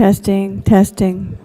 Testing, testing.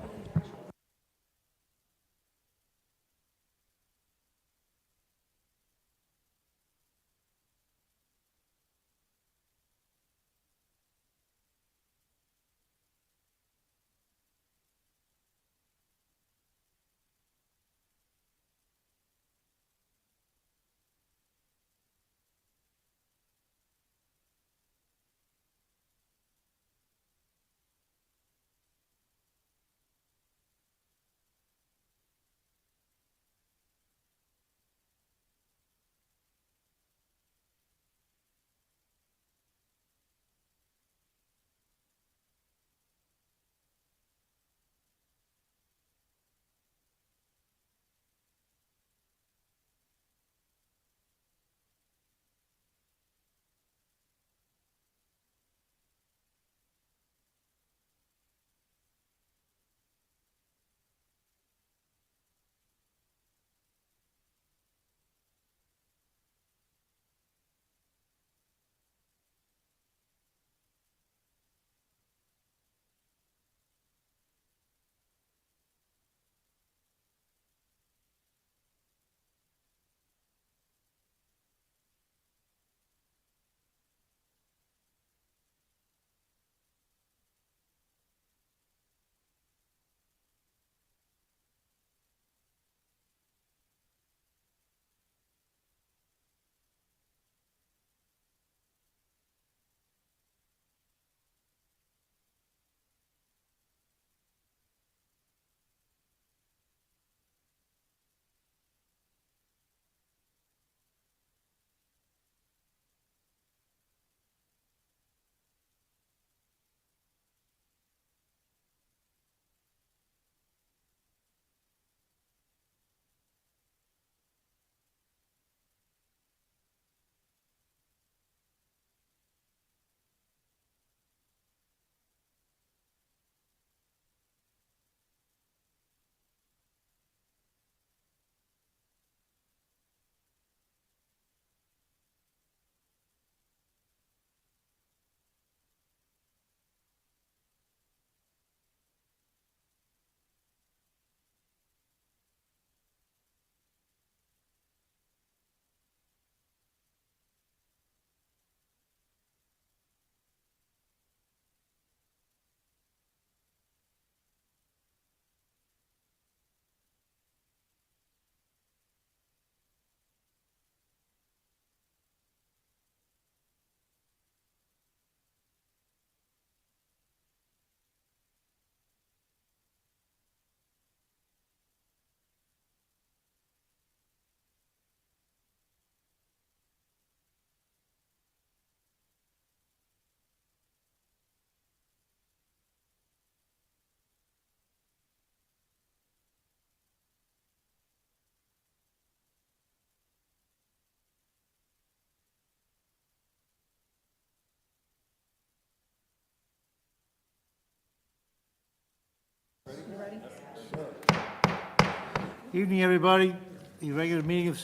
Evening, everybody. The regular meeting of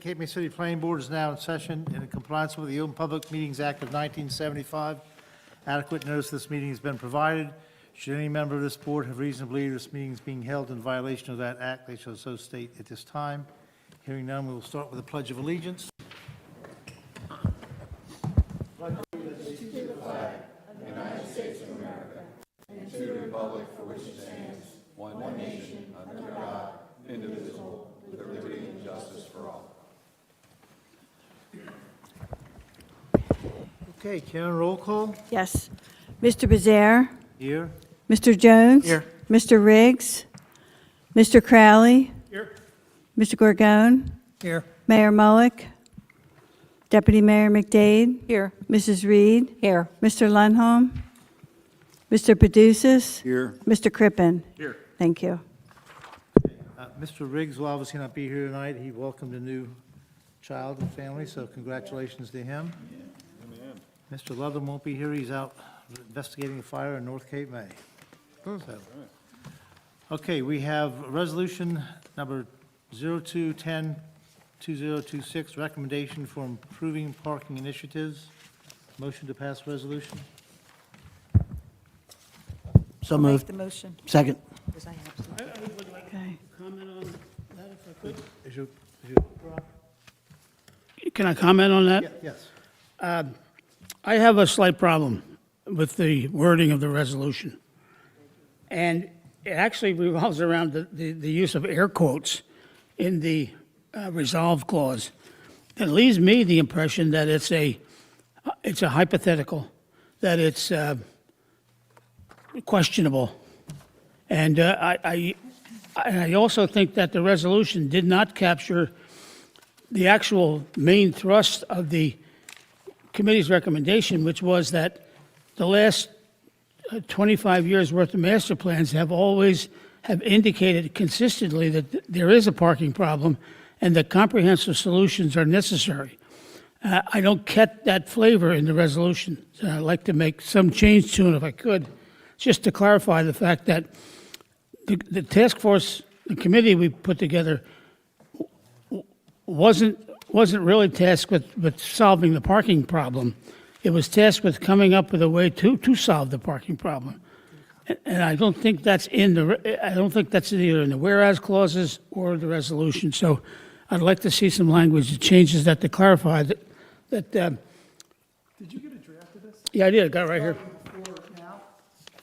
Cape May City Planning Board is now in session in compliance with the Open Public Meetings Act of 1975. Adequate notice of this meeting has been provided. Should any member of this board have reason to believe this meeting is being held in violation of that act, they shall so state at this time. Hearing none, we will start with the Pledge of Allegiance. Okay, Karen, roll call. Yes. Mr. Becerra, Here. Mr. Jones. Here. Mr. Riggs, Mr. Crowley. Here. Mr. Gorgone, Here. Mayor Mullick, Deputy Mayor McDade. Here. Mrs. Reed. Here. Mr. Lundholm, Mr. Paducis. Here. Mr. Crippen. Here. Thank you. Mr. Riggs will obviously not be here tonight. He welcomed a new child and family, so congratulations to him. Mr. Ludlam won't be here. He's out investigating a fire in North Cape May. So, okay, we have resolution number 0210-2026, recommendation for improving parking initiatives. Motion to pass resolution. So I'll make moved. the motion. Second. Okay. Comment on that if I could? Is you, Can I comment on that? yes. I have a slight problem with the wording of the resolution. And it actually revolves around the use of air quotes in the resolve clause. It leaves me the impression that it's a hypothetical, that it's questionable. And I also think that the resolution did not capture the actual main thrust of the committee's recommendation, which was that the last 25 years' worth of master plans have indicated consistently that there is a parking problem and that comprehensive solutions are necessary. I don't get that flavor in the resolution. So I'd like to make some change to it if I could, just to clarify the fact that the task force, the committee we put together wasn't really tasked with solving the parking problem. It was tasked with coming up with a way to solve the parking problem. And I don't think that's either in the whereas clauses or the resolution. So I'd like to see some language that changes that to clarify that. Did you get a draft of this? Yeah, I did. I got it right here. Before now?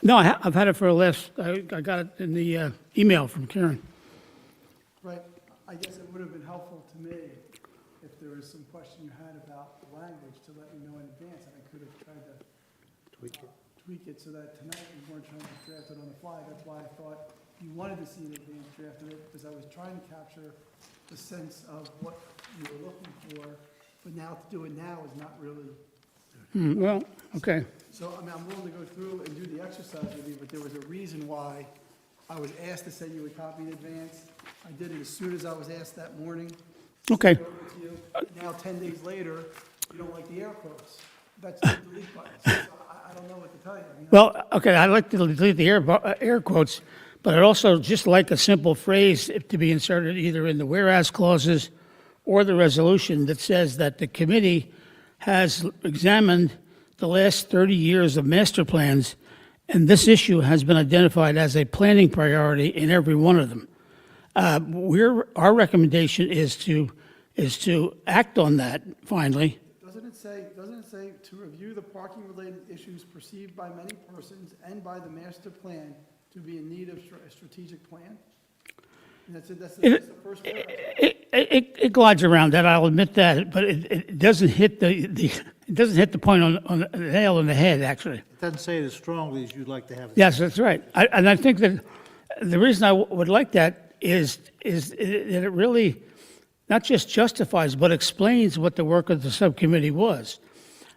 No, I've had it for I got it in the email from Karen. Right, I guess it would have been helpful to me if there was some question you had about the language to let me know in advance, and I could have tried to tweak it so that tonight we weren't trying to draft it on the fly. That's why I thought you wanted to see an advanced draft of it, because I was trying to capture the sense of what you were looking for, but now to do it now is not really. Well, okay. So, I mean, I'm willing to go through and do the exercise with you, but there was a reason why I was asked to send you a copy in advance. I did it as soon as I was asked that morning. Okay. Sent it over to you. Now, 10 days later, you don't like the air quotes. That's the delete button. So I don't know what to tell you. I mean, Well, okay, I'd like to delete the air quotes, but I'd also just like a simple phrase to be inserted either in the whereas clauses or the resolution that says that the committee has examined the last 30 years of master plans, and this issue has been identified as a planning priority in every one of them. Our recommendation is to act on that finally. doesn't it say to review the parking-related issues perceived by many persons and by the master plan to be in need of a strategic plan? And that's the first word. It glides around that, I'll admit that, but it doesn't hit it doesn't hit the point on the nail on the head, actually. It doesn't say it as strongly as you'd like to have it. Yes, that's right. And I think that the reason I would like that is that it really not just justifies, but explains what the work of the subcommittee was.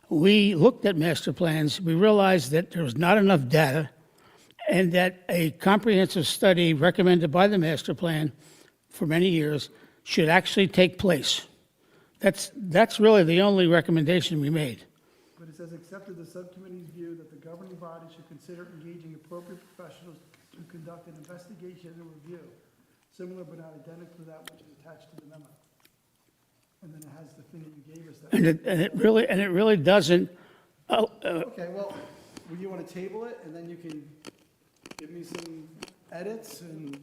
We looked at master plans, we realized that there was not enough data, and that a comprehensive study recommended by the master plan for many years should actually take place. That's really the only recommendation we made. But it says, accepted the subcommittee's view that the governing body should consider engaging appropriate professionals to conduct an investigation and review, similar but not identical to that which is attached to the memo. And then it has the thing that you gave us. And it really doesn't. Okay, well, would you want to table it, and then you can give me some edits and?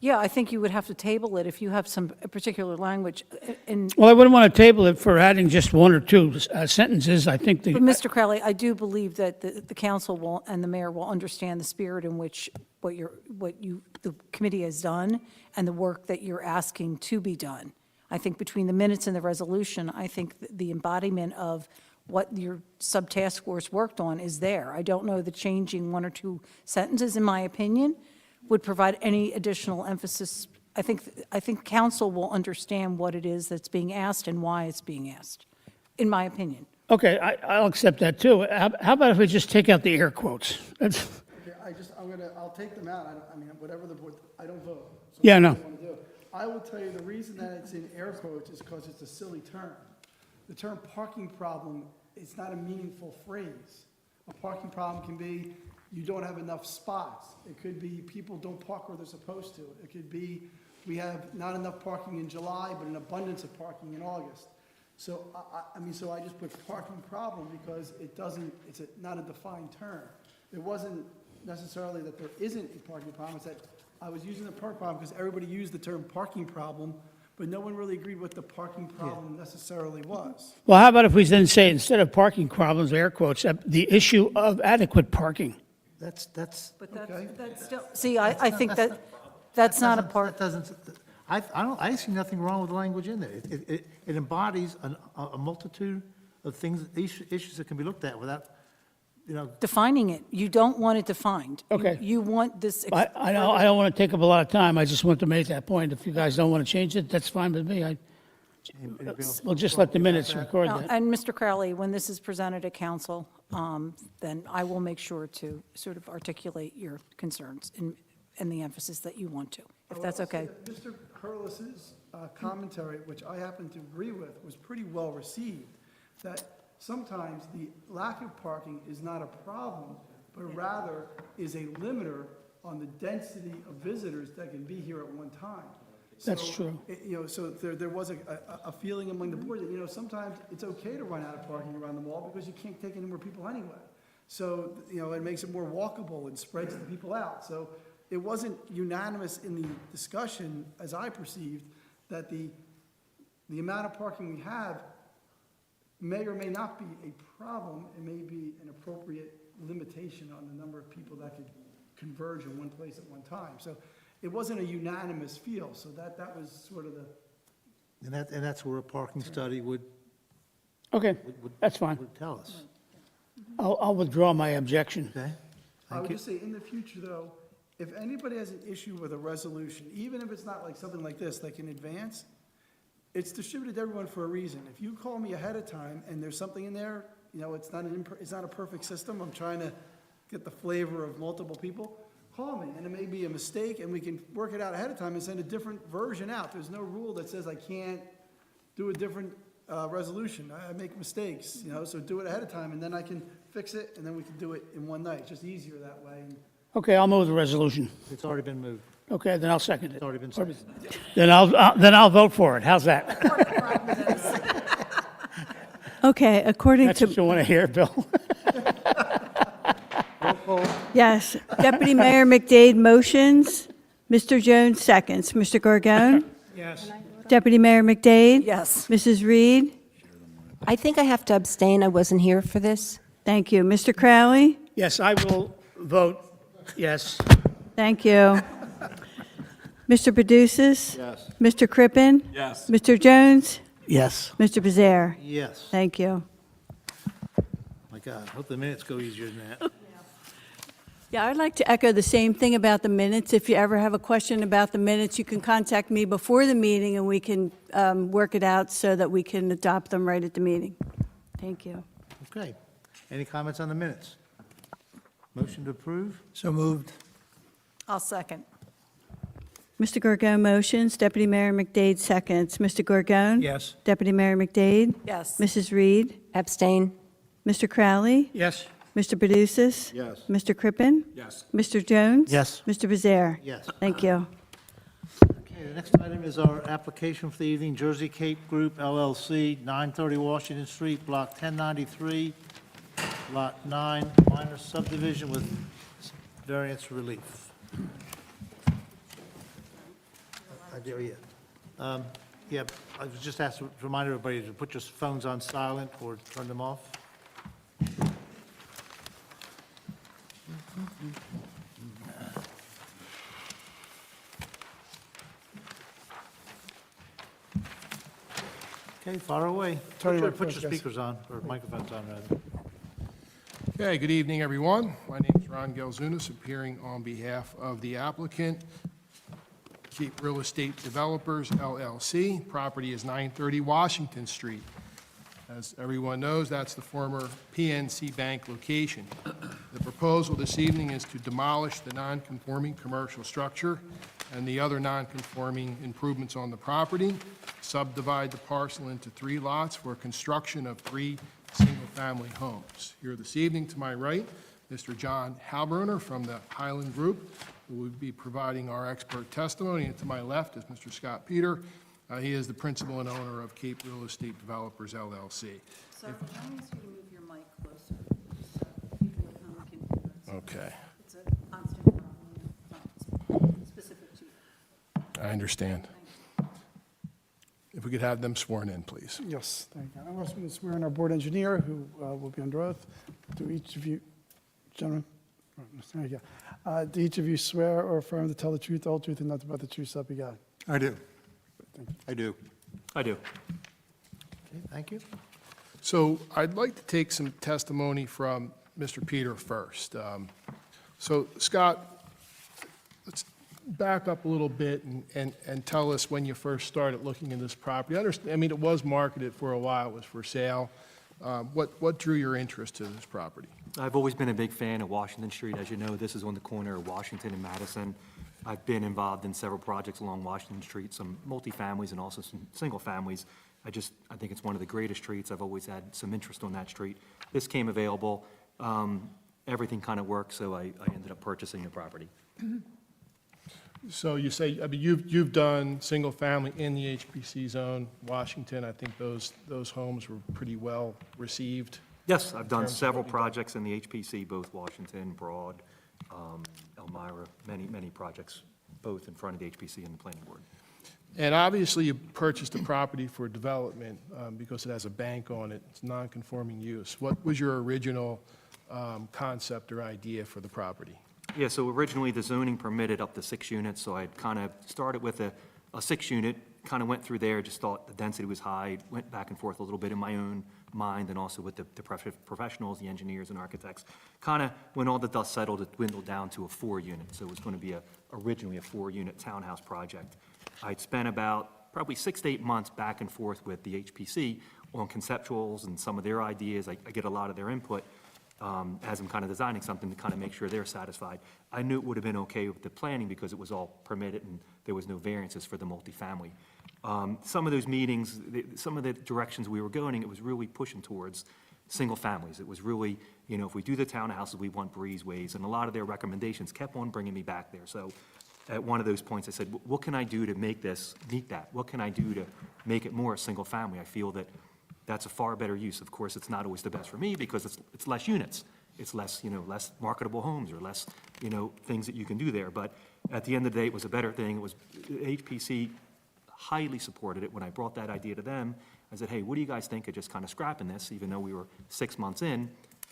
Yeah, I think you would have to table it if you have some particular language. And, Well, I wouldn't want to table it for adding just one or two sentences. I think but Mr. Crowley, I do believe that the council will, and the mayor will understand the spirit in which the committee has done and the work that you're asking to be done. I think between the minutes and the resolution, I think the embodiment of what your sub-task force worked on is there. I don't know that changing one or two sentences, in my opinion, would provide any additional emphasis. I think council will understand what it is that's being asked and why it's being asked, in my opinion. Okay, I'll accept that too. How about if we just take out the air quotes? Okay, I'll take them out. I mean, whatever the board, I don't vote. So Yeah, whatever no. you want to do. I will tell you the reason that it's in air quotes is because it's a silly term. The term parking problem, it's not a meaningful phrase. A parking problem can be you don't have enough spots. It could be people don't park where they're supposed to. It could be we have not enough parking in July, but an abundance of parking in August. So, so I just put parking problem because it's not a defined term. It wasn't necessarily that there isn't a parking problem, it's that I was using the parking problem because everybody used the term parking problem, but no one really agreed what the parking problem necessarily was. Well, how about if we then say, instead of parking problems, air quotes, the issue of adequate parking? That's, But Okay. that's still, see, I think that's not a part. That doesn't, I see nothing wrong with the language in there. It embodies a multitude of things, issues that can be looked at without, you know, Defining it, you don't want it defined. You- Okay. You want this. I don't want to take up a lot of time, I just want to make that point. If you guys don't want to change it, that's fine with me. anybody else? We'll just let the minutes record No, that. And Mr. Crowley, when this is presented at council, then I will make sure to sort of articulate your concerns and the emphasis that you want to, if that's okay. Mr. Hurlis's commentary, which I happen to agree with, was pretty well received, that sometimes the lack of parking is not a problem, but rather is a limiter on the density of visitors that can be here at one time. That's So, true. You know, so there was a feeling among the board that, you know, sometimes it's okay to run out of parking around the mall because you can't take any more people anyway. So, you know, it makes it more walkable and spreads the people out. So it wasn't unanimous in the discussion, as I perceived, that the amount of parking we have may or may not be a problem. It may be an appropriate limitation on the number of people that could converge in one place at one time. So it wasn't a unanimous feel, so that was sort of the, And that's where a parking study would Okay, that's fine. tell us, I'll withdraw my objection. okay? I Thank would you. just say, in the future, though, if anybody has an issue with a resolution, even if it's not like something like this, like in advance, it's distributed to everyone for a reason. If you call me ahead of time and there's something in there, you know, it's not a perfect system, I'm trying to get the flavor of multiple people, call me, and it may be a mistake, and we can work it out ahead of time and send a different version out. There's no rule that says I can't do a different resolution. I make mistakes, you know, so do it ahead of time, and then I can fix it, and then we can do it in one night. It's just easier that way. Okay, I'll move the resolution. It's already been moved. Okay, then I'll second it. It's already been seconded. Then I'll vote for it. How's that? Okay, according That's to, what you want to hear, Bill? yes, Deputy Mayor McDade motions, Mr. Jones seconds. Mr. Gorgon? Yes. Deputy Mayor McDade? Yes. Mrs. Reed? I think I have to abstain. I wasn't here for this. Thank you. Mr. Crowley? Yes, I will vote yes. Thank you. Mr. Paducis? Yes. Mr. Crippen? Yes. Mr. Jones? Yes. Mr. Bezare? Yes. Thank you. My God, hope the minutes go easier than that. Yeah, I'd like to echo the same thing about the minutes. If you ever have a question about the minutes, you can contact me before the meeting, and we can work it out so that we can adopt them right at the meeting. Thank you. Okay. Any comments on the minutes? Motion to approve? So moved. I'll second. Mr. Gorgon motions, Deputy Mayor McDade seconds. Mr. Gorgon? Yes. Deputy Mayor McDade? Yes. Mrs. Reed? Abstain. Mr. Crowley? Yes. Mr. Paducis? Yes. Mr. Crippen? Yes. Mr. Jones? Yes. Mr. Bezare? Yes. Thank you. Okay, the next item is our application for the evening, Jersey Cape Group LLC, 930 Washington Street, Block 1093, Lot 9, minor subdivision with variance relief. I do, yeah. Yeah, I was just asked to remind everybody to put your phones on silent or turn them off. Okay, far away. Put your speakers on, or microphones on, rather. Okay, good evening, everyone. My name is Ron Gelzunas, appearing on behalf of the applicant, Cape Real Estate Developers, LLC. Property is 930 Washington Street. As everyone knows, that's the former PNC Bank location. The proposal this evening is to demolish the non-conforming commercial structure and the other non-conforming improvements on the property, subdivide the parcel into 3 lots for construction of 3 single-family homes. Here this evening, to my right, Mr. John Halbroner from the Highland Group, who will be providing our expert testimony, and to my left is Mr. Scott Peter. He is the principal and owner of Cape Real Estate Developers, LLC. So can I ask you to move your mic closer, so people at home can hear us? Okay. It's a I understand. If we could have them sworn in, please. Yes, thank you. I'm also going to swear in our board engineer, who will be under oath. Do each of you, gentlemen, there you go. Do each of you swear or affirm to tell the truth, the whole truth, and nothing but the truth, so help you God? I do. Thank you. I do. I do. Okay, thank you. So I'd like to take some testimony from Mr. Peter first. So Scott, let's back up a little bit and tell us when you first started looking at this property. I mean, it was marketed for a while, it was for sale. What drew your interest to this property? I've always been a big fan of Washington Street. As you know, this is on the corner of Washington and Madison. I've been involved in several projects along Washington Street, some multifamilies and also some single families. I think it's one of the greatest streets. I've always had some interest on that street. This came available. Everything kind of worked, so I ended up purchasing the property. So you say, I mean, you've done single-family in the HPC zone, Washington. I think those homes were pretty well received. Yes, I've done terms of several what you've done. projects in the HPC, both Washington, Broad, Elmira, many projects, both in front of the HPC and the planning board. And obviously, you purchased the property for development because it has a bank on it. It's non-conforming use. What was your original concept or idea for the property? Yeah, so originally the zoning permitted up to 6 units, so I kind of started with a 6-unit, kind of went through there, just thought the density was high, went back and forth a little bit in my own mind and also with the professionals, the engineers and architects. Kind of, when all the dust settled, it dwindled down to a 4-unit, so it was going to be originally a 4-unit townhouse project. I'd spent about probably 6 to 8 months back and forth with the HPC on conceptuals and some of their ideas. I get a lot of their input as I'm kind of designing something to kind of make sure they're satisfied. I knew it would have been okay with the planning because it was all permitted and there was no variances for the multifamily. Some of those meetings, some of the directions we were going, it was really pushing towards single families. It was really, if we do the townhouses, we want breezeways, and a lot of their recommendations kept on bringing me back there. So at one of those points, I said, what can I do to make this meet that? What can I do to make it more a single family? I feel that that's a far better use. Of course, it's not always the best for me because it's less units. It's less, less marketable homes or less, things that you can do there. But at the end of the day, it was a better thing. It was, HPC highly supported it. When I brought that idea to them, I said, hey, what do you guys think of just kind of scrapping this, even though we were 6 months in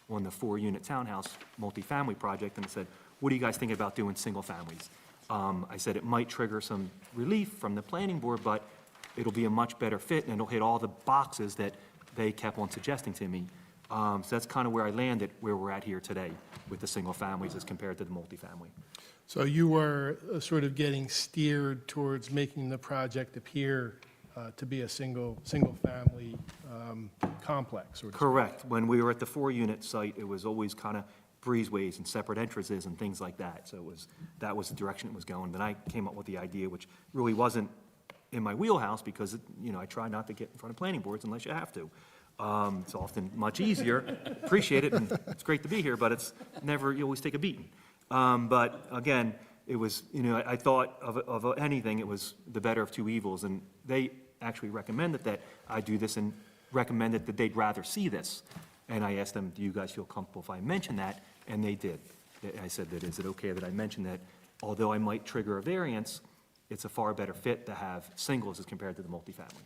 on the 4-unit townhouse multifamily project? And I said, what do you guys think about doing single families? I said it might trigger some relief from the planning board, but it'll be a much better fit, and it'll hit all the boxes that they kept on suggesting to me. So that's kind of where I landed, where we're at here today with the single families as compared to the multifamily. So you were sort of getting steered towards making the project appear to be a single-family complex, or Correct. When we were at the 4-unit site, it was always kind of breezeways and separate entrances and things like that. So that was the direction it was going. Then I came up with the idea, which really wasn't in my wheelhouse because, I try not to get in front of planning boards unless you have to. It's often much easier. Appreciate it, and it's great to be here, but it's never, you always take a beating. But again, it was, I thought of anything, it was the better of two evils. And they actually recommended that I do this and recommended that they'd rather see this. And I asked them, do you guys feel comfortable if I mention that? And they did. I said that, is it okay that I mention that although I might trigger a variance, it's a far better fit to have singles as compared to the multifamily.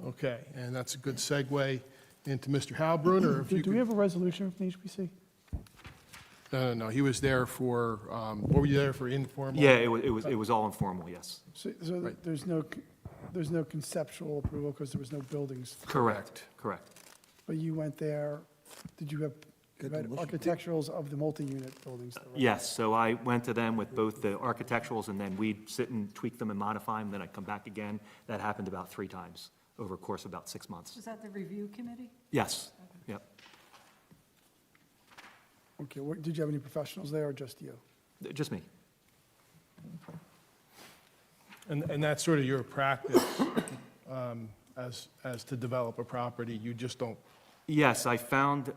Okay, and that's a good segue into Mr. Halbrun, or if you Do we could... have a resolution from the HPC? No, he was there for, what were you there for, informal? Yeah, it was all informal, yes. So Right. there's no conceptual approval because there was no buildings, Correct. but you went there, did you have architecturals of the multi-unit buildings? that were- Yes, so I went to them with both the architecturals, and then we'd sit and tweak them and modify them, then I'd come back again. That happened about 3 times over a course of about 6 months. Was that the review committee? Yes, yep, Okay, did you have any professionals there or just you? just me. And that's sort of your practice as to develop a property, you just don't... Yes, I found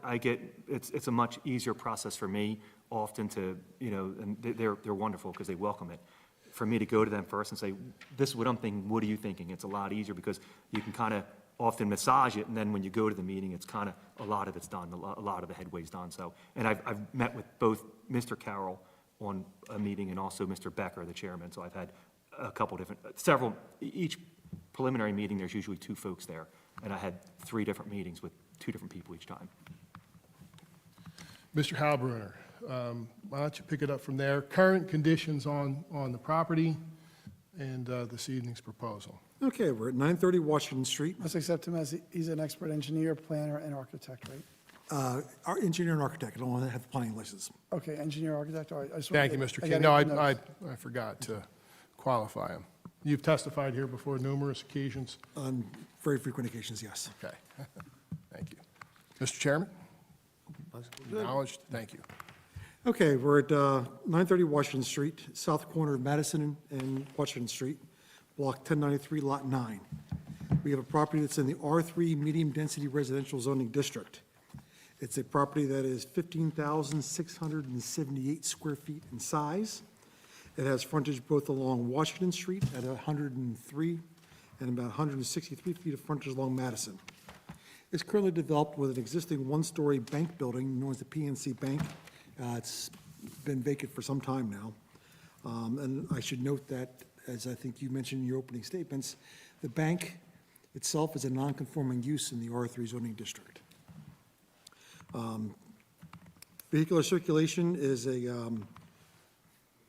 it's a much easier process for me often to, and they're wonderful because they welcome it. For me to go to them first and say, this is what I'm thinking, what are you thinking? It's a lot easier because you can kind of often massage it, and then when you go to the meeting, it's kind of, a lot of it's done, a lot of the headway's done. So, and I've met with both Mr. Carroll on a meeting and also Mr. Becker, the chairman, so I've had a couple different, several, each preliminary meeting, there's usually 2 folks there, and I had 3 different meetings with 2 different people each time. Mr. Halbrunner, why don't you pick it up from there? Current conditions on the property and this evening's proposal. Okay, we're at 930 Washington Street. Let's accept him as, he's an expert engineer, planner, and architect, right? Our engineer and architect, I don't want to have the planning license. Okay, engineer, architect, all right. I just wanna Thank you, get- Mr. I King. gotta No, get the notes. I forgot to qualify him. You've testified here before numerous occasions? On very frequent occasions, yes. Okay. Thank you. Mr. Chairman? Acknowledged. Thank you. Okay, we're at 930 Washington Street, south corner of Madison and Washington Street, block 1093, lot 9. We have a property that's in the R3 medium-density residential zoning district. It's a property that is 15,678 square feet in size. It has frontage both along Washington Street at 103 and about 163 feet of frontage along Madison. It's currently developed with an existing one-story bank building known as the PNC Bank. It's been vacant for some time now. And I should note that, as I think you mentioned in your opening statements, the bank itself is a non-conforming use in the R3 zoning district. Vehicular circulation is a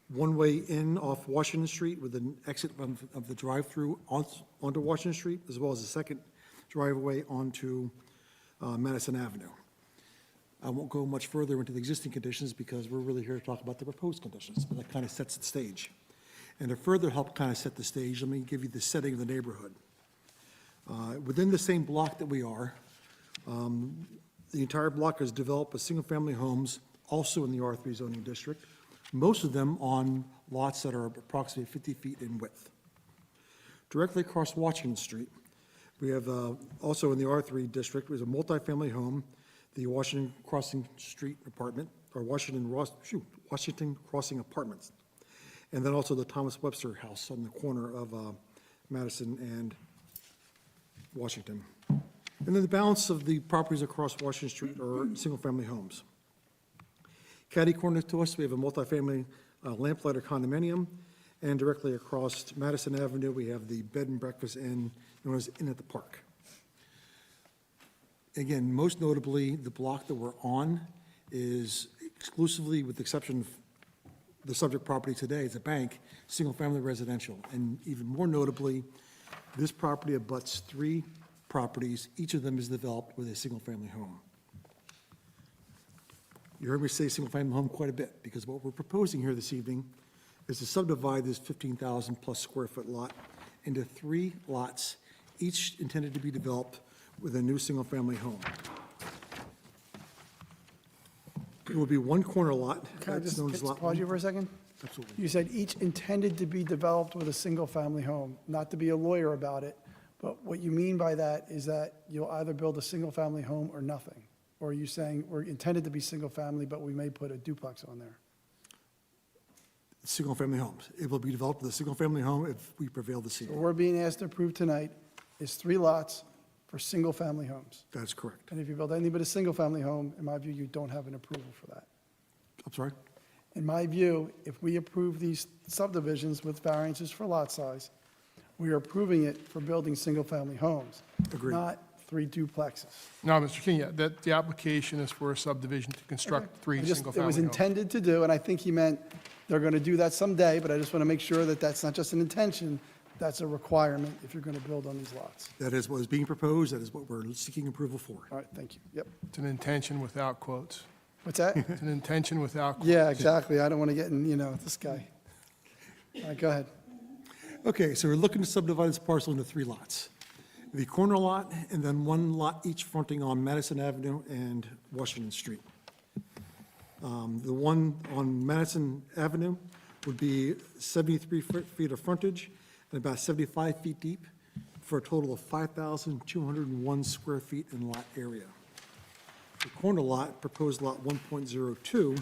one-way in off Washington Street with an exit of the drive-through onto Washington Street, as well as a second driveway onto Madison Avenue. I won't go much further into the existing conditions because we're really here to talk about the proposed conditions, but that kind of sets the stage. And to further help kind of set the stage, let me give you the setting of the neighborhood. Within the same block that we are, the entire block is developed with single-family homes, also in the R3 zoning district, most of them on lots that are approximately 50 feet in width. Directly across Washington Street, we have, also in the R3 district, there's a multifamily home, the Washington Crossing Street apartment, or Washington Crossing Apartments, and then also the Thomas Webster House on the corner of Madison and Washington. And then the balance of the properties across Washington Street are single-family homes. Catty corner to us, we have a multifamily lamplighter condominium, and directly across Madison Avenue, we have the bed and breakfast inn known as Inn at the Park. Again, most notably, the block that we're on is exclusively, with the exception of the subject property today, it's a bank, single-family residential. And even more notably, this property abuts 3 properties. Each of them is developed with a single-family home. You heard me say single-family home quite a bit, because what we're proposing here this evening is to subdivide this 15,000-plus square foot lot into 3 lots, each intended to be developed with a new single-family home. It will be one corner lot. Can I that's just known as lot pause one. you for a second? Absolutely. You said each intended to be developed with a single-family home, not to be a lawyer about it, but what you mean by that is that you'll either build a single-family home or nothing? Or are you saying we're intended to be single-family, but we may put a duplex on there? Single-family homes. It will be developed with a single-family home if we prevail this What evening. we're being asked to approve tonight is 3 lots for single-family homes. That's correct. And if you build any but a single-family home, in my view, you don't have an approval for that. I'm sorry? In my view, if we approve these subdivisions with variances for lot size, we are approving it for building single-family homes. Agreed. Not 3 duplexes. No, Mr. King, yeah, that, the application is for a subdivision to construct 3 It was single-family homes. intended to do, and I think he meant they're going to do that someday, but I just want to make sure that that's not just an intention, that's a requirement if you're going to build on these lots. That is what is being proposed. That is what we're seeking approval for. All right, thank you. Yep. It's an intention without quotes. What's that? It's an intention without quotes. Yeah, exactly. I don't want to get in, this guy. All right, go ahead. Okay, so we're looking to subdivide this parcel into 3 lots. The corner lot, and then 1 lot each fronting on Madison Avenue and Washington Street. The one on Madison Avenue would be 73 feet of frontage and about 75 feet deep, for a total of 5,201 square feet in lot area. The corner lot, proposed lot 1.02,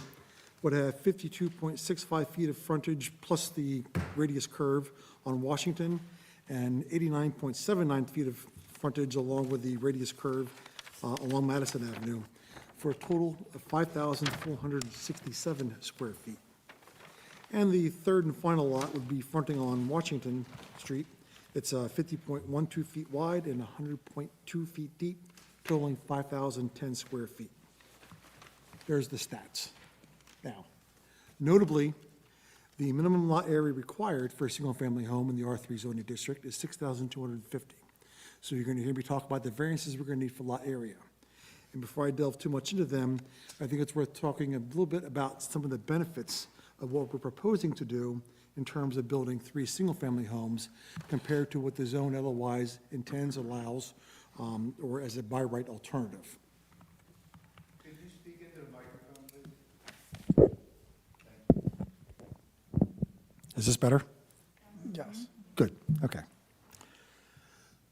would have 52.65 feet of frontage plus the radius curve on Washington, and 89.79 feet of frontage along with the radius curve along Madison Avenue, for a total of 5,467 square feet. And the third and final lot would be fronting on Washington Street. It's 50.12 feet wide and 100.2 feet deep, totaling 5,010 square feet. There's the stats. Now, notably, the minimum lot area required for a single-family home in the R3 zoning district is 6,250. So you're going to hear me talk about the variances we're going to need for lot area. And before I delve too much into them, I think it's worth talking a little bit about some of the benefits of what we're proposing to do in terms of building 3 single-family homes compared to what the zone otherwise intends, allows, or as a by right alternative. Could you speak into the microphone, please? Is this better? Yes. Good, okay.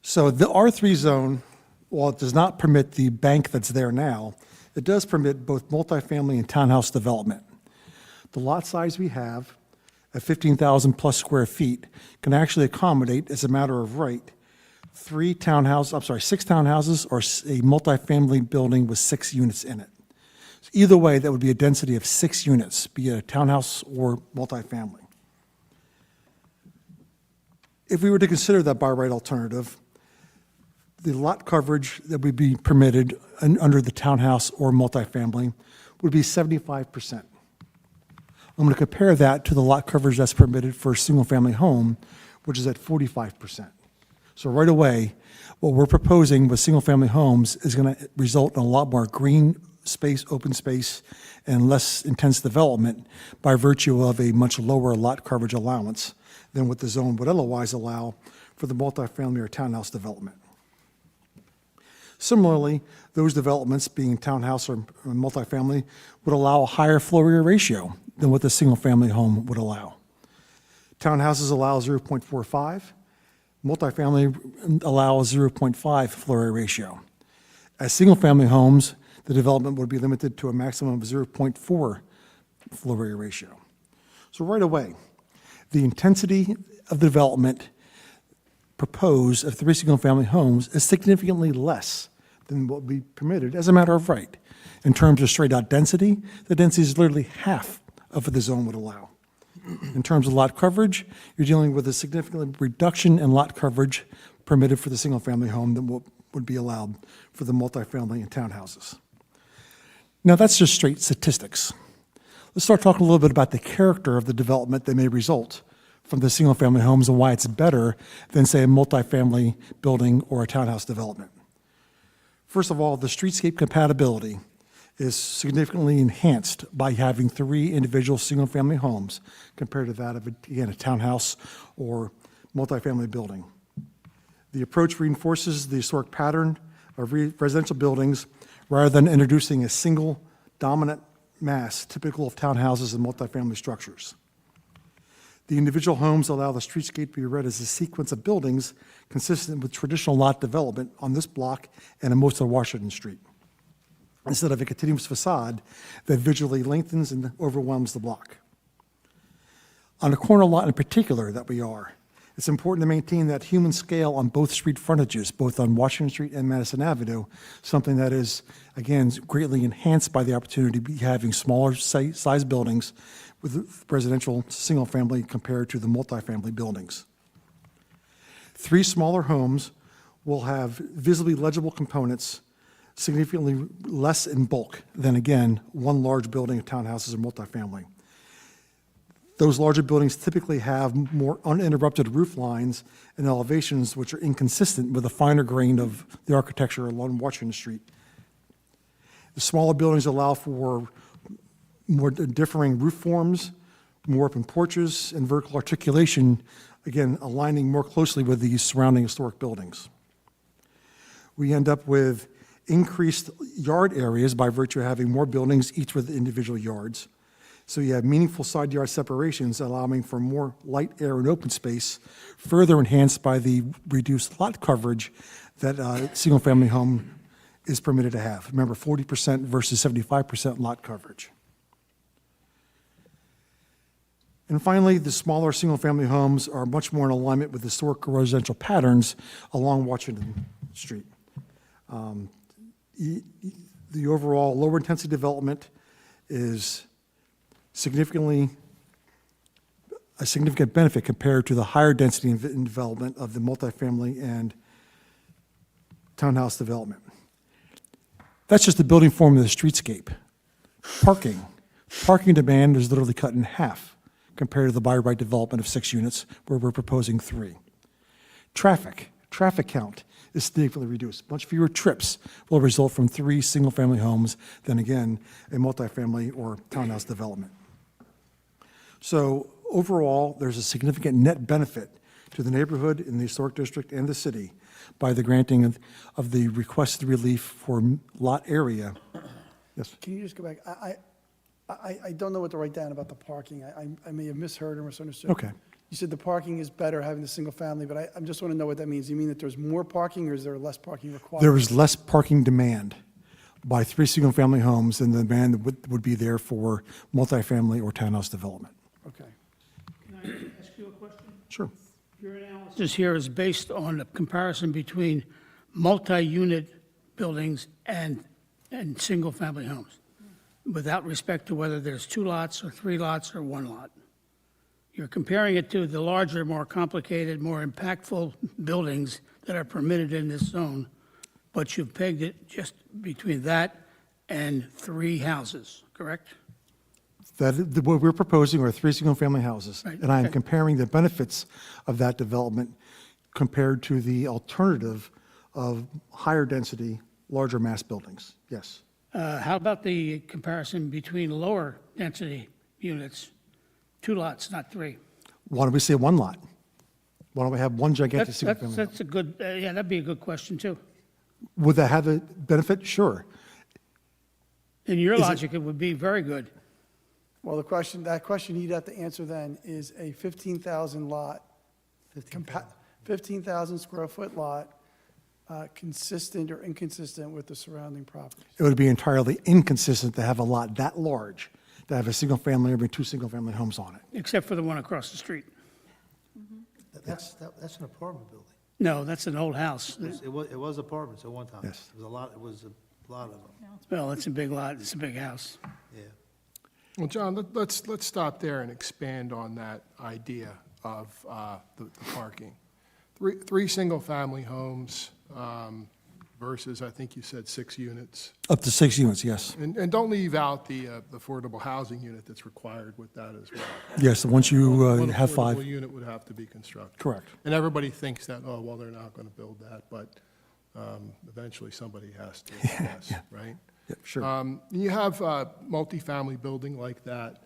So the R3 zone, while it does not permit the bank that's there now, it does permit both multifamily and townhouse development. The lot size we have, at 15,000 plus square feet, can actually accommodate, as a matter of right, 6 townhouses or a multifamily building with 6 units in it. So either way, that would be a density of 6 units, be it a townhouse or multifamily. If we were to consider that by right alternative, the lot coverage that would be permitted under the townhouse or multifamily would be 75%. I'm going to compare that to the lot coverage that's permitted for a single-family home, which is at 45%. So right away, what we're proposing with single-family homes is going to result in a lot more green space, open space, and less intense development by virtue of a much lower lot coverage allowance than what the zone would otherwise allow for the multifamily or townhouse development. Similarly, those developments, being townhouse or multifamily, would allow a higher flow area ratio than what the single-family home would allow. Townhouses allow 0.45, multifamily allows 0.5 flow area ratio. As single-family homes, the development would be limited to a maximum of 0.4 flow area ratio. So right away, the intensity of the development proposed of 3 single-family homes is significantly less than what would be permitted as a matter of right. In terms of straight-out density, the density is literally half of what the zone would allow. In terms of lot coverage, you're dealing with a significant reduction in lot coverage permitted for the single-family home than what would be allowed for the multifamily and townhouses. Now, that's just straight statistics. Let's start talking a little bit about the character of the development that may result from the single-family homes and why it's better than, say, a multifamily building or a townhouse development. First of all, the streetscape compatibility is significantly enhanced by having 3 individual single-family homes compared to that of, again, a townhouse or multifamily building. The approach reinforces the historic pattern of residential buildings rather than introducing a single dominant mass typical of townhouses and multifamily structures. The individual homes allow the streetscape to be read as a sequence of buildings consistent with traditional lot development on this block and in most of Washington Street, instead of a continuous facade that visually lengthens and overwhelms the block. On a corner lot in particular that we are, it's important to maintain that human scale on both street frontages, both on Washington Street and Madison Avenue, something that is, again, greatly enhanced by the opportunity to be having smaller size buildings with residential single-family compared to the multifamily buildings. 3 smaller homes will have visibly legible components significantly less in bulk than, again, 1 large building of townhouses or multifamily. Those larger buildings typically have more uninterrupted roof lines and elevations which are inconsistent with the finer grain of the architecture along Washington Street. The smaller buildings allow for more differing roof forms, more open porches, and vertical articulation, again, aligning more closely with the surrounding historic buildings. We end up with increased yard areas by virtue of having more buildings, each with individual yards. So you have meaningful side yard separations, allowing for more light, air, and open space, further enhanced by the reduced lot coverage that a single-family home is permitted to have. Remember, 40% versus 75% lot coverage. And finally, the smaller single-family homes are much more in alignment with historic residential patterns along Washington Street. The overall lower intensity development is significantly a significant benefit compared to the higher density in development of the multifamily and townhouse development. That's just the building form of the streetscape. Parking demand is literally cut in half compared to the by right development of 6 units where we're proposing 3. Traffic count is significantly reduced. Much fewer trips will result from 3 single-family homes than, again, a multifamily or townhouse development. So overall, there's a significant net benefit to the neighborhood in the historic district and the city by the granting of the requested relief for lot area. Yes. Can you just go back? I don't know what to write down about the parking. I may have misheard or misunderstood. Okay. You said the parking is better having the single family, but I just want to know what that means. You mean that there's more parking, or is there less parking required? There is less parking demand by 3 single-family homes than the demand that would be there for multifamily or townhouse development. Okay. Can I ask you a question? Sure. Your analysis here is based on a comparison between multi-unit buildings and single-family homes, without respect to whether there's 2 lots or 3 lots or 1 lot. You're comparing it to the larger, more complicated, more impactful buildings that are permitted in this zone, but you've pegged it just between that and 3 houses, correct? What we're proposing are 3 single-family houses. Right, And I am okay. comparing the benefits of that development compared to the alternative of higher density, larger mass buildings. Yes. How about the comparison between lower density units, 2 lots, not 3? Why don't we say 1 lot? Why don't we have 1 gigantic That's single-family home? that's a good, yeah, that'd be a good question, too. Would that have a benefit? Sure. In your Is it- logic, it would be very good. Well, that question you'd have to answer then is a 15,000 lot, 15,000 square foot lot, consistent or inconsistent with the surrounding properties? It would be entirely inconsistent to have a lot that large, to have a single-family, every 2 single-family homes on it. Except for the one across the street. That's an apartment building. No, that's an old house. It was apartments at one time. Yes. It was a lot of them, Well, it's a big lot, it's a big house. yeah. Well, John, let's stop there and expand on that idea of the parking. Three single-family homes versus, I think you said 6 units. Up to 6 units, yes. And don't leave out the affordable housing unit that's required with that as well. Yes, once you One have affordable 5, unit would have to be constructed. correct. And everybody thinks that, oh, well, they're not going to build that, but eventually somebody has to, yes, right? Yeah, sure. You have a multifamily building like that.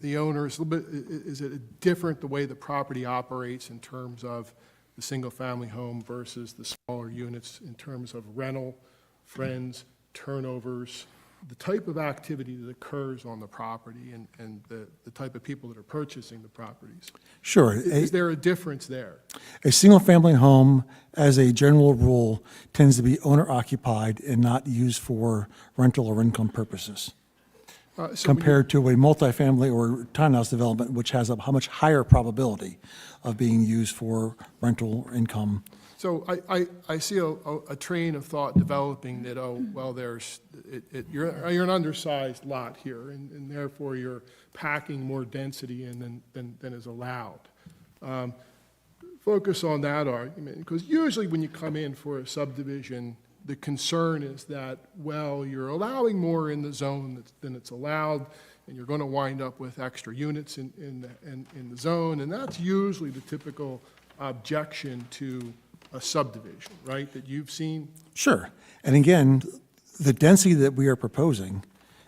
The owner is a little bit, is it different the way the property operates in terms of the single-family home versus the smaller units in terms of rental, friends, turnovers, the type of activity that occurs on the property and the type of people that are purchasing the properties? Sure. Is there a difference there? A single-family home, as a general rule, tends to be owner-occupied and not used for rental or income purposes, So when you- compared to a multifamily or townhouse development, which has a much higher probability of being used for rental or income. So I see a train of thought developing that, oh, well, you're an undersized lot here, and therefore you're packing more density in than is allowed. Focus on that argument, because usually when you come in for a subdivision, the concern is that, well, you're allowing more in the zone than it's allowed, and you're going to wind up with extra units in the zone, and that's usually the typical objection to a subdivision, right, that you've seen? Sure. And again, the density that we are proposing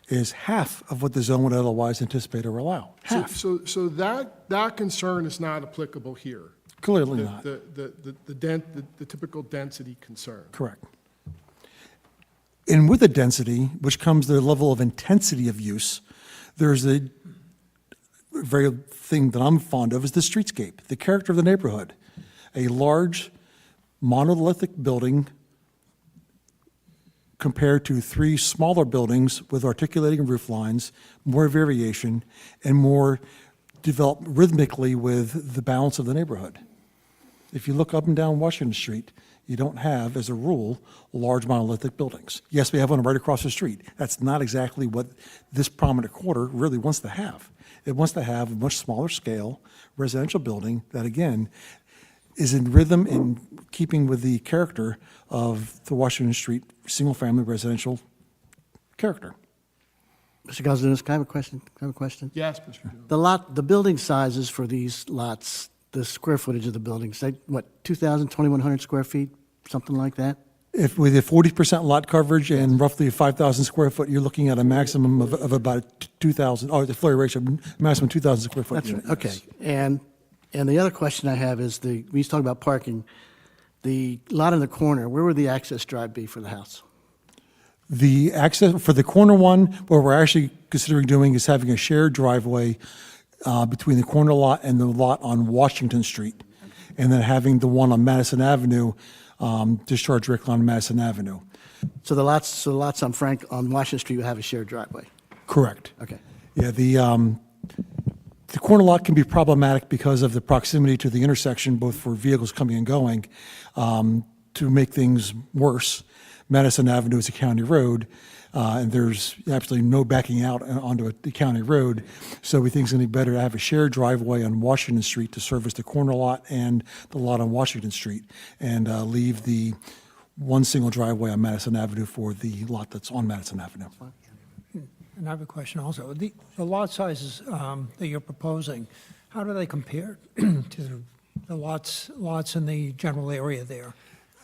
is half of what the zone would otherwise anticipate or allow. Half. So that concern is not applicable here? Clearly not. The typical density concern? Correct. And with the density, which comes the level of intensity of use, there's a very thing that I'm fond of is the streetscape, the character of the neighborhood. A large monolithic building compared to 3 smaller buildings with articulating roof lines, more variation, and more developed rhythmically with the balance of the neighborhood. If you look up and down Washington Street, you don't have, as a rule, large monolithic buildings. Yes, we have one right across the street. That's not exactly what this prominent quarter really wants to have. It wants to have a much smaller scale residential building that, again, is in rhythm in keeping with the character of the Washington Street single-family residential character. Mr. Galzunas, can I have a question? Can I have a question? Yes, Mr. Dillon. The building sizes for these lots, the square footage of the buildings, they, what, 2,000, 2,100 square feet, something like that? If with a 40% lot coverage and roughly 5,000 square foot, you're looking at a maximum of about 2,000, or the floor ratio, maximum 2,000 square foot That's unit. right, okay. And the other question I have is when you talk about parking, the lot in the corner, where would the access drive be for the house? The access, for the corner one, what we're actually considering doing is having a shared driveway between the corner lot and the lot on Washington Street, and then having the one on Madison Avenue discharge directly on Madison Avenue. So the lots on Washington Street would have a shared driveway? Correct. Okay. Yeah, the corner lot can be problematic because of the proximity to the intersection, both for vehicles coming and going. To make things worse, Madison Avenue is a county road, and there's absolutely no backing out onto the county road. So we think it's going to be better to have a shared driveway on Washington Street to service the corner lot and the lot on Washington Street, and leave the one single driveway on Madison Avenue for the lot that's on Madison Avenue. And I have a question also. The lot sizes that you're proposing, how do they compare to the lots in the general area there?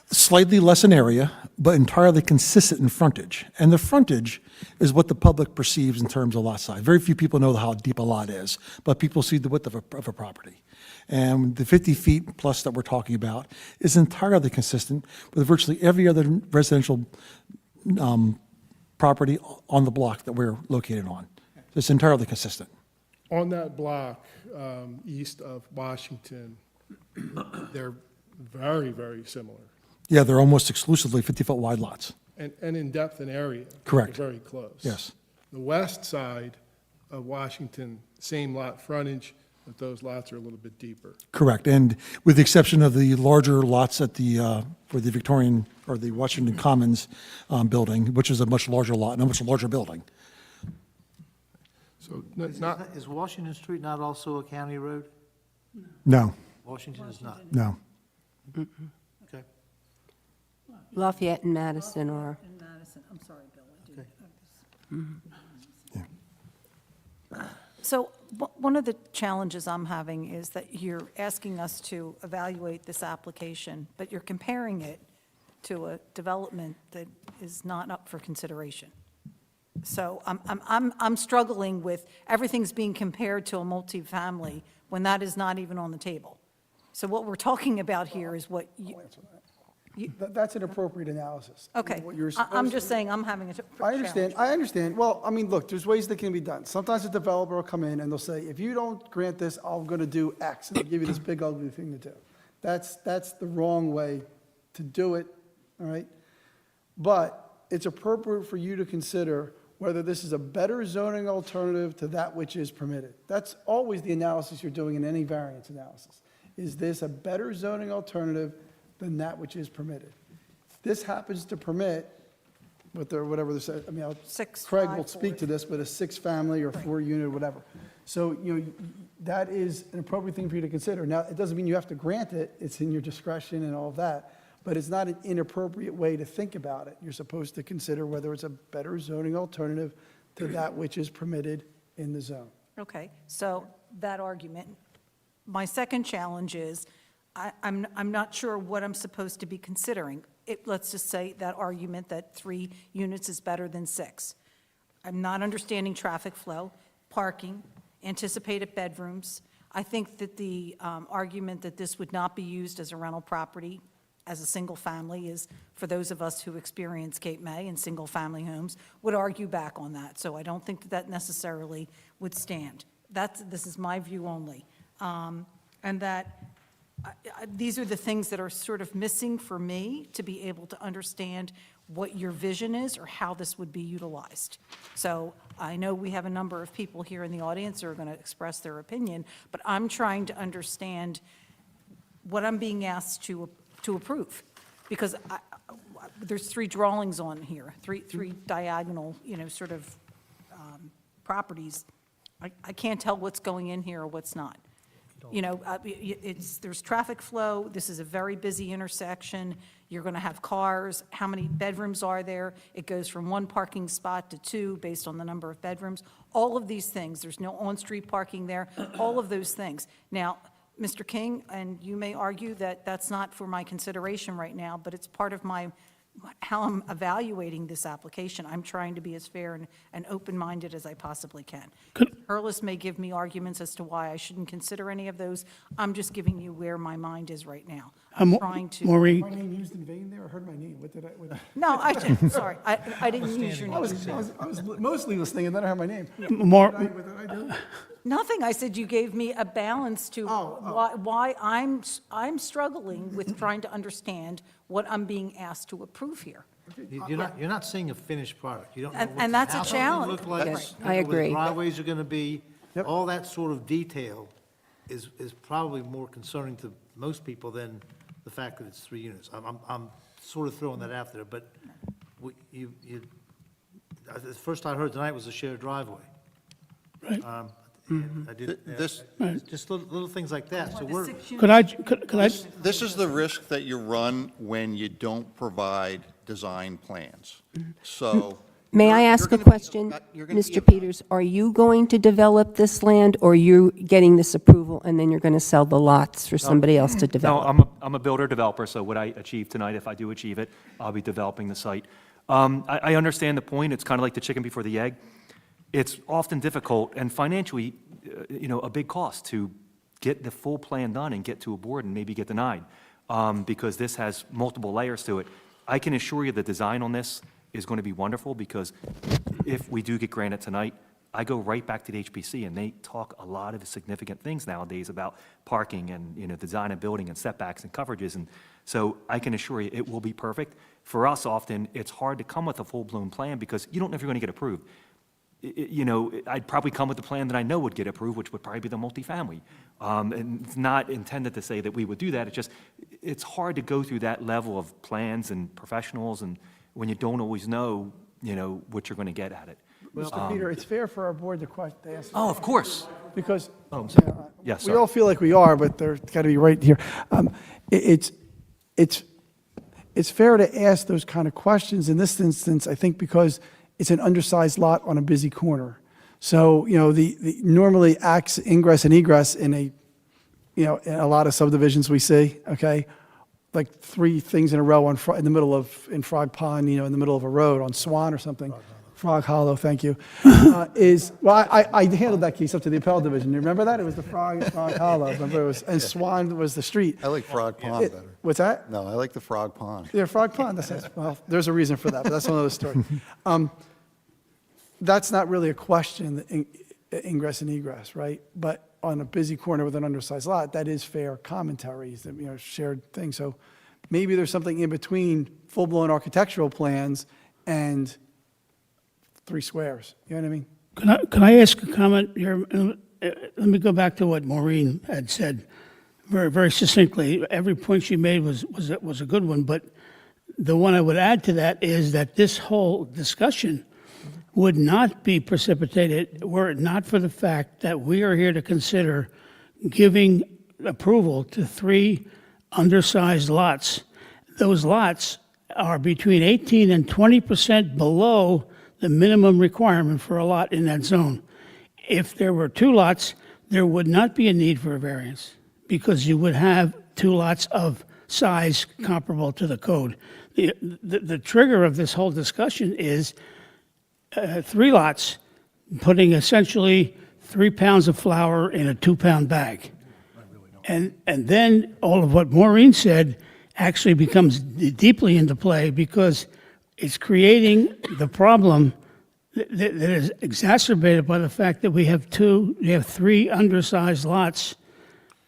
Slightly less in area, but entirely consistent in frontage. And the frontage is what the public perceives in terms of lot size. Very few people know how deep a lot is, but people see the width of a property. And the 50 feet plus that we're talking about is entirely consistent with virtually every other residential property on the block that we're located on. It's entirely consistent. On that block, east of Washington, they're very, very similar. Yeah, they're almost exclusively 50-foot wide lots. And in depth and area. Correct. They're very close. Yes. The west side of Washington, same lot frontage, but those lots are a little bit deeper. Correct, and with the exception of the larger lots at the, for the Victorian, or the Washington Commons building, which is a much larger lot and a much larger building. So not, Is Washington Street not also a county road? No, Washington is not. no. Okay. Lafayette and Madison are, In Madison, I'm sorry, Bill, I did. So one of the challenges I'm having is that you're asking us to evaluate this application, but you're comparing it to a development that is not up for consideration. So I'm struggling with, everything's being compared to a multifamily when that is not even on the table. So what we're talking about here is what you, That's an appropriate analysis. okay. What you're I'm supposed just to- saying, I'm having a I understand, challenge. I understand. Well, I mean, look, there's ways that can be done. Sometimes a developer will come in and they'll say, if you don't grant this, I'm going to do X, and they'll give you this big ugly thing to do. That's the wrong way to do it, all right? But it's appropriate for you to consider whether this is a better zoning alternative to that which is permitted. That's always the analysis you're doing in any variance analysis. Is this a better zoning alternative than that which is permitted? This happens to permit, with their, whatever they say, I mean, Six, Craig five, will speak four. to this, but a 6-family or 4-unit or whatever. So, that is an appropriate thing for you to consider. Now, it doesn't mean you have to grant it, it's in your discretion and all of that, but it's not an inappropriate way to think about it. You're supposed to consider whether it's a better zoning alternative to that which is permitted in the zone. Okay, so that argument. My second challenge is, I'm not sure what I'm supposed to be considering. Let's just say that argument that 3 units is better than 6. I'm not understanding traffic flow, parking, anticipated bedrooms. I think that the argument that this would not be used as a rental property as a single family is, for those of us who experience Cape May and single-family homes, would argue back on that. So I don't think that that necessarily would stand. This is my view only. And that these are the things that are sort of missing for me to be able to understand what your vision is or how this would be utilized. So I know we have a number of people here in the audience who are going to express their opinion, but I'm trying to understand what I'm being asked to approve. Because there's 3 drawings on here, three diagonal, sort of properties. I can't tell what's going in here or what's not. There's traffic flow, this is a very busy intersection, you're going to have cars, how many bedrooms are there? It goes from 1 parking spot to 2 based on the number of bedrooms. All of these things, there's no on-street parking there, all of those things. Now, Mr. King, and you may argue that that's not for my consideration right now, but it's part of how I'm evaluating this application. I'm trying to be as fair and open-minded as I possibly can. Hurlis may give me arguments as to why I shouldn't consider any of those. I'm just giving you where my mind is right now. I'm trying to. Maureen, My name used in vain there? I heard my name. What did I? No, sorry, I didn't use your name. I was mostly listening, and then I heard my name. Mar- What did I do? Nothing, I said you gave me a balance to why I'm struggling with trying to understand what I'm being asked to approve here. You're not seeing a finished product. You don't know And- what and the that's a house is gonna challenge. look like. Yes, you don't I know where the agree. driveways are going to be. All that sort of detail is probably more concerning to most people than the fact that it's 3 units. I'm sort of throwing that out there, but the first I heard tonight was a shared driveway. Right. And I did, This- just little things like that. So we're, could I, This is the risk that you run when you don't provide design plans. So. May I you're ask a gonna be- question, you're gonna be Mr. Peters? Are you going to develop this land, or are you getting this approval, and then you're going to sell the lots for somebody else to No, develop? I'm a builder developer, so what I achieve tonight, if I do achieve it, I'll be developing the site. I understand the point. It's kind of like the chicken before the egg. It's often difficult and financially, a big cost to get the full plan done and get to a board and maybe get denied, because this has multiple layers to it. I can assure you the design on this is going to be wonderful, because if we do get granted tonight, I go right back to the HPC, and they talk a lot of significant things nowadays about parking and, design of building and setbacks and coverages. And so I can assure you it will be perfect. For us, often, it's hard to come with a full-blown plan because you don't know if you're going to get approved. I'd probably come with a plan that I know would get approved, which would probably be the multifamily. And it's not intended to say that we would do that. It's hard to go through that level of plans and professionals, and when you don't always know, what you're going to get at it. Mr. Peter, it's fair for our board to ask. Oh, of course. Because I'm sorry. Yes, we sir. all feel like we are, but they're got to be right here. It's fair to ask those kind of questions in this instance, I think, because it's an undersized lot on a busy corner. So, the normally acts ingress and egress in in a lot of subdivisions we see, okay? Like 3 things in a row in the middle of, in Frog Pond, in the middle of a road on Swan or something. Frog Hollow, thank you. I handled that case up to the appellate division. You remember that? It was the Frog Hollow. Remember, and Swan was the street. I like Frog Pond better. What's that? No, I like the Frog Pond. Yeah, Frog Pond, well, there's a reason for that, but that's another story. That's not really a question, ingress and egress, right? But on a busy corner with an undersized lot, that is fair commentary, shared thing. So maybe there's something in between full-blown architectural plans and 3 squares, you know what I mean? can I ask a comment here? Let me go back to what Maureen had said very, very succinctly. Every point she made was a good one, but the one I would add to that is that this whole discussion would not be precipitated were it not for the fact that we are here to consider giving approval to 3 undersized lots. Those lots are between 18 and 20% below the minimum requirement for a lot in that zone. If there were 2 lots, there would not be a need for a variance, because you would have 2 lots of size comparable to the code. The trigger of this whole discussion is 3 lots putting essentially 3 pounds of flour in a 2-pound bag. And then all of what Maureen said actually becomes deeply into play, because it's creating the problem that is exacerbated by the fact that we have 3 undersized lots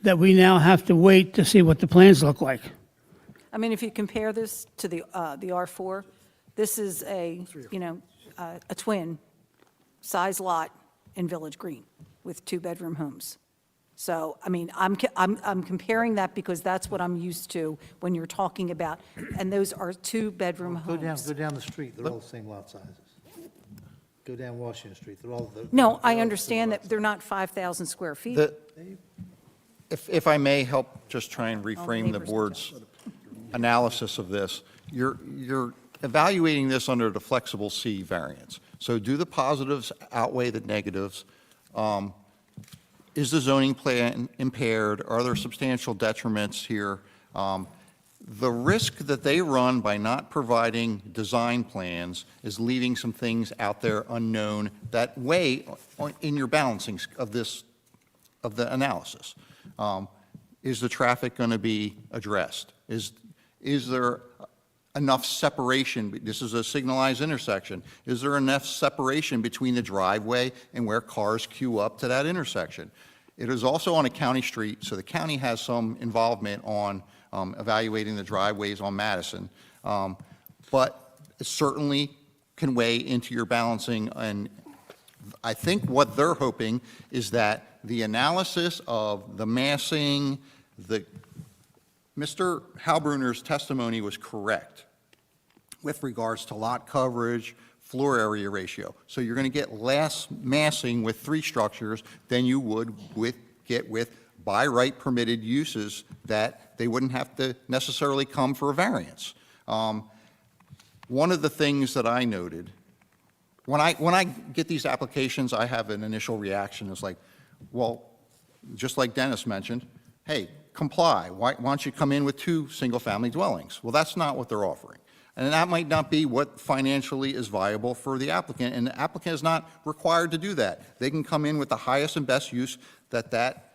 that we now have to wait to see what the plans look like. I mean, if you compare this to the R4, this is a twin size lot in Village Green with 2-bedroom homes. So, I mean, I'm comparing that because that's what I'm used to when you're talking about, and those are two-bedroom Go homes. down the street, they're all the same lot sizes. Go down Washington Street, they're all. No, I understand that they're not 5,000 square feet. If I may help just try and reframe the neighbors board's analysis of this, you're evaluating this under the flexible C variance. So do the positives outweigh the negatives? Is the zoning plan impaired? Are there substantial detriments here? The risk that they run by not providing design plans is leaving some things out there unknown that weigh in your balancing of the analysis. Is the traffic going to be addressed? Is there enough separation? This is a signalized intersection. Is there enough separation between the driveway and where cars queue up to that intersection? It is also on a county street, so the county has some involvement on evaluating the driveways on Madison. But it certainly can weigh into your balancing, and I think what they're hoping is that the analysis of the massing, Mr. Halbruner's testimony was correct with regards to lot coverage, floor area ratio. So you're going to get less massing with 3 structures than you would get with by right permitted uses that they wouldn't have to necessarily come for a variance. One of the things that I noted, when I get these applications, I have an initial reaction. It's like, well, just like Dennis mentioned, hey, comply. Why don't you come in with 2 single-family dwellings? Well, that's not what they're offering. And that might not be what financially is viable for the applicant, and the applicant is not required to do that. They can come in with the highest and best use that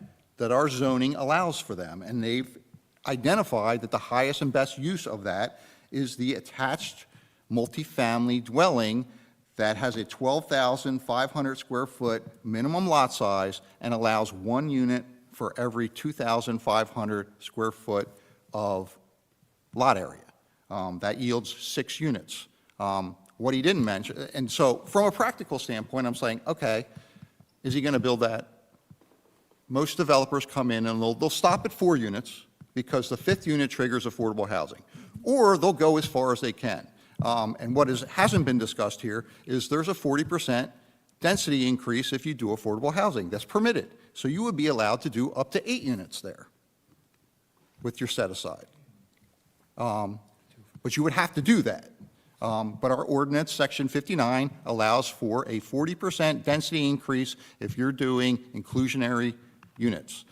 our zoning allows for them, and they've identified that the highest and best use of that is the attached multifamily dwelling that has a 12,500 square foot minimum lot size and allows 1 unit for every 2,500 square foot of lot area. That yields 6 units. What he didn't mention, and so from a practical standpoint, I'm saying, okay, is he going to build that? Most developers come in and they'll stop at 4 units because the 5th unit triggers affordable housing, or they'll go as far as they can. And what hasn't been discussed here is there's a 40% density increase if you do affordable housing. That's permitted. So you would be allowed to do up to 8 units there with your set aside. But you would have to do that. But our ordinance, section 59, allows for a 40% density increase if you're doing inclusionary units.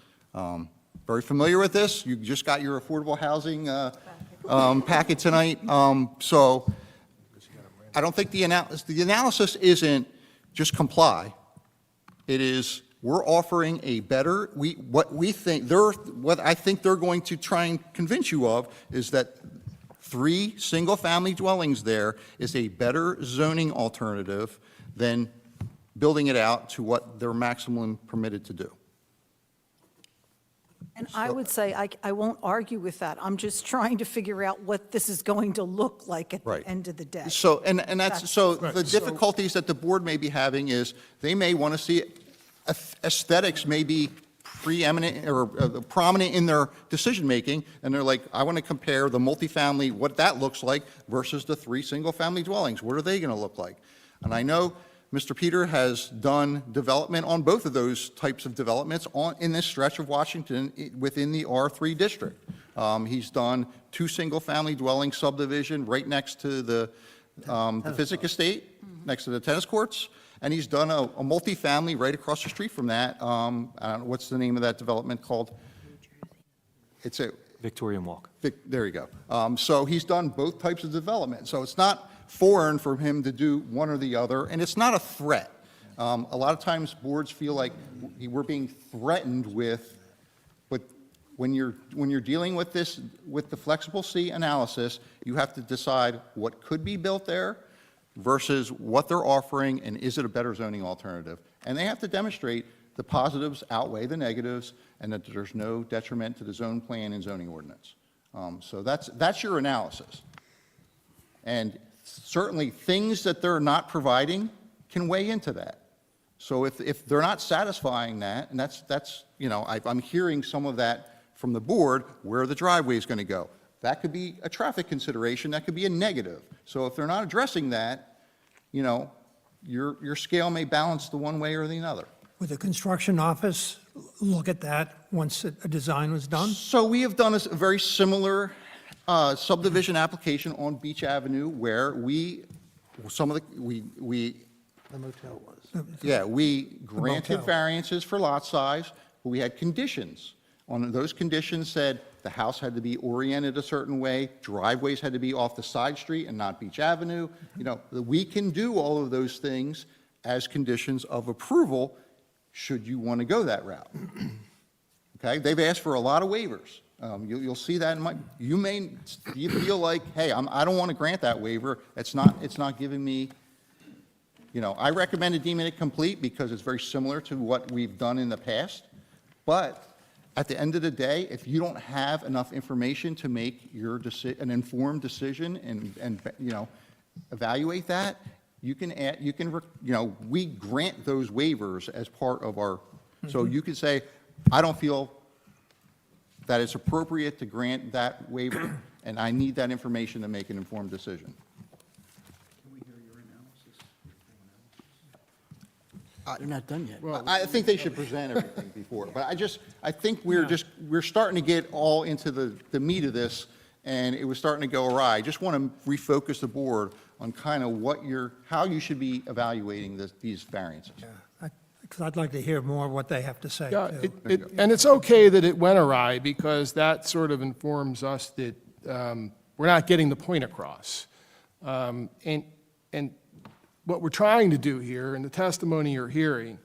Very familiar with this? You just got your affordable housing packet tonight. So I don't think the analysis isn't just comply. It is, we're offering a better, what I think they're going to try and convince you of is that 3 single-family dwellings there is a better zoning alternative than building it out to what they're maximum permitted to do. And I would say, I won't argue with that. I'm just trying to figure out what this is going to look like at Right. the end of the day. So, and that's, so the difficulties that the board may be having is they may want to see aesthetics may be preeminent or prominent in their decision-making, and they're like, I want to compare the multifamily, what that looks like, versus the 3 single-family dwellings. What are they going to look like? And I know Mr. Peter has done development on both of those types of developments in this stretch of Washington within the R3 district. He's done 2 single-family dwelling subdivision right next to the Physic Estate, next to the tennis courts. And he's done a multifamily right across the street from that. I don't know, what's the name of that development called? It's a Victorian Walk. There you go. So he's done both types of development. So it's not foreign for him to do one or the other, and it's not a threat. A lot of times boards feel like we're being threatened with, but when you're dealing with this, with the flexible C analysis, you have to decide what could be built there versus what they're offering, and is it a better zoning alternative? And they have to demonstrate the positives outweigh the negatives, and that there's no detriment to the zone plan and zoning ordinance. So that's your analysis. And certainly, things that they're not providing can weigh into that. So if they're not satisfying that, and that's, you know, I'm hearing some of that from the board, where the driveway is going to go. That could be a traffic consideration, that could be a negative. So if they're not addressing that, you know, your scale may balance the one way or the other. Would the construction office look at that once a design was done? So we have done a very similar subdivision application on Beach Avenue where we The motel was. Yeah, we granted motel. variances for lot size, but we had conditions. On those conditions said the house had to be oriented a certain way, driveways had to be off the side street and not Beach Avenue. You know, we can do all of those things as conditions of approval, should you want to go that route. Okay, they've asked for a lot of waivers. You'll see that in you feel like, hey, I don't want to grant that waiver, it's not giving me. You know, I recommended deeming it complete because it's very similar to what we've done in the past. But at the end of the day, if you don't have enough information to make an informed decision and you know, evaluate that, you can, we grant those waivers as part of our, so you can say, I don't feel that it's appropriate to grant that waiver, and I need that information to make an informed decision. They're not done yet. I think they should present everything before, but I think we're starting to get all into the meat of this, and it was starting to go awry. I just want to refocus the board on kind of how you should be evaluating these variances. Because I'd like to hear more what they have to say, Yeah, too. and it's okay that it went awry, because that sort of informs us that we're not getting the point across. And what we're trying to do here, and the testimony you're hearing,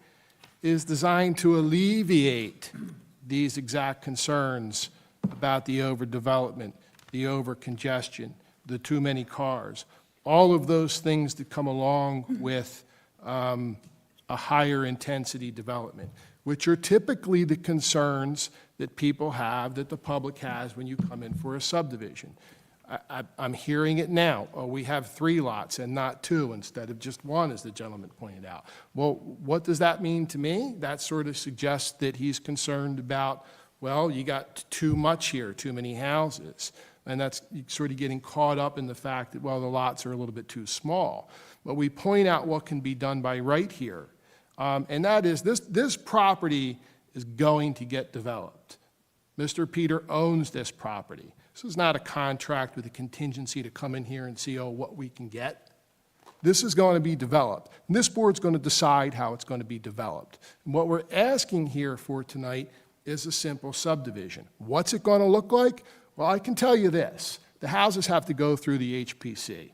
is designed to alleviate these exact concerns about the overdevelopment, the overcongestion, the too many cars, all of those things that come along with a higher intensity development, which are typically the concerns that people have, that the public has when you come in for a subdivision. I'm hearing it now. Oh, we have 3 lots and not 2 instead of just 1, as the gentleman pointed out. Well, what does that mean to me? That sort of suggests that he's concerned about, well, you got too much here, too many houses. And that's sort of getting caught up in the fact that, well, the lots are a little bit too small. But we point out what can be done by right here. And that is, this property is going to get developed. Mr. Peter owns this property. This is not a contract with a contingency to come in here and see, oh, what we can get. This is going to be developed. And this board's going to decide how it's going to be developed. And what we're asking here for tonight is a simple subdivision. What's it going to look like? Well, I can tell you this. The houses have to go through the HPC.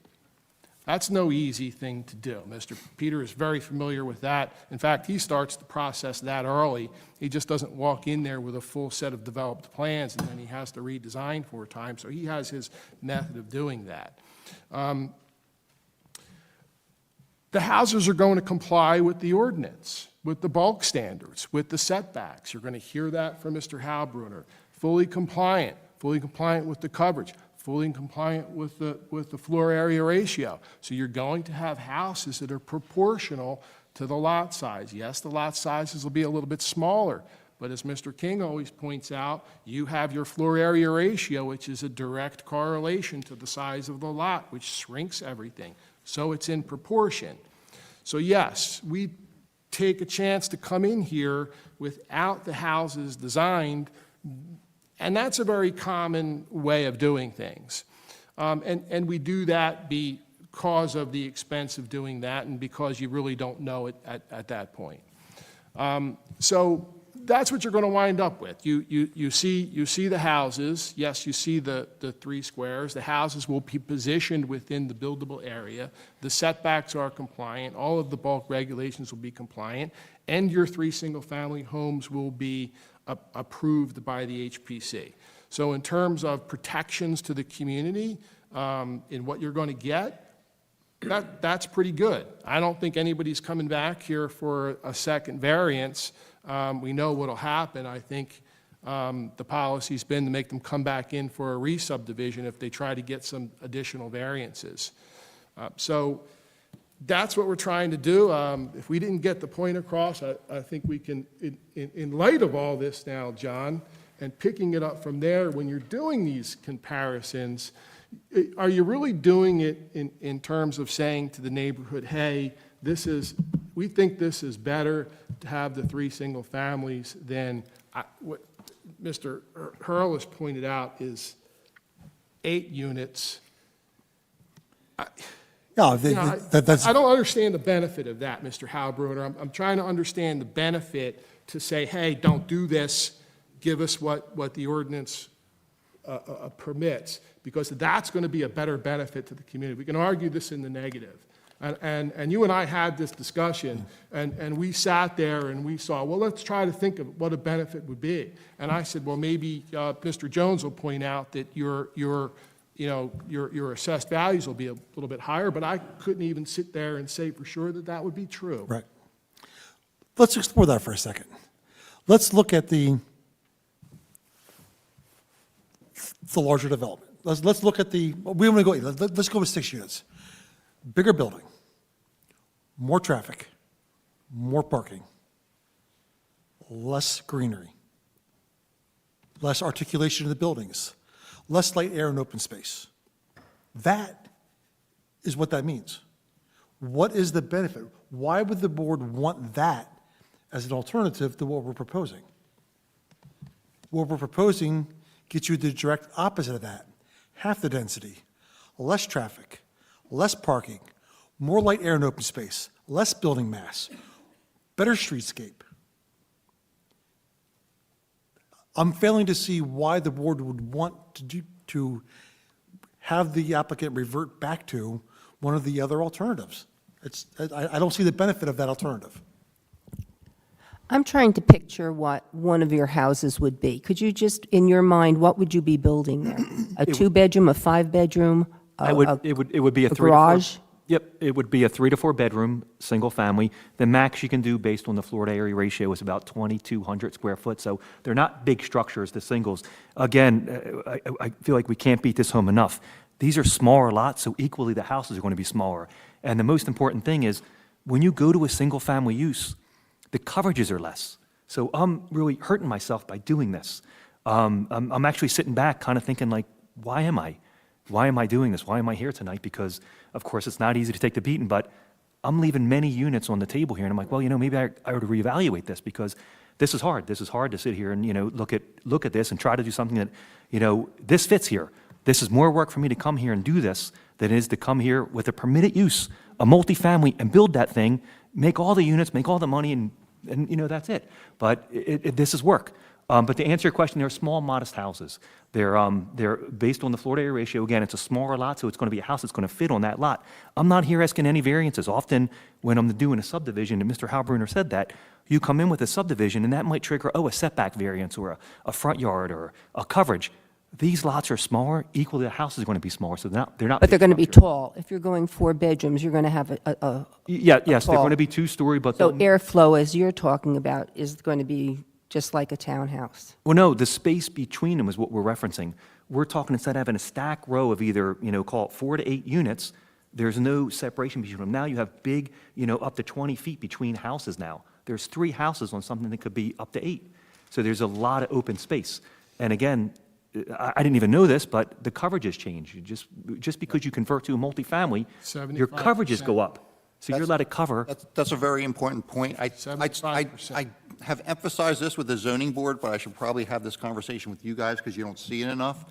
That's no easy thing to do. Mr. Peter is very familiar with that. In fact, he starts the process that early. He just doesn't walk in there with a full set of developed plans, and then he has to redesign 4 times. So he has his method of doing that. The houses are going to comply with the ordinance, with the bulk standards, with the setbacks. You're going to hear that from Mr. Halbruner. Fully compliant with the coverage, fully compliant with the floor area ratio. So you're going to have houses that are proportional to the lot size. Yes, the lot sizes will be a little bit smaller, but as Mr. King always points out, you have your floor area ratio, which is a direct correlation to the size of the lot, which shrinks everything. So it's in proportion. So yes, we take a chance to come in here without the houses designed, and that's a very common way of doing things. And we do that because of the expense of doing that and because you really don't know it at that point. So that's what you're going to wind up with. You see the houses. Yes, you see the 3 squares. The houses will be positioned within the buildable area. The setbacks are compliant. All of the bulk regulations will be compliant. And your 3 single-family homes will be approved by the HPC. So in terms of protections to the community, in what you're going to get, that's pretty good. I don't think anybody's coming back here for a second variance. We know what'll happen. I think the policy's been to make them come back in for a re-subdivision if they try to get some additional variances. So that's what we're trying to do. If we didn't get the point across, I think we can, in light of all this now, John, and picking it up from there, when you're doing these comparisons, are you really doing it in terms of saying to the neighborhood, hey, we think this is better to have the 3 single families than what Mr. Hurl has pointed out is 8 units? Yeah, You know, that's, I don't understand the benefit of that, Mr. Halbruder. I'm trying to understand the benefit to say, hey, don't do this, give us what the ordinance permits, because that's going to be a better benefit to the community. We can argue this in the negative. And you and I had this discussion, and we sat there and we saw, well, let's try to think of what a benefit would be. And I said, well, maybe Mr. Jones will point out that your assessed values will be a little bit higher, but I couldn't even sit there and say for sure that that would be true. right. Let's explore that for a second. Let's look at the larger development. Let's look at we want to go, let's go with 6 units. Bigger building, more traffic, more parking, less greenery, less articulation of the buildings, less light, air, and open space. That is what that means. What is the benefit? Why would the board want that as an alternative to what we're proposing? What we're proposing gets you the direct opposite of that. Half the density, less traffic, less parking, more light, air, and open space, less building mass, better streetscape. I'm failing to see why the board would want to have the applicant revert back to one of the other alternatives. I don't see the benefit of that alternative. I'm trying to picture what one of your houses would be. Could you just, in your mind, what would you be building there? A 2-bedroom, a 5-bedroom, It would be a 3 to 4. garage? Yep, it would be a 3 to 4 bedroom, single family. The max you can do based on the Florida area ratio is about 2,200 square foot, so they're not big structures, the singles. Again, I feel like we can't beat this home enough. These are smaller lots, so equally the houses are going to be smaller. And the most important thing is, when you go to a single family use, the coverages are less. So I'm really hurting myself by doing this. I'm actually sitting back kind of thinking like, why am I? Why am I doing this? Why am I here tonight? Because, of course, it's not easy to take the beating, but I'm leaving many units on the table here, and I'm like, well, maybe I ought to reevaluate this, because this is hard. This is hard to sit here and, look at this and try to do something that, this fits here. This is more work for me to come here and do this than it is to come here with a permitted use, a multifamily, and build that thing, make all the units, make all the money, and that's it. But this is work. But to answer your question, they're small, modest houses. They're based on the Florida area ratio. Again, it's a smaller lot, so it's going to be a house that's going to fit on that lot. I'm not here asking any variances. Often, when I'm doing a subdivision, and Mr. Halbruder said that, you come in with a subdivision, and that might trigger, a setback variance or a front yard or a coverage. These lots are smaller. Equally, the house is going to be smaller, so they're not. But they're big going to be structure. tall. If you're going 4 bedrooms, you're going to have Yes, they're tall. going to be 2-story, but so they'll- airflow, as you're talking about, is going to be just like a townhouse. Well, no, the space between them is what we're referencing. We're talking, instead of having a stack row of either, call it 4 to 8 units, there's no separation between them. Now you have big, up to 20 feet between houses now. There's 3 houses on something that could be up to 8. So there's a lot of open space. And again, I didn't even know this, but the coverages change. Just because you convert to a multifamily, your 75%. coverages go up. So you're allowed to cover. That's a very important point. I 75%. have emphasized this with the zoning board, but I should probably have this conversation with you guys because you don't see it enough.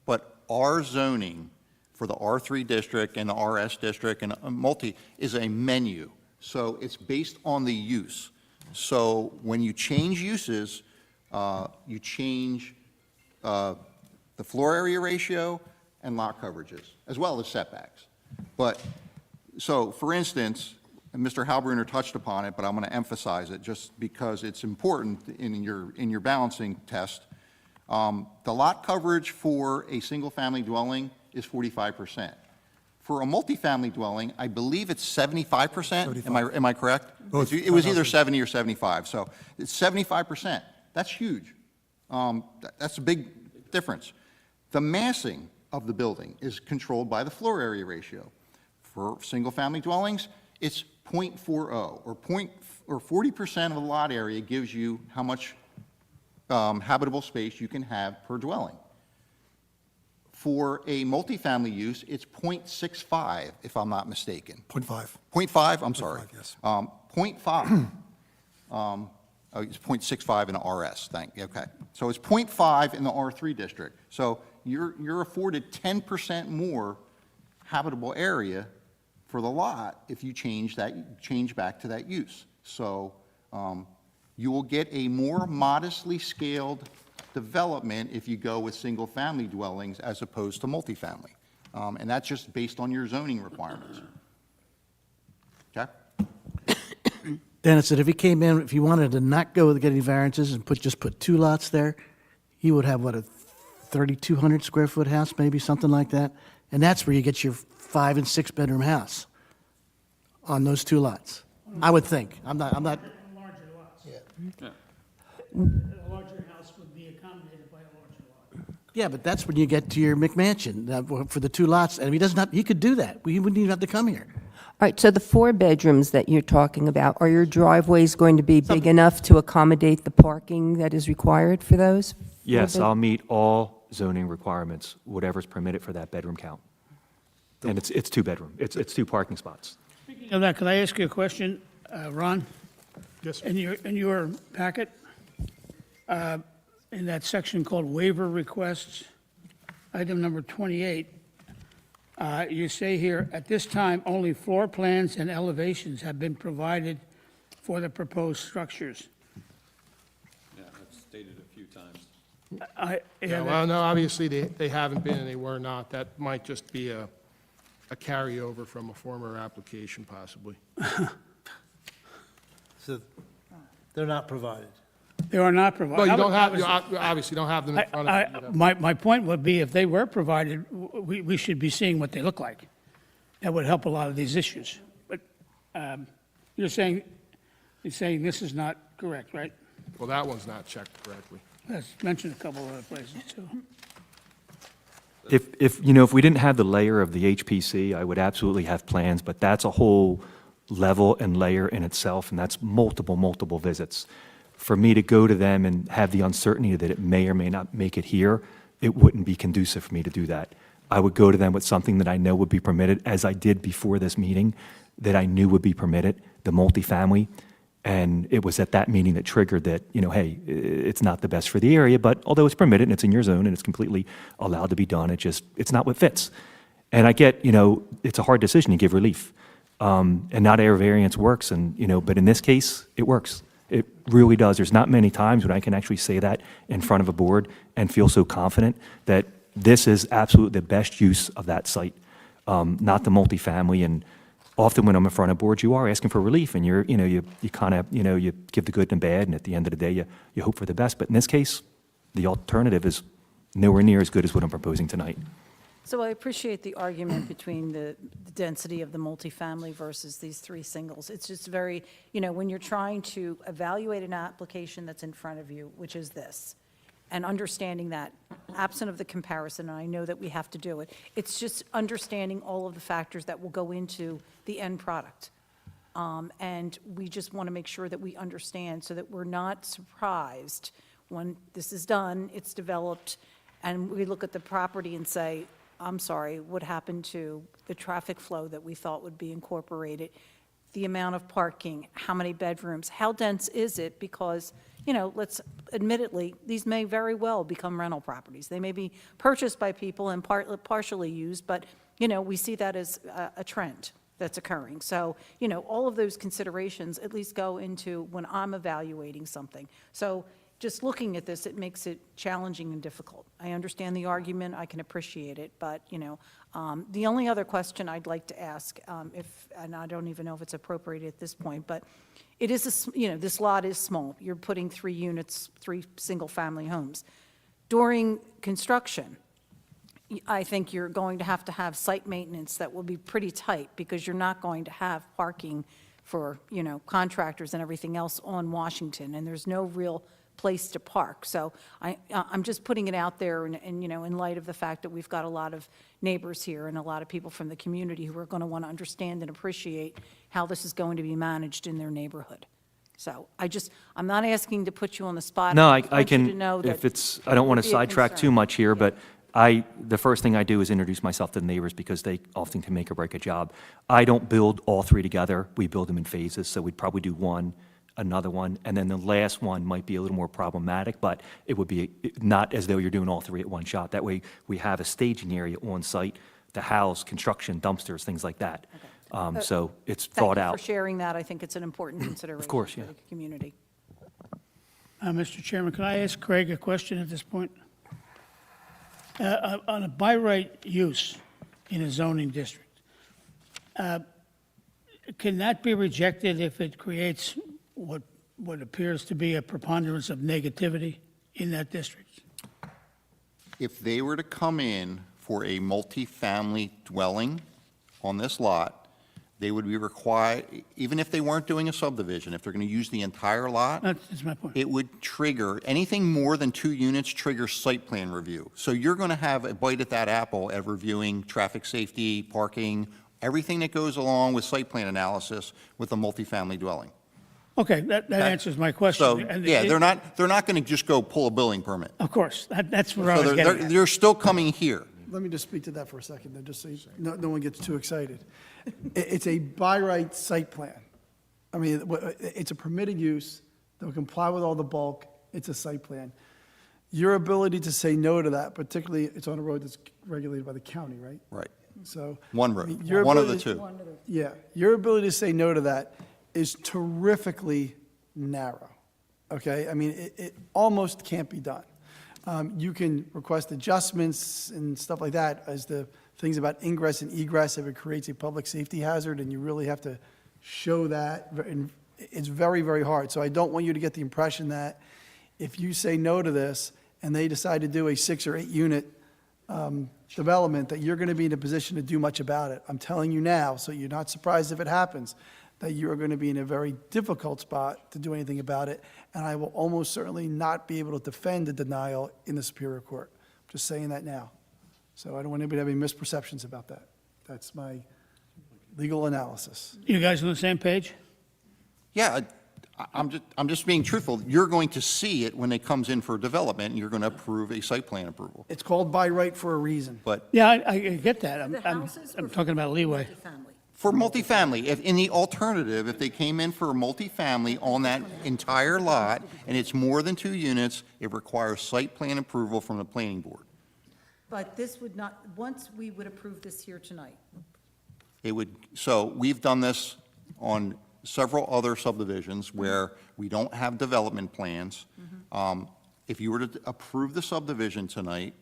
But our zoning for the R3 district and the RS district and multi is a menu. So it's based on the use. So when you change uses, you change the floor area ratio and lot coverages, as well as setbacks. But, so, for instance, and Mr. Halbruder touched upon it, but I'm going to emphasize it just because it's important in your balancing test. The lot coverage for a single-family dwelling is 45%. For a multifamily dwelling, I believe it's 75%. Am I correct? Both. It was either 70 or 75, so it's 75%. That's huge. That's a big difference. The massing of the building is controlled by the floor area ratio. For single-family dwellings, it's .40, or 40% of the lot area gives you how much habitable space you can have per dwelling. For a multifamily use, it's .65, if I'm not mistaken. .5. .5, I'm sorry. yes. .5. Oh, it's .65 in the RS, okay. So it's .5 in the R3 district. So you're afforded 10% more habitable area for the lot if you change back to that use. So you will get a more modestly scaled development if you go with single-family dwellings as opposed to multifamily. And that's just based on your zoning requirements. Okay? Dennis said if he came in, if he wanted to not go with getting variances and just put 2 lots there, he would have, what, a 3,200 square foot house, maybe, something like that? And that's where you get your 5 and 6 bedroom house on those 2 lots, I would think. I'm not, Larger lots. Yeah. A larger house would be accommodated by a larger lot. yeah, but that's when you get to your McMansion for the 2 lots. And if he doesn't have, he could do that. He wouldn't even have to come here. All right, so the 4 bedrooms that you're talking about, are your driveways going to be big enough to accommodate the parking that is required for those? Yes, 4 I'll meet all zoning requirements, whatever's permitted for that bedroom count. And it's 2 bedroom, it's 2 parking spots. Speaking of that, could I ask you a question, Ron? Yes, sir. In your packet, in that section called waiver requests, item number 28, you say here, at this time, only floor plans and elevations have been provided for the proposed structures. Yeah, that's stated a few times. Yeah, well, no, obviously, they haven't been and they were not. That might just be a carryover from a former application, possibly. So they're not provided. They are not provided. Well, you I don't would- have, I was- you obviously don't have them in front of you. My point would be, if they were provided, we should be seeing what they look like. That would help a lot of these issues. But you're saying this is not correct, right? Well, that one's not checked correctly. That's mentioned a couple other places, too. If we didn't have the layer of the HPC, I would absolutely have plans, but that's a whole level and layer in itself, and that's multiple visits. For me to go to them and have the uncertainty that it may or may not make it here, it wouldn't be conducive for me to do that. I would go to them with something that I know would be permitted, as I did before this meeting, that I knew would be permitted, the multifamily. And it was at that meeting that triggered that, hey, it's not the best for the area, but although it's permitted and it's in your zone and it's completely allowed to be done, it's not what fits. And I get, it's a hard decision to give relief. And not air variance works, but in this case, it works. It really does. There's not many times when I can actually say that in front of a board and feel so confident that this is absolutely the best use of that site, not the multifamily. And often when I'm in front of boards, you are asking for relief, and you kind of, you give the good and bad, and at the end of the day, you hope for the best. But in this case, the alternative is nowhere near as good as what I'm proposing tonight. So I appreciate the argument between the density of the multifamily versus these 3 singles. It's just very, when you're trying to evaluate an application that's in front of you, which is this, and understanding that, absent of the comparison, and I know that we have to do it, it's just understanding all of the factors that will go into the end product. And we just want to make sure that we understand so that we're not surprised when this is done, it's developed, and we look at the property and say, I'm sorry, what happened to the traffic flow that we thought would be incorporated, the amount of parking, how many bedrooms, how dense is it? Because, let's admittedly, these may very well become rental properties. They may be purchased by people and partially used, but, we see that as a trend that's occurring. So, all of those considerations at least go into when I'm evaluating something. So just looking at this, it makes it challenging and difficult. I understand the argument, I can appreciate it, but, the only other question I'd like to ask, and I don't even know if it's appropriate at this point, but it is, this lot is small. You're putting 3 units, 3 single-family homes. During construction, I think you're going to have site maintenance that will be pretty tight, because you're not going to have parking for, contractors and everything else on Washington, and there's no real place to park. So I'm just putting it out there and, you know, in light of the fact that we've got a lot of neighbors here and a lot of people from the community who are going to want to understand and appreciate how this is going to be managed in their neighborhood. So I'm not asking to put you on the spot. No, just I want you to can, know that if it's, I don't want would to be a sidetrack too concern. much here, but the first thing I do is introduce myself to the neighbors because they often can make or break a job. I don't build all three together. We build them in phases, so we'd probably do one, another one, and then the last one might be a little more problematic, but it would be not as though you're doing all three at one shot. That way, we have a staging area on site to house construction, dumpsters, things like that. So it's thought Thank you out. for sharing that. I think it's an important consideration course, for yeah. the community. Mr. Chairman, can I ask Craig a question at this point? On a by right use in a zoning district, can that be rejected if it creates what appears to be a preponderance of negativity in that district? If they were to come in for a multifamily dwelling on this lot, they would be required, even if they weren't doing a subdivision, if they're going to use the entire lot, That's my point. it would trigger, anything more than 2 units triggers site plan review. So you're going to have a bite at that apple at reviewing traffic safety, parking, everything that goes along with site plan analysis with a multifamily dwelling. Okay, that answers my question. So, And yeah, it- they're not going to just go pull a building permit. Of course, that's where I So was getting at. they're still coming here. Let me just speak to that for a second, though, just so no one gets too excited. It's a by right site plan. I mean, it's a permitted use, they'll comply with all the bulk, it's a site plan. Your ability to say no to that, particularly, it's on a road that's regulated by the county, right? Right. So. One I road, mean, your one of the ability- two. Yeah, your ability to say no to that is terrifically narrow, okay? I mean, it almost can't be done. You can request adjustments and stuff like that as the things about ingress and egress if it creates a public safety hazard, and you really have to show that. And it's very, very hard. So I don't want you to get the impression that if you say no to this and they decide to do a 6 or 8 unit development, that you're going to be in a position to do much about it. I'm telling you now, so you're not surprised if it happens, that you are going to be in a very difficult spot to do anything about it, and I will almost certainly not be able to defend the denial in the Superior Court. I'm just saying that now. So I don't want anybody to have any misperceptions about that. That's my legal analysis. You guys on the same page? Yeah, I'm just being truthful. You're going to see it when it comes in for development, and you're going to approve a site plan approval. It's called by right for a reason. But Yeah, I get that. The houses I'm or talking about leeway. multifamily? for multifamily, if, in the alternative, if they came in for a multifamily on that entire lot, and it's more than 2 units, it requires site plan approval from the planning board. But this would not, once we would approve this here tonight, It would, so we've done this on several other subdivisions where we don't have development plans. If you were to approve the subdivision tonight,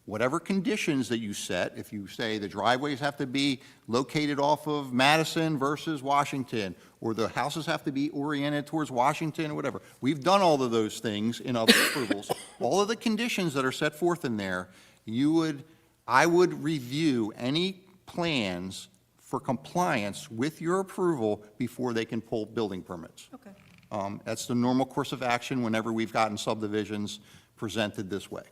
whatever conditions that you set, if you say the driveways have to be located off of Madison versus Washington, or the houses have to be oriented towards Washington or whatever, we've done all of those things in other approvals. All of the conditions that are set forth in there, I would review any plans for compliance with your approval before they can pull building permits. okay. That's the normal course of action whenever we've gotten subdivisions presented this way.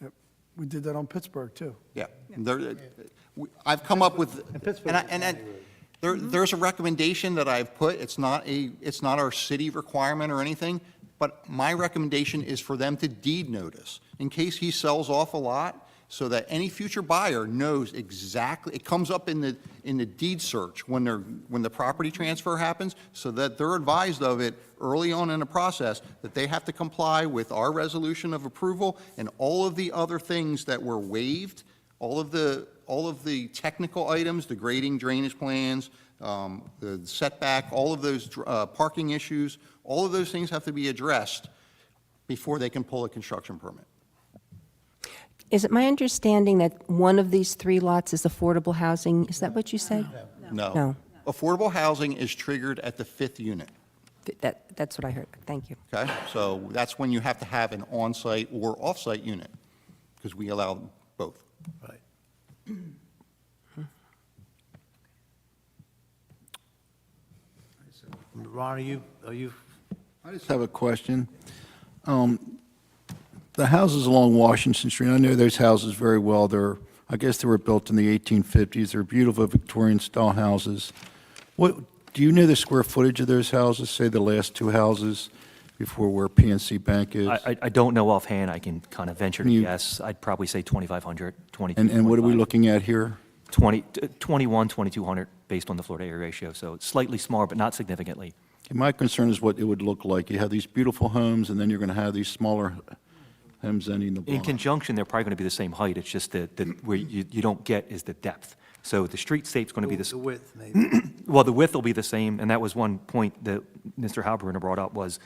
Yep. We did that on Pittsburgh, too. Yeah. I've come up with, there's a recommendation that I've put, it's not our city requirement or anything, but my recommendation is for them to deed notice, in case he sells off a lot, so that any future buyer knows exactly, it comes up in the deed search when the property transfer happens, so that they're advised of it early on in the process, that they have to comply with our resolution of approval and all of the other things that were waived, all of the technical items, the grading, drainage plans, the setback, all of those parking issues, all of those things have to be addressed before they can pull a construction permit. Is it my understanding that one of these 3 lots is affordable housing? Is that what you said? No. No. Affordable housing is triggered at the 5th unit, That's what I heard. Thank you. okay? So that's when you have to have an on-site or off-site unit, because we allow both. Right. Ron, are you, I just have a question. The houses along Washington Street, I know those houses very well. I guess they were built in the 1850s. They're beautiful Victorian-style houses. Do you know the square footage of those houses, say the last two houses before where PNC Bank is? I don't know offhand. I can kind of venture to Can you- guess. I'd probably say 2,500, 22. And what are we 25. looking at here? 21, 2,200, based on the floor-to-area ratio. So it's slightly smaller, but not significantly. My concern is what it would look like. You have these beautiful homes, and then you're going to have these smaller homes ending the In bottom. conjunction, they're probably going to be the same height. It's just that where you don't get is the depth. So the street shape's going to be The width, maybe. well, the width will be the same, and that was one point that Mr. Halberner brought up was,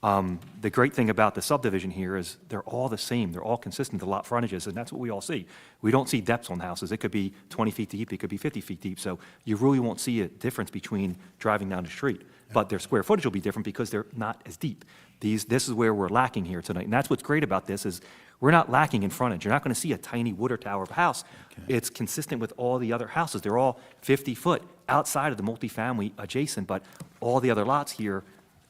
the great thing about the subdivision here is they're all the same. They're all consistent, the lot frontages, and that's what we all see. We don't see depths on houses. It could be 20 feet deep, it could be 50 feet deep, so you really won't see a difference between driving down the street. But their square footage will be different because they're not as deep. This is where we're lacking here tonight, and that's what's great about this is we're not lacking in frontage. You're not going to see a tiny wood or tower of a house. It's consistent with all the other houses. They're all 50 foot outside of the multifamily adjacent, but all the other lots here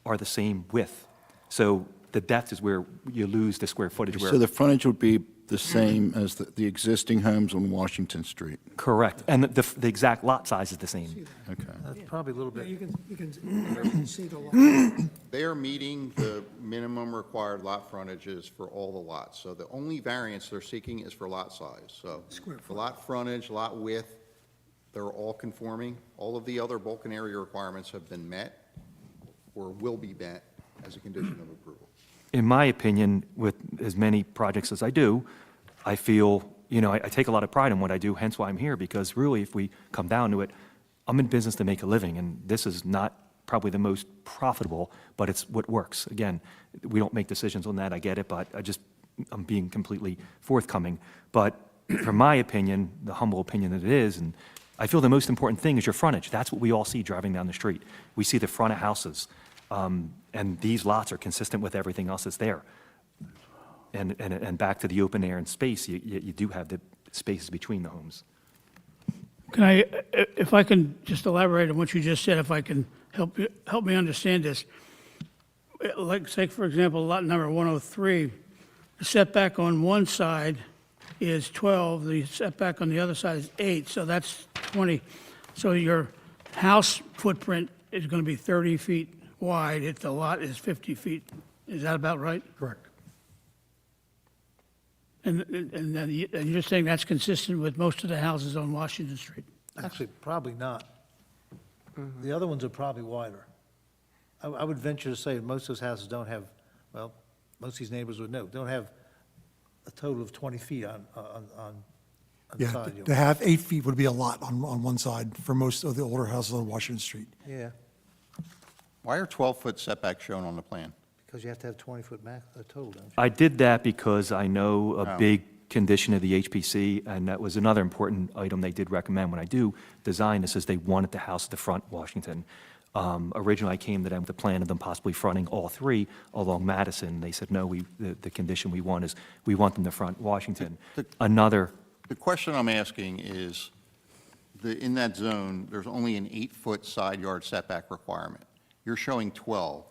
are the same width. So the depth is where you lose the square footage. So the frontage would be the same as the existing homes on Washington Street? Correct, and the exact lot size is the same. Okay. That's probably a little bit. You can see the lot. They are meeting the minimum required lot frontages for all the lots. So the only variance they're seeking is for lot size. So the lot frontage, lot width, they're all conforming. All of the other bulk and area requirements have been met or will be met as a condition of approval. In my opinion, with as many projects as I do, I feel, I take a lot of pride in what I do, hence why I'm here, because really, if we come down to it, I'm in business to make a living, and this is not probably the most profitable, but it's what works. Again, we don't make decisions on that, I get it, but I'm being completely forthcoming. But from my opinion, the humble opinion that it is, and I feel the most important thing is your frontage. That's what we all see driving down the street. We see the front of houses. And these lots are consistent with everything else that's there. And back to the open air and space, you do have the spaces between the homes. Can if I can just elaborate on what you just said, if I can help me understand this. Like, say, for example, lot number 103, the setback on one side is 12, the setback on the other side is 8, so that's 20. So your house footprint is going to be 30 feet wide if the lot is 50 feet. Is that about right? Correct. And then you're saying that's consistent with most of the houses on Washington Street? Actually, probably not. The other ones are probably wider. I would venture to say most of those houses don't have, well, most of these neighbors would know, don't have a total of 20 feet on the Yeah, side. to have 8 feet would be a lot on one side for most of the older houses on Washington Street. Yeah, Why are 12-foot setbacks shown on the plan? because you have to have 20-foot max, total, don't you? I did that because I know a Oh. big condition of the HPC, and that was another important item they did recommend when I do design this, is they wanted the house at the front Washington. Originally, I came to them with a plan of them possibly fronting all three along Madison. They said, no, the condition we want is, we want them to front Washington. Another, The question I'm asking is, in that zone, there's only an 8-foot side yard setback requirement. You're showing 12.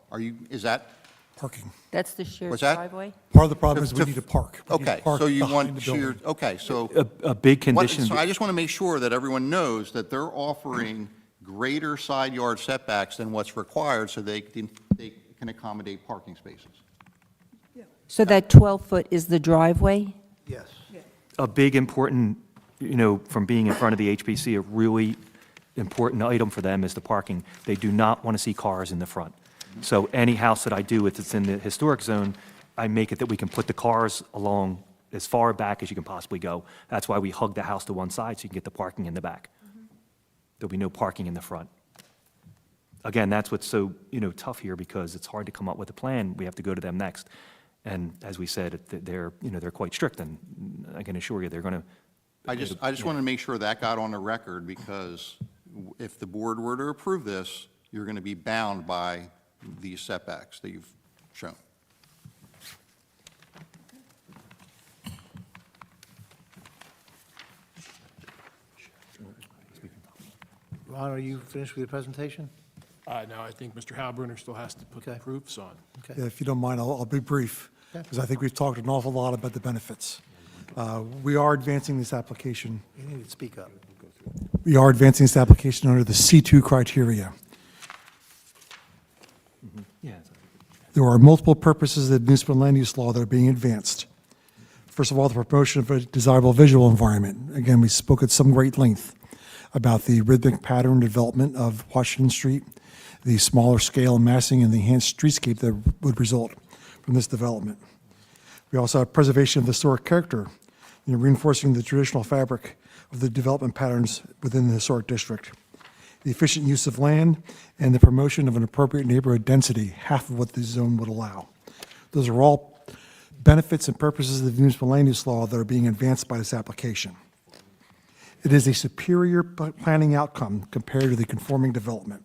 Is that, Parking. That's the shared What's that? driveway? Part of the problem is we need to park. We need to okay, park so you behind want the building. sheer, okay, so. a big What- condition. So I just want to make sure that everyone knows that they're offering greater side yard setbacks than what's required so they can accommodate parking spaces. So that 12-foot is the driveway? Yes. A big important, from being in front of the HPC, a really important item for them is the parking. They do not want to see cars in the front. So any house that I do, if it's in the historic zone, I make it that we can put the cars along as far back as you can possibly go. That's why we hug the house to one side, so you can get the parking in the back. There'll be no parking in the front. Again, that's what's so, tough here, because it's hard to come up with a plan. We have to go to them next. And as we said, they're quite strict, and I can assure you, they're going to. I just want to make sure that got on the record, because if the board were to approve this, you're going to be bound by these setbacks that you've shown. Ron, are you finished with your presentation? No, I think Mr. Halbrunner still has to put the Okay. proofs on. Yeah, if you don't mind, I'll be brief, because I think we've talked an awful lot about the benefits. We are advancing this application. You need to speak up. We are advancing this application under the C2 criteria. There are multiple purposes of the municipal land use law that are being advanced. First of all, the promotion of a desirable visual environment. Again, we spoke at some great length about the rhythmic pattern development of Washington Street, the smaller scale and massing, and the enhanced streetscape that would result from this development. We also have preservation of the historic character, reinforcing the traditional fabric of the development patterns within the historic district. The efficient use of land, and the promotion of an appropriate neighborhood density, half of what the zone would allow. Those are all benefits and purposes of the municipal land use law that are being advanced by this application. It is a superior planning outcome compared to the conforming development.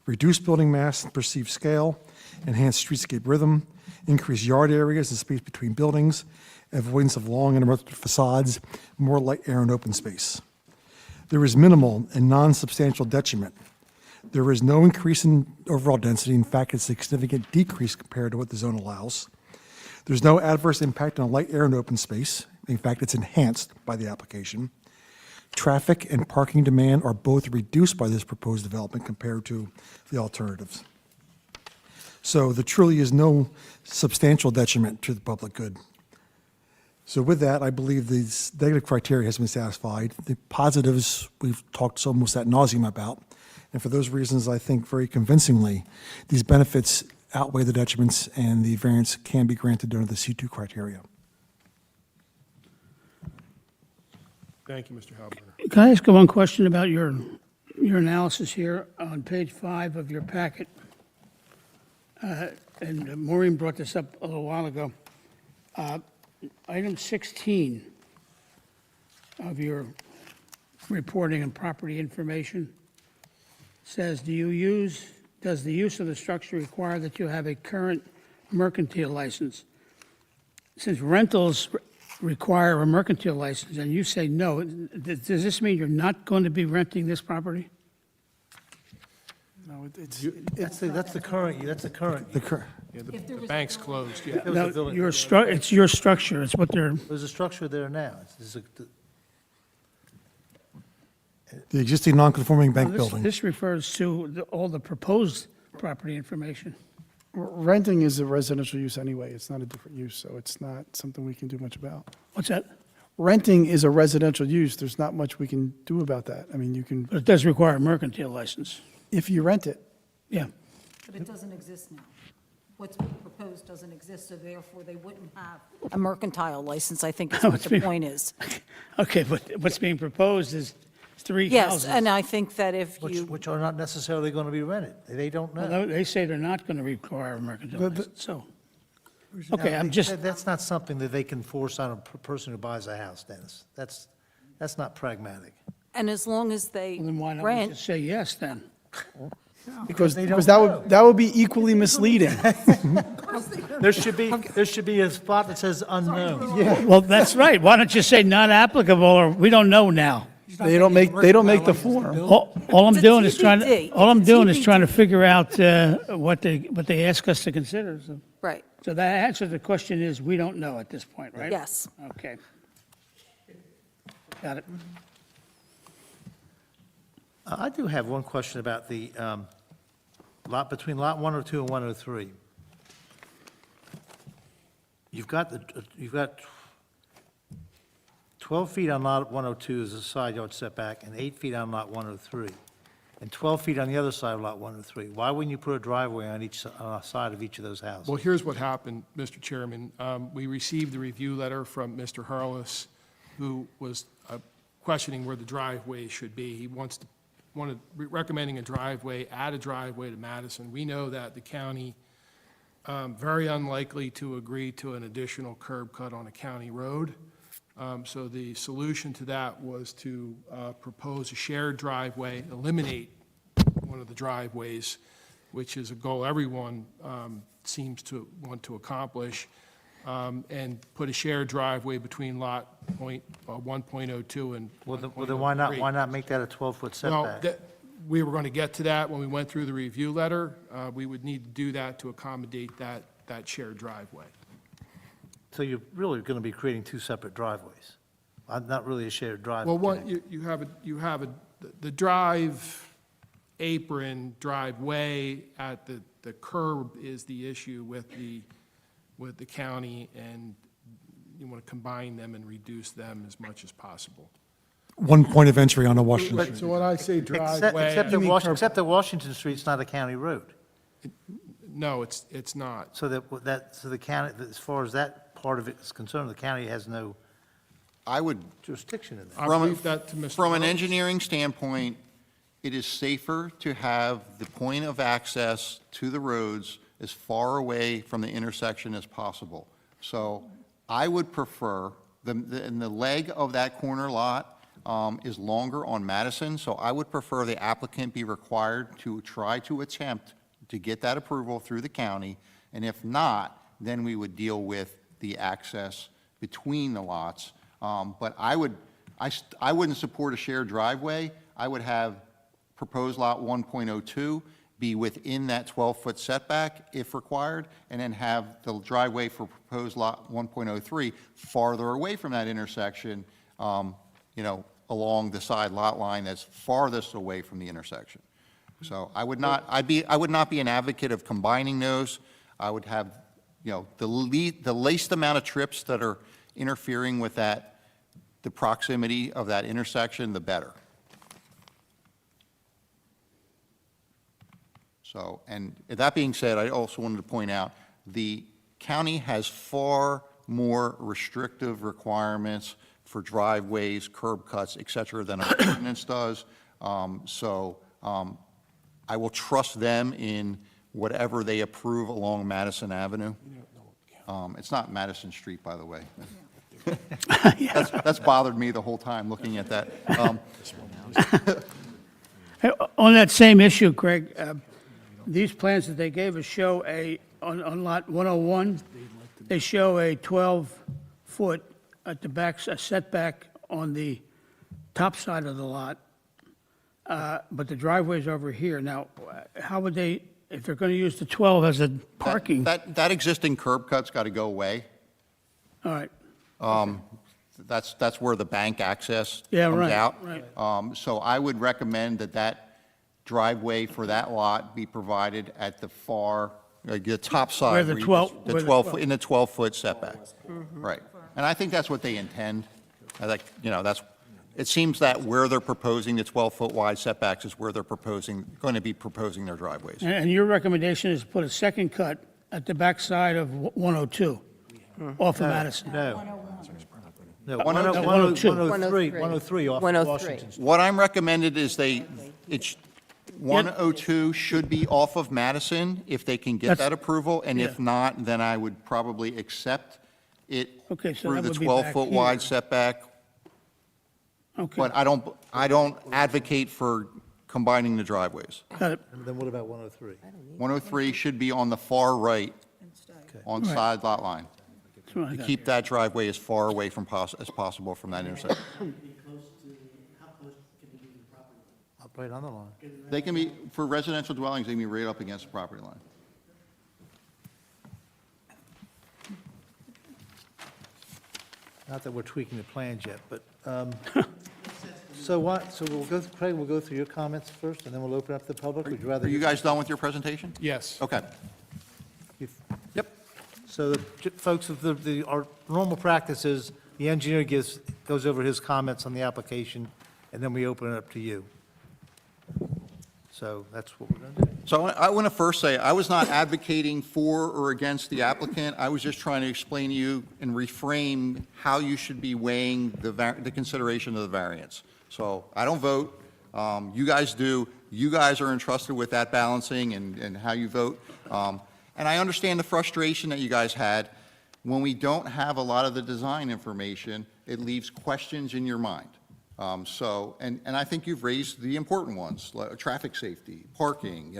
Reduced building mass and perceived scale, enhanced streetscape rhythm, increased yard areas and space between buildings, avoidance of long uninterrupted facades, more light, air, and open space. There is minimal and non-substantial detriment. There is no increase in overall density. In fact, it's a significant decrease compared to what the zone allows. There's no adverse impact on light, air, and open space. In fact, it's enhanced by the application. Traffic and parking demand are both reduced by this proposed development compared to the alternatives. So there truly is no substantial detriment to the public good. So with that, I believe the negative criteria has been satisfied. The positives, we've talked almost ad nauseum about. And for those reasons, I think very convincingly, these benefits outweigh the detriments, and the variance can be granted under the C2 criteria. Thank you, Mr. Halbrunner. Can I ask you one question about your analysis here on page 5 of your packet? And Maureen brought this up a little while ago. Item 16 of your reporting and property information says, does the use of the structure require that you have a current mercantile license? Since rentals require a mercantile license, and you say no, does this mean you're not going to be renting this property? No, That's the current. Yeah, the bank's closed, yeah. was No, the building- it's your structure, it's what they're, There's a structure there now. The existing non-conforming bank building. this refers to all the proposed property information. renting is a residential use anyway. It's not a different use, so it's not something we can do much about. What's that? Renting is a residential use. There's not much we can do about that. I mean, you can, But it does require a mercantile license. if you rent it. Yeah. But it doesn't exist now. What's being proposed doesn't exist, so therefore they wouldn't have a mercantile license, I think is what the point is. Okay, but what's being proposed is 3 Yes, houses. and I think that if you, Which are not necessarily going to be rented. They don't know. Although they say they're not going to require a mercantile The- license, so. Okay, I'm just, That's not something that they can force on a person who buys a house, Dennis. That's not pragmatic. and as long as they then why not we rent, just say yes then? Because they don't that would be equally misleading. There should be a spot that says unknown. Well, that's right. Why don't you say not applicable, or we don't know now? They don't make the form. All I'm It's a doing is trying, TBD. all I'm It's a doing is TBD. trying to figure out what they ask us to consider. So- right, So that answer to the question is, we don't know at this point, right? yes. Okay. Got it. I do have one question about the lot, between Lot 102 and 103. You've got 12 feet on Lot 102 as a side yard setback, and 8 feet on Lot 103, and 12 feet on the other side of Lot 103. Why wouldn't you put a driveway on each side of each of those houses? Well, here's what happened, Mr. Chairman. We received a review letter from Mr. Hurlis, who was questioning where the driveway should be. He recommending a driveway, add a driveway to Madison. We know that the county, very unlikely to agree to an additional curb cut on a county road. So the solution to that was to propose a shared driveway, eliminate one of the driveways, which is a goal everyone seems to want to accomplish, and put a shared driveway between lot 1.02 and Well, then why not 1.03. make that a 12-foot Well, setback? we were going to get to that when we went through the review letter. We would need to do that to accommodate that shared driveway. So you're really going to be creating two separate driveways, not really a shared driveway. Well, one, you have the drive apron, driveway at the curb is the issue with the county, and you want to combine them and reduce them as much as possible. One point of entry on a Washington Street. So when I say driveway. Except that Washington Street's not a county road. No, it's not. So so the county, as far as that part of it is concerned, the county has no I would, jurisdiction in that. I'll leave that to Mr. from an Rhodes. engineering standpoint, it is safer to have the point of access to the roads as far away from the intersection as possible. So I would prefer, and the leg of that corner lot is longer on Madison, so I would prefer the applicant be required to try to attempt to get that approval through the county, and if not, then we would deal with the access between the lots. But I wouldn't support a shared driveway. I would have proposed lot 1.02 be within that 12-foot setback if required, and then have the driveway for proposed lot 1.03 farther away from that intersection, along the side lot line that's farthest away from the intersection. So I would not be an advocate of combining those. I would have, the least amount of trips that are interfering with the proximity of that intersection, the better. So, and that being said, I also wanted to point out, the county has far more restrictive requirements for driveways, curb cuts, et cetera, than our ordinance does. I will trust them in whatever they approve along Madison Avenue. It's not Madison Street, by the way. That's bothered me the whole time looking at that. Hey, on that same issue, Craig, these plans that they gave us show on lot 101, they show a 12-foot at the back, a setback on the top side of the lot, but the driveway's over here. Now, how would they, if they're going to use the 12 as a parking? That existing curb cut's got to go away. All right, That's where the bank access Yeah, comes right, out. right. So I would recommend that driveway for that lot be provided at the far, the top side. Where the you 12 just- where the 12 12 in the 12-foot setback. Right. And I think that's what they intend. It seems that where they're proposing the 12-foot wide setbacks is where they're going to be proposing their driveways. And your recommendation is to put a second cut at the back side of 102, off of Madison? No. No, 102. 103 off 103. Washington Street. What I'm recommended is 102 should be off of Madison if they can get That's- that approval, and if yeah. not, then I would probably accept it Okay, so through that the would be back 12-foot here. wide setback. Okay, But I don't advocate for combining the driveways. got it. And then what about 103? 103 should be on the far right, on Right. side lot line, That's what I to got. keep that driveway as far away from as possible from that intersection. Up right on the line. They can be, for residential dwellings, they can be right up against the property line. Not that we're tweaking the plans yet, but, so Craig, we'll go through your comments first, and then we'll open up the public. Would you rather? Are you guys done with your presentation? Yes. Okay. Yep. So folks, our normal practice is the engineer goes over his comments on the application, and then we open it up to you. So that's what we're going to do. So I want to first say, I was not advocating for or against the applicant. I was just trying to explain to you and reframe how you should be weighing the consideration of the variance. So I don't vote. You guys do. You guys are entrusted with that balancing and how you vote. And I understand the frustration that you guys had. When we don't have a lot of the design information, it leaves questions in your mind. And I think you've raised the important ones, like traffic safety, parking,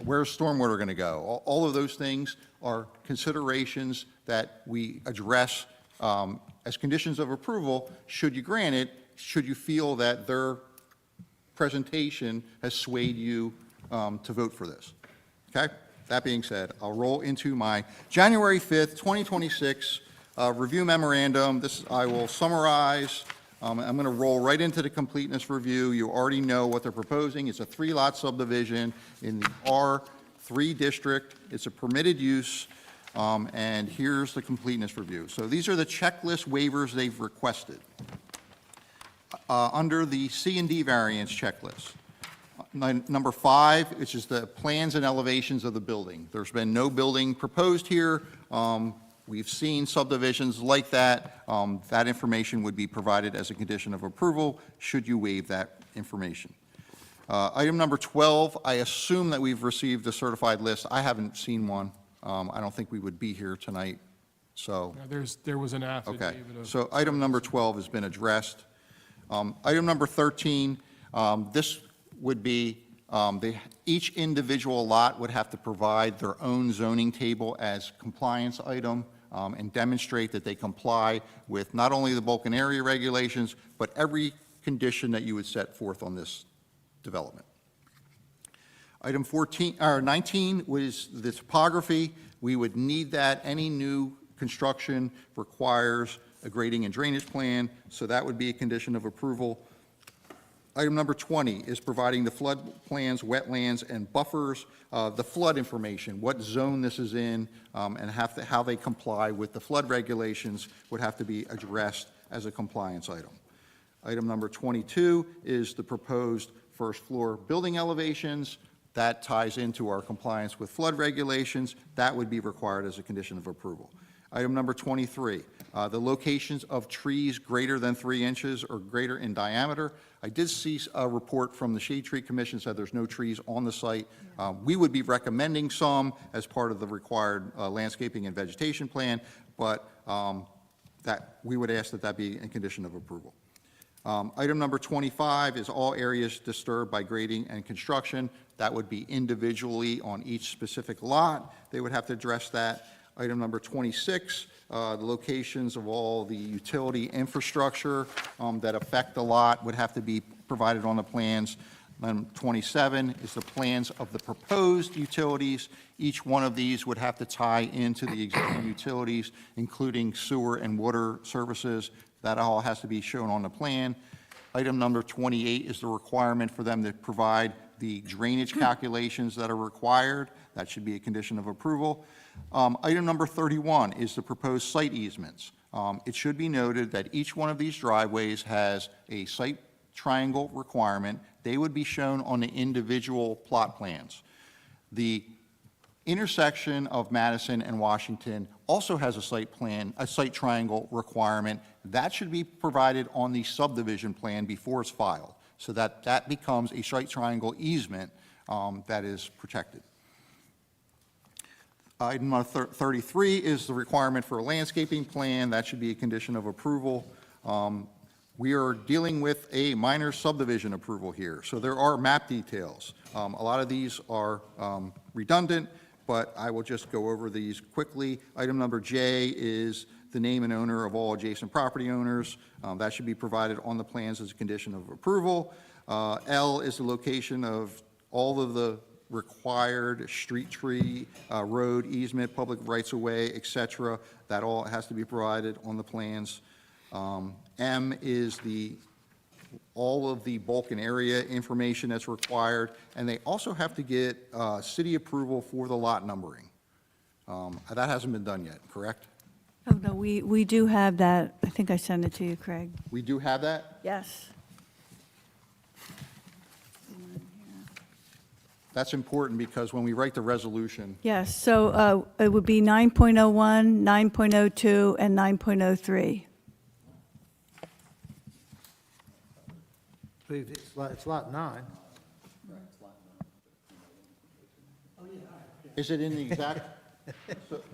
where's stormwater going to go? All of those things are considerations that we address as conditions of approval, should you grant it, should you feel that they're presentation has swayed you to vote for this. Okay? That being said, I'll roll into my January 5th, 2026 review memorandum. I will summarize. I'm going to roll right into the completeness review. You already know what they're proposing. It's a 3-lot subdivision in the R3 district. It's a permitted use, and here's the completeness review. So these are the checklist waivers they've requested under the C and D variance checklist. Number 5, which is the plans and elevations of the building. There's been no building proposed here. We've seen subdivisions like that. That information would be provided as a condition of approval, should you waive that information. Item number 12, I assume that we've received a certified list. I haven't seen one. I don't think we would be here tonight, so. There was an affidavit Okay, of. so item number 12 has been addressed. Item number 13, this would be, each individual lot would have to provide their own zoning table as compliance item and demonstrate that they comply with not only the bulk and area regulations, but every condition that you would set forth on this development. Item 19 was the topography. We would need that. Any new construction requires a grading and drainage plan, so that would be a condition of approval. Item number 20 is providing the flood plans, wetlands, and buffers, the flood information, what zone this is in, and how they comply with the flood regulations would have to be addressed as a compliance item. Item number 22 is the proposed first floor building elevations. That ties into our compliance with flood regulations. That would be required as a condition of approval. Item number 23, the locations of trees greater than 3 inches or greater in diameter. I did see a report from the Shade Tree Commission said there's no trees on the site. We would be recommending some as part of the required landscaping and vegetation plan, but that we would ask that that be a condition of approval. Item number 25 is all areas disturbed by grading and construction. That would be individually on each specific lot. They would have to address that. Item number 26, the locations of all the utility infrastructure that affect the lot would have to be provided on the plans. 27 is the plans of the proposed utilities. Each one of these would have to tie into the existing utilities, including sewer and water services. That all has to be shown on the plan. Item number 28 is the requirement for them to provide the drainage calculations that are required. That should be a condition of approval. Item number 31 is the proposed site easements. It should be noted that each one of these driveways has a site triangle requirement. They would be shown on the individual plot plans. The intersection of Madison and Washington also has a site triangle requirement. That should be provided on the subdivision plan before it's filed, so that that becomes a site triangle easement that is protected. Item number 33 is the requirement for a landscaping plan. That should be a condition of approval. We are dealing with a minor subdivision approval here, so there are map details. A lot of these are redundant, but I will just go over these quickly. Item number J is the name and owner of all adjacent property owners. That should be provided on the plans as a condition of approval. L is the location of all of the required street tree, road easement, public rights-of-way, et cetera. That all has to be provided on the plans. M is all of the bulk and area information that's required, and they also have to get city approval for the lot numbering. That hasn't been done yet, correct? Oh, no, we do have that. I think I sent it to you, Craig. We do have that? Yes. That's important because when we write the resolution, Yes, so it would be 9.01, 9.02, and 9.03. It's lot 9. is it in the exact? But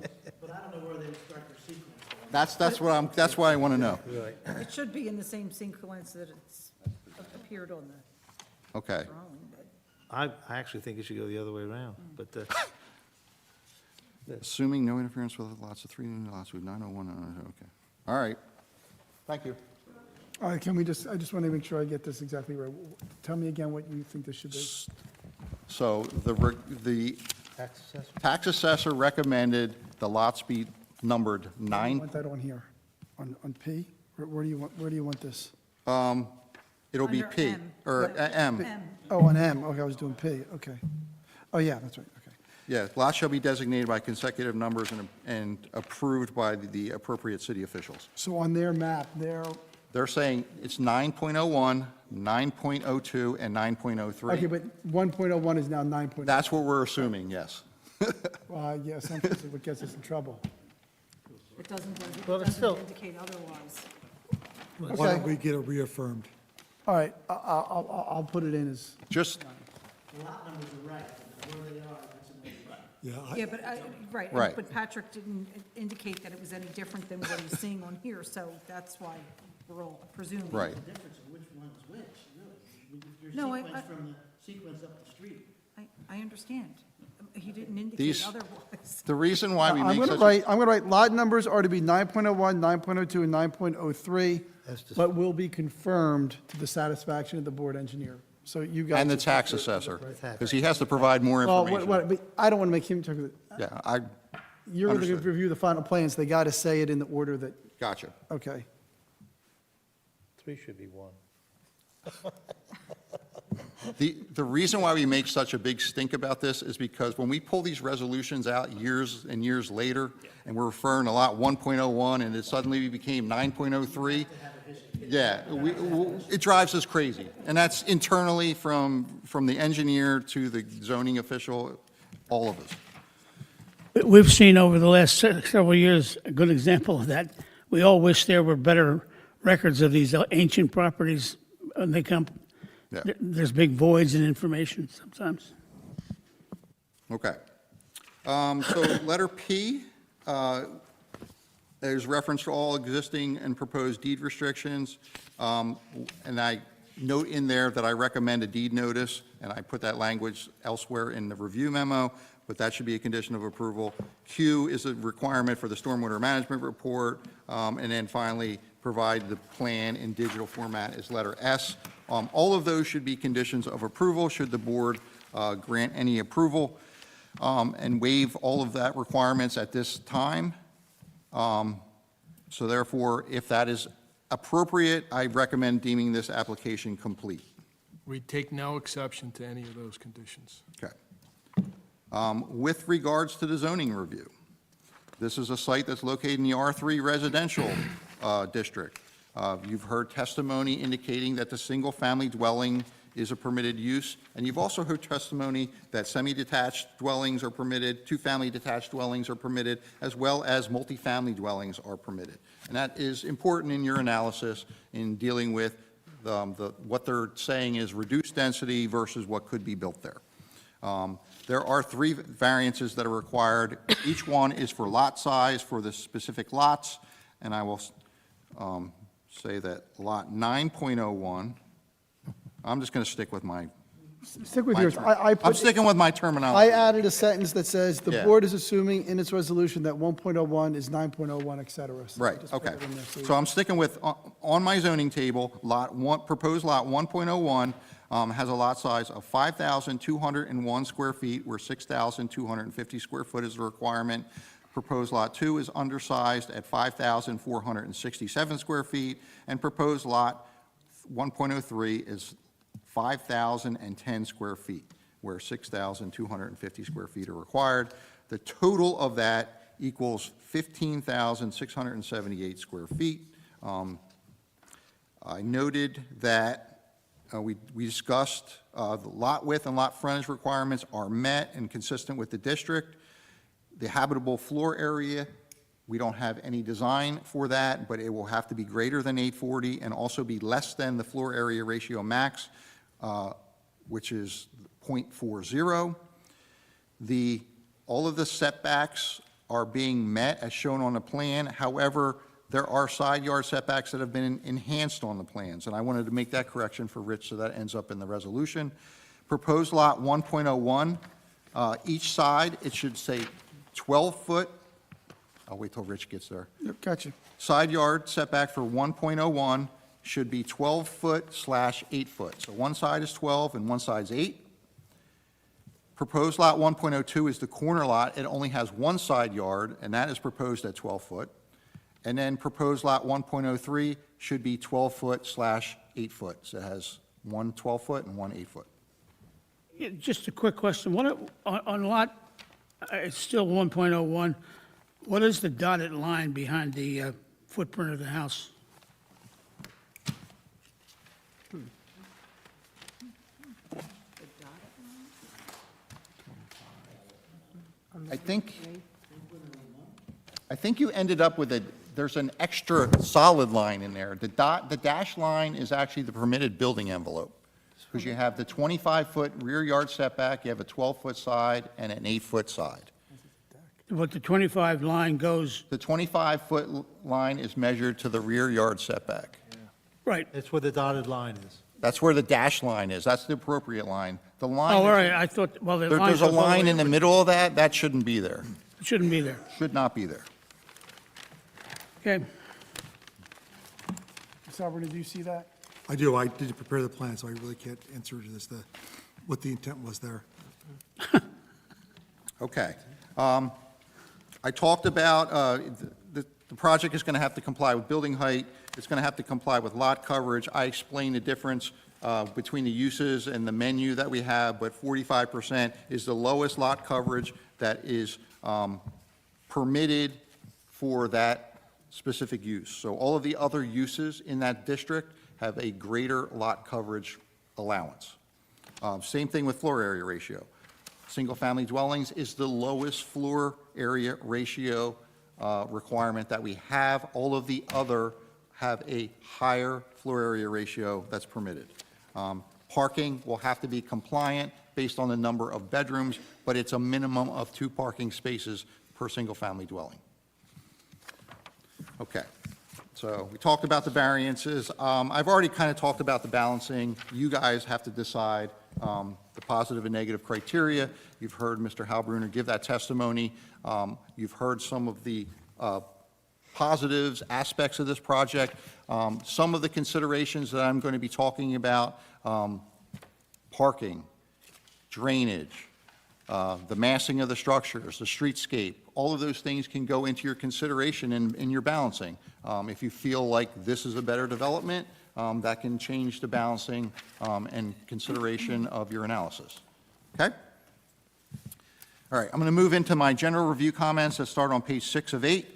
I don't know where they would start their sequence. That's why I want to know. It should be in the same sequence that it's appeared on the Okay. drawing, but. I actually think it should go the other way around, but Assuming no interference with lots of 3 new lots with 901, okay. All right. Thank you. All right, can we just, I just want to make sure I get this exactly right. Tell me again what you think this should be. So the Tax assessor? tax assessor recommended the lots be numbered I 9. want that on here, on P? Where do you want this? It'll be Under P, M. or M. Oh, on M, okay, I was doing P, okay. Oh, yeah, that's right, okay. Yeah, lots shall be designated by consecutive numbers and approved by the appropriate city officials. So on their map, They're saying it's 9.01, 9.02, and 9.03. okay, but 1.01 is now 9.0. That's what we're assuming, yes. Yeah, sometimes it what gets us in trouble. It doesn't, Well, it's still- indicate otherwise. Why don't we get it reaffirmed? All right, I'll put it in as, Just, Yeah, Yeah, but, right. Right. But Patrick didn't indicate that it was any different than what he's seeing on here, so that's why we're all presuming. right. Difference of which one's which, really. No, I- from the sequence up the street. I understand. He didn't indicate These- otherwise. The reason why we I'm make going to such a... write, I'm going to write lot numbers are to be 9.01, 9.02, and 9.03, As dis- but will be confirmed to the satisfaction of the board engineer. So you guys. And the tax assessor, because he has to provide more Well, information. but I don't want to make him talk, Yeah, I you're going to Understood. review the final plans, they got to say it in the order that, gotcha. okay. 3 should be 1. The reason why we make such a big stink about this is because when we pull these resolutions out years and years later, and we're referring to lot 1.01, and it suddenly became 9.03, yeah, it drives us crazy. And that's internally from the engineer to the zoning official, all of us. We've seen over the last several years a good example of that. We all wish there were better records of these ancient properties when they come. Yeah. There's big voids in information sometimes. Okay. So letter P, there's reference to all existing and proposed deed restrictions. And I note in there that I recommend a deed notice, and I put that language elsewhere in the review memo, but that should be a condition of approval. Q is a requirement for the stormwater management report. And then finally, provide the plan in digital format is letter S. All of those should be conditions of approval, should the board grant any approval, and waive all of that requirements at this time. So therefore, if that is appropriate, I recommend deeming this application complete. We take no exception to any of those conditions. Okay. With regards to the zoning review, this is a site that's located in the R3 residential district. You've heard testimony indicating that the single-family dwelling is a permitted use, and you've also heard testimony that semi-detached dwellings are permitted, two-family detached dwellings are permitted, as well as multifamily dwellings are permitted. And that is important in your analysis in dealing with what they're saying is reduced density versus what could be built there. There are 3 variances that are required. Each one is for lot size for the specific lots, and I will say that lot 9.01, I'm just going to stick with my, Stick with yours. I I'm put, sticking with my I terminology. added a sentence that says, the Yeah. board is assuming in its resolution that 1.01 is 9.01, et cetera. So I Right, just put okay. it in there so So I'm sticking with, on my zoning table, proposed lot 1.01 has a lot size of 5,201 square feet, where 6,250 square foot is the requirement. Proposed lot 2 is undersized at 5,467 square feet, and proposed lot 1.03 is 5,010 square feet, where 6,250 square feet are required. The total of that equals 15,678 square feet. I noted that we discussed the lot width and lot frontage requirements are met and consistent with the district. The habitable floor area, we don't have any design for that, but it will have to be greater than 840 and also be less than the floor area ratio max, which is 0.40. All of the setbacks are being met as shown on the plan. However, there are side yard setbacks that have been enhanced on the plans, and I wanted to make that correction for Rich, so that ends up in the resolution. Proposed lot 1.01, each side, it should say 12-foot, I'll wait till Rich gets there. Yep, gotcha. Side yard setback for 1.01 should be 12-foot/8-foot. So one side is 12 and one side's 8. Proposed lot 1.02 is the corner lot. It only has one side yard, and that is proposed at 12 foot. And then proposed lot 1.03 should be 12-foot/8-foot. So it has one 12-foot and one 8-foot. Yeah, just a quick question. On lot, it's still 1.01, what is the dotted line behind the footprint of the house? I think you ended up with there's an extra solid line in there. The dash line is actually the permitted building envelope. Because you have the 25-foot rear yard setback, you have a 12-foot side and an 8-foot side. But the 25 line goes, The 25-foot line is measured to the rear yard setback. right. It's where the dotted line is. That's where the dash line is. That's the appropriate line. The Oh, line, all right, I thought, well, the lines there's a go all the line way in the up. middle of that. That shouldn't be there. It shouldn't be there. Should not be there. Okay. Ms. Albert, did you see that? I do, I did prepare the plan, so I really can't answer to this, what the intent was there. Okay. I talked about, the project is going to have to comply with building height, it's going to have to comply with lot coverage. I explained the difference between the uses and the menu that we have, but 45% is the lowest lot coverage that is permitted for that specific use. So all of the other uses in that district have a greater lot coverage allowance. Same thing with floor area ratio. Single-family dwellings is the lowest floor area ratio requirement that we have. All of the other have a higher floor area ratio that's permitted. Parking will have to be compliant based on the number of bedrooms, but it's a minimum of 2 parking spaces per single-family dwelling. Okay, so we talked about the variances. I've already kind of talked about the balancing. You guys have to decide the positive and negative criteria. You've heard Mr. Halbruner give that testimony. You've heard some of the positives, aspects of this project. Some of the considerations that I'm going to be talking about, parking, drainage, the massing of the structures, the streetscape, all of those things can go into your consideration in your balancing. If you feel like this is a better development, that can change the balancing and consideration of your analysis. Okay? All right, I'm going to move into my general review comments that start on page 6 of 8.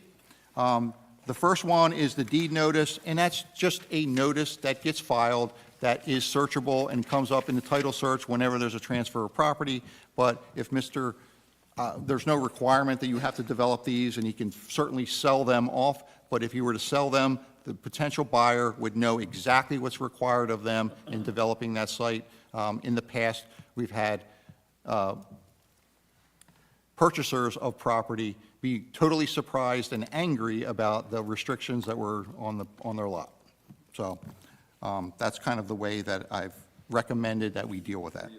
The first one is the deed notice, and that's just a notice that gets filed that is searchable and comes up in the title search whenever there's a transfer of property. But if there's no requirement that you have to develop these, and you can certainly sell them off, but if you were to sell them, the potential buyer would know exactly what's required of them in developing that site. In the past, we've had purchasers of property be totally surprised and angry about the restrictions that were on their lot. So that's kind of the way that I've recommended that we deal with that.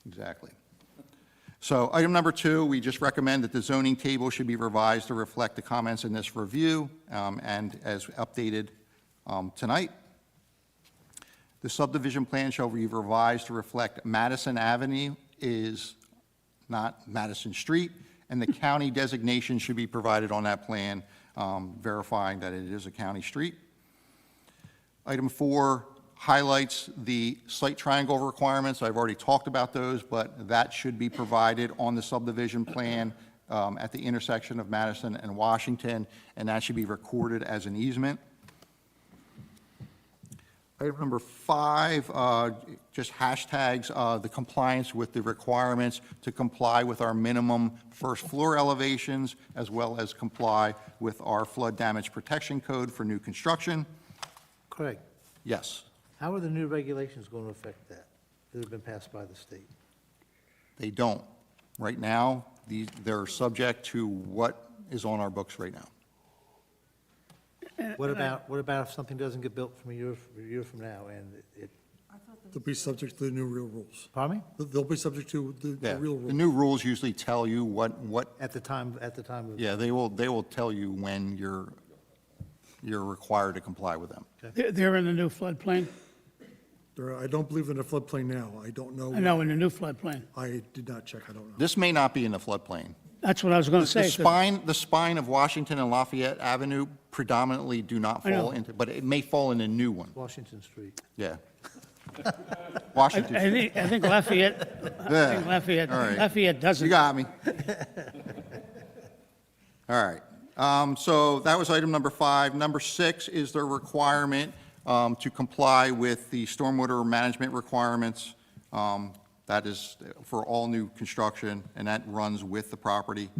Exactly. So item number 2, we just recommend that the zoning table should be revised to reflect the comments in this review and as updated tonight. The subdivision plan shall be revised to reflect Madison Avenue is not Madison Street, and the county designation should be provided on that plan, verifying that it is a county street. Item 4 highlights the site triangle requirements. I've already talked about those, but that should be provided on the subdivision plan at the intersection of Madison and Washington, and that should be recorded as an easement. Item number 5 just hashtags the compliance with the requirements to comply with our minimum first floor elevations, as well as comply with our flood damage protection code for new construction. Craig, Yes, how are the new regulations going to affect that have been passed by the state? they don't. Right now, they're subject to what is on our books right now. What about if something doesn't get built from a year from now and it, They'll be subject to the new real rules. pardon me? They'll be subject to the Yeah, real the rules. new rules usually tell you what, At the time of. yeah, they will tell you when you're required to comply with them. They're in the new floodplain? I don't believe they're in the floodplain now. I don't know. I know, in the new floodplain. I did not check, I don't know. This may not be in the floodplain. That's what I was going to The say. the spine of Washington and Lafayette Avenue predominantly do not I know. fall into, but it may fall in a new one, Washington Street. yeah. I Washington, I think Lafayette, Yeah. All right. Lafayette doesn't. you got me. All right, so that was item number 5. Number 6 is the requirement to comply with the stormwater management requirements. That is for all new construction, and that runs with the property.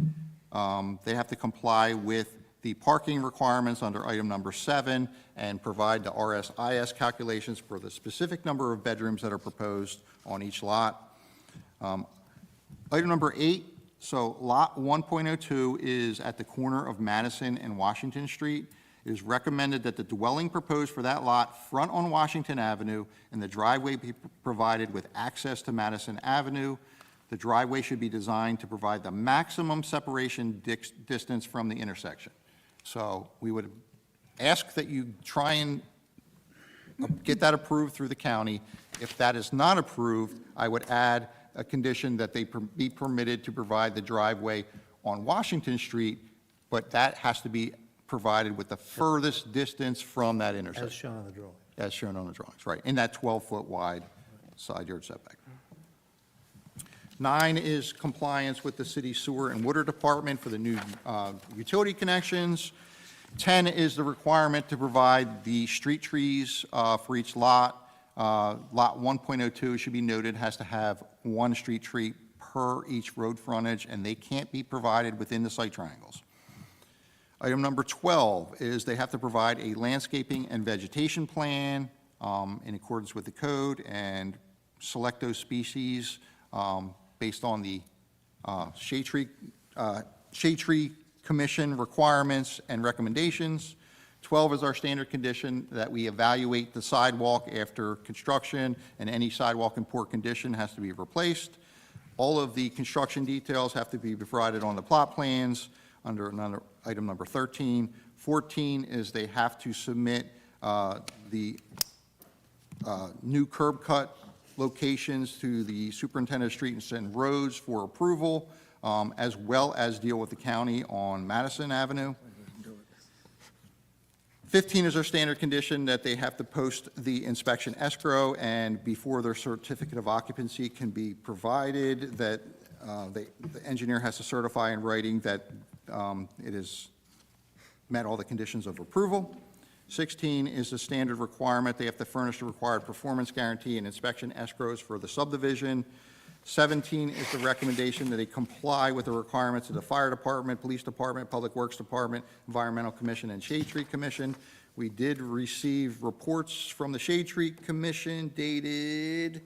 They have to comply with the parking requirements under item number 7 and provide the RSIS calculations for the specific number of bedrooms that are proposed on each lot. Item number 8, so Lot 1.02 is at the corner of Madison and Washington Street. It is recommended that the dwelling proposed for that lot front on Washington Avenue and the driveway be provided with access to Madison Avenue. The driveway should be designed to provide the maximum separation distance from the intersection. So we would ask that you try and get that approved through the county. If that is not approved, I would add a condition that they be permitted to provide the driveway on Washington Street, but that has to be provided with the furthest distance from that intersection. As shown on the drawing. As shown on the drawings, right, in that 12-foot wide side yard setback. 9 is compliance with the city sewer and water department for the new utility connections. 10 is the requirement to provide the street trees for each lot. Lot 1.02 should be noted, has to have 1 street tree per each road frontage, and they can't be provided within the site triangles. Item number 12 is they have to provide a landscaping and vegetation plan in accordance with the code and select those species based on the Shade Tree Commission requirements and recommendations. 12 is our standard condition that we evaluate the sidewalk after construction, and any sidewalk in poor condition has to be replaced. All of the construction details have to be provided on the plot plans under item number 13. 14 is they have to submit the new curb cut locations to the superintendent of streets and roads for approval, as well as deal with the county on Madison Avenue. 15 is our standard condition that they have to post the inspection escrow, and before their certificate of occupancy can be provided, that the engineer has to certify in writing that it has met all the conditions of approval. 16 is the standard requirement. They have to furnish the required performance guarantee and inspection escrows for the subdivision. 17 is the recommendation that they comply with the requirements of the Fire Department, Police Department, Public Works Department, Environmental Commission, and Shade Tree Commission. We did receive reports from the Shade Tree Commission dated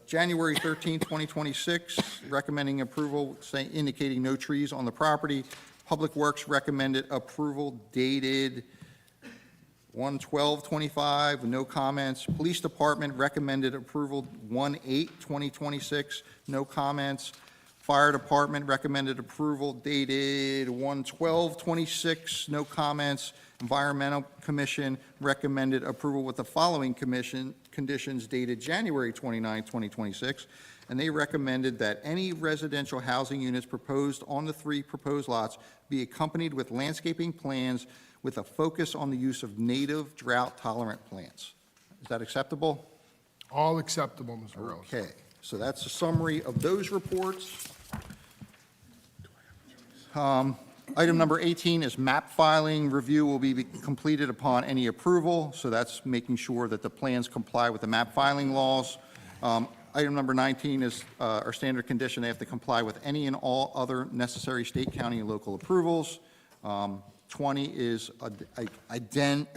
January 13, 2026, recommending approval, indicating no trees on the property. Public Works recommended approval dated 1/12/25, no comments. Police Department recommended approval 1/8/2026, no comments. Fire Department recommended approval dated 1/12/26, no comments. Environmental Commission recommended approval with the following conditions dated January 29, 2026, and they recommended that any residential housing units proposed on the 3 proposed lots be accompanied with landscaping plans with a focus on the use of native drought-tolerant plants. Is that acceptable? All acceptable, Mr. Rose. Okay, so that's a summary of those reports. Item number 18 is map filing. Review will be completed upon any approval, so that's making sure that the plans comply with the map filing laws. Item number 19 is our standard condition. They have to comply with any and all other necessary state, county, and local approvals. 20 is, again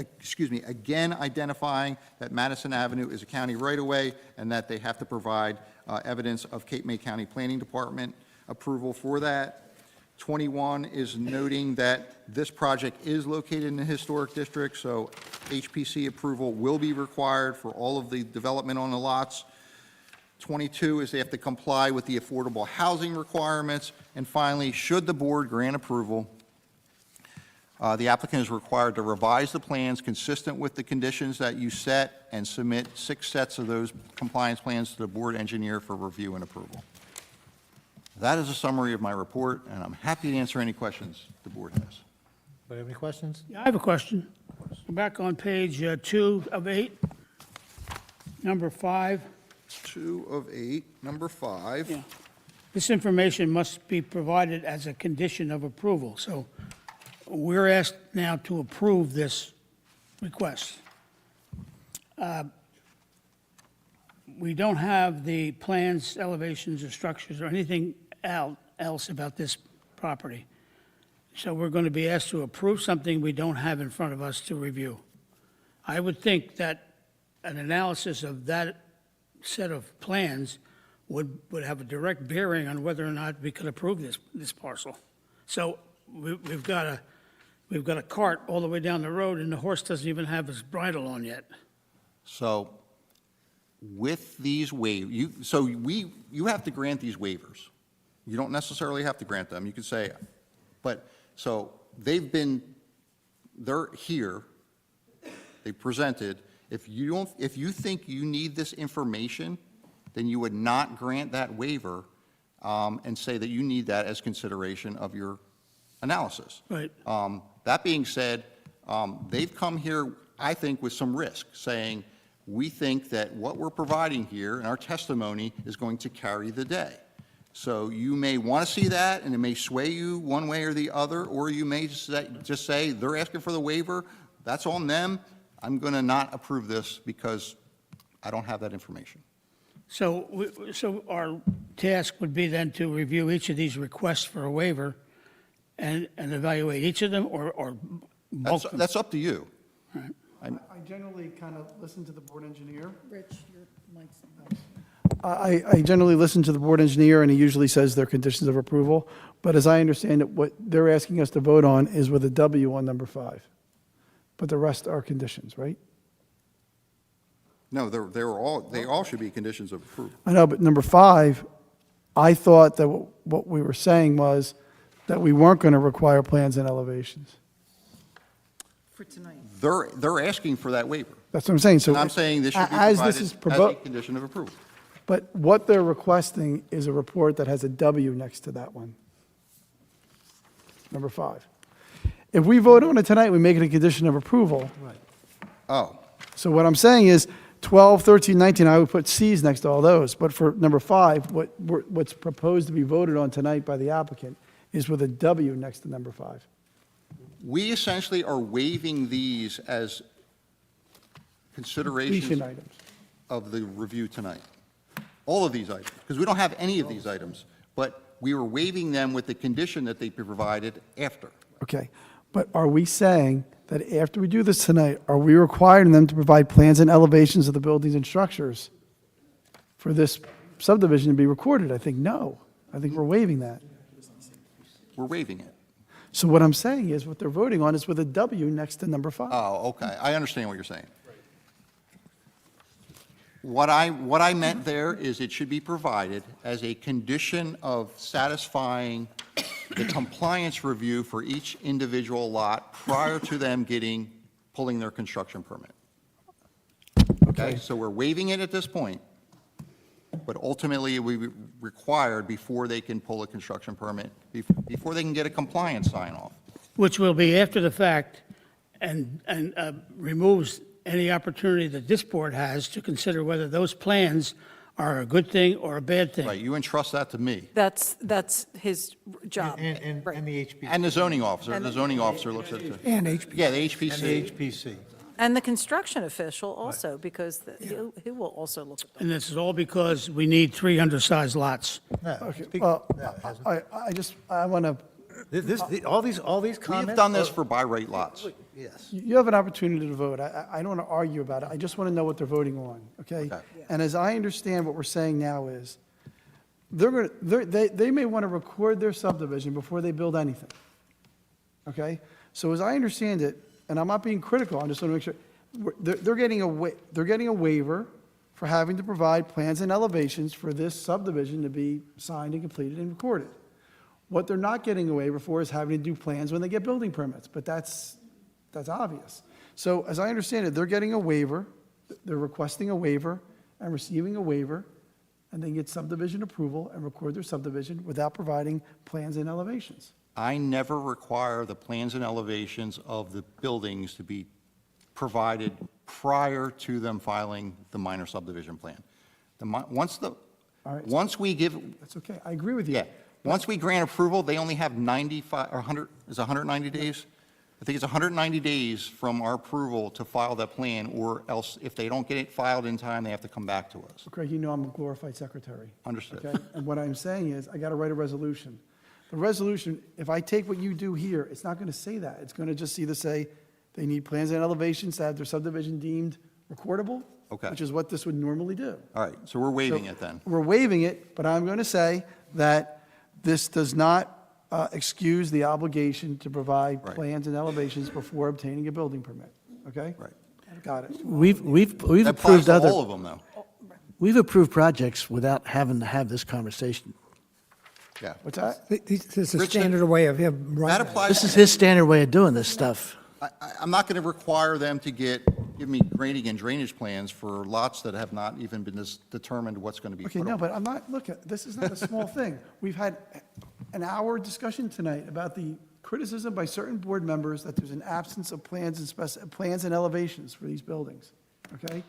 identifying that Madison Avenue is a county right-of-way and that they have to provide evidence of Cape May County Planning Department approval for that. 21 is noting that this project is located in the historic district, so HPC approval will be required for all of the development on the lots. 22 is they have to comply with the affordable housing requirements. And finally, should the board grant approval, The applicant is required to revise the plans consistent with the conditions that you set and submit 6 sets of those compliance plans to the board engineer for review and approval. That is a summary of my report, and I'm happy to answer any questions the board has. Anybody have any questions? Yeah, I have a question. Back on page 2 of 8, number 5. 2 of 8, number 5. Yeah. This information must be provided as a condition of approval. So we're asked now to approve this request. We don't have the plans, elevations, or structures, or anything else about this property. So we're going to be asked to approve something we don't have in front of us to review. I would think that an analysis of that set of plans would have a direct bearing on whether or not we could approve this parcel. So we've got a cart all the way down the road, and the horse doesn't even have his bridle on yet. So with these you have to grant these waivers. You don't necessarily have to grant them. You could say, but, so they're here, they presented. If you think you need this information, then you would not grant that waiver and say that you need that as consideration of your analysis. Right. That being said, they've come here, I think, with some risk, saying, we think that what we're providing here in our testimony is going to carry the day. So you may want to see that, and it may sway you one way or the other, or you may just say, they're asking for the waiver, that's on them. I'm going to not approve this because I don't have that information. So our task would be then to review each of these requests for a waiver and evaluate each of them, or bulk them? That's up to you. I generally kind of listen to the board engineer. Rich, your mic's. I generally listen to the board engineer, and he usually says their conditions of approval. But as I understand it, what they're asking us to vote on is with a W on number 5. But the rest are conditions, right? No, they all should be conditions of approval. I know, but number 5, I thought that what we were saying was that we weren't going to require plans and elevations. For tonight. They're asking for that waiver. That's what I'm saying. So And I'm saying this should be as provided this is as a condition of approval. But what they're requesting is a report that has a W next to that one. Number 5. If we vote on it tonight, we make it a condition of approval. Oh, So what I'm saying is 12, 13, 19, I would put Cs next to all those. But for number 5, what's proposed to be voted on tonight by the applicant is with a W next to number 5. we essentially are waiving these as considerations Completion items. of the review tonight. All of these items, because we don't have any of these items, but we were waiving them with the condition that they be provided after. Okay, but are we saying that after we do this tonight, are we requiring them to provide plans and elevations of the buildings and structures for this subdivision to be recorded? I think no. I think we're waiving that. We're waiving it. So what I'm saying is what they're voting on is with a W next to number 5. Oh, okay, I understand what you're saying. What I meant there is it should be provided as a condition of satisfying the compliance review for each individual lot prior to them pulling their construction permit. Okay, so we're waiving it at this point, but ultimately we required before they can pull a construction permit, before they can get a compliance sign-off. Which will be after the fact and removes any opportunity that this board has to consider whether those plans are a good thing or a bad thing. Right, you entrust that to me. That's his job. And Right. the HPC. And the zoning officer looks at it. And HPC. Yeah, the And HPC. the HPC. And the construction official also, because he will also look at them. And this is all because we need 3 undersized lots. No, Okay, speak- well, no, it hasn't. I want to, All these comments. We've done this are- for by right lots. Yes. you have an opportunity to vote. I don't want to argue about it. I just want to know what they're voting on, okay? Okay. And as I understand what we're saying now is, they may want to record their subdivision before they build anything, okay? So as I understand it, and I'm not being critical, I just want to make sure, they're getting a waiver for having to provide plans and elevations for this subdivision to be signed and completed and recorded. What they're not getting a waiver for is having to do plans when they get building permits, but that's obvious. So as I understand it, they're getting a waiver, they're requesting a waiver and receiving a waiver, and then get subdivision approval and record their subdivision without providing plans and elevations. I never require the plans and elevations of the buildings to be provided prior to them filing the minor subdivision plan. Once right. once we give, That's okay, I agree with you. yeah, once we grant approval, they only have 95, or 100, is it 190 days? I think it's 190 days from our approval to file that plan, or else if they don't get it filed in time, they have to come back to us. Craig, you know I'm a glorified secretary. Understood. Okay? And what I'm saying is, I got to write a resolution. The resolution, if I take what you do here, it's not going to say that. It's going to just either say they need plans and elevations to have their subdivision deemed recordable. Okay. Which is what this would normally do. All right, so we're waiving So it then. We're waiving it, but I'm going to say that this does not excuse the obligation to provide Right. plans and elevations before obtaining a building permit. Okay? Right. Got it. We've That applies approved to other, all of them, though. we've approved projects without having to have this conversation. Yeah. What's that? This is a Rich, standard way of him That running. applies. This is his standard way of doing this stuff. I'm not going to require them to give me grading and drainage plans for lots that have not even been determined what's going to be Okay, put no, on. but I'm not, look, this is not a small thing. We've had an hour discussion tonight about the criticism by certain board members that there's an absence of plans and elevations for these buildings, okay?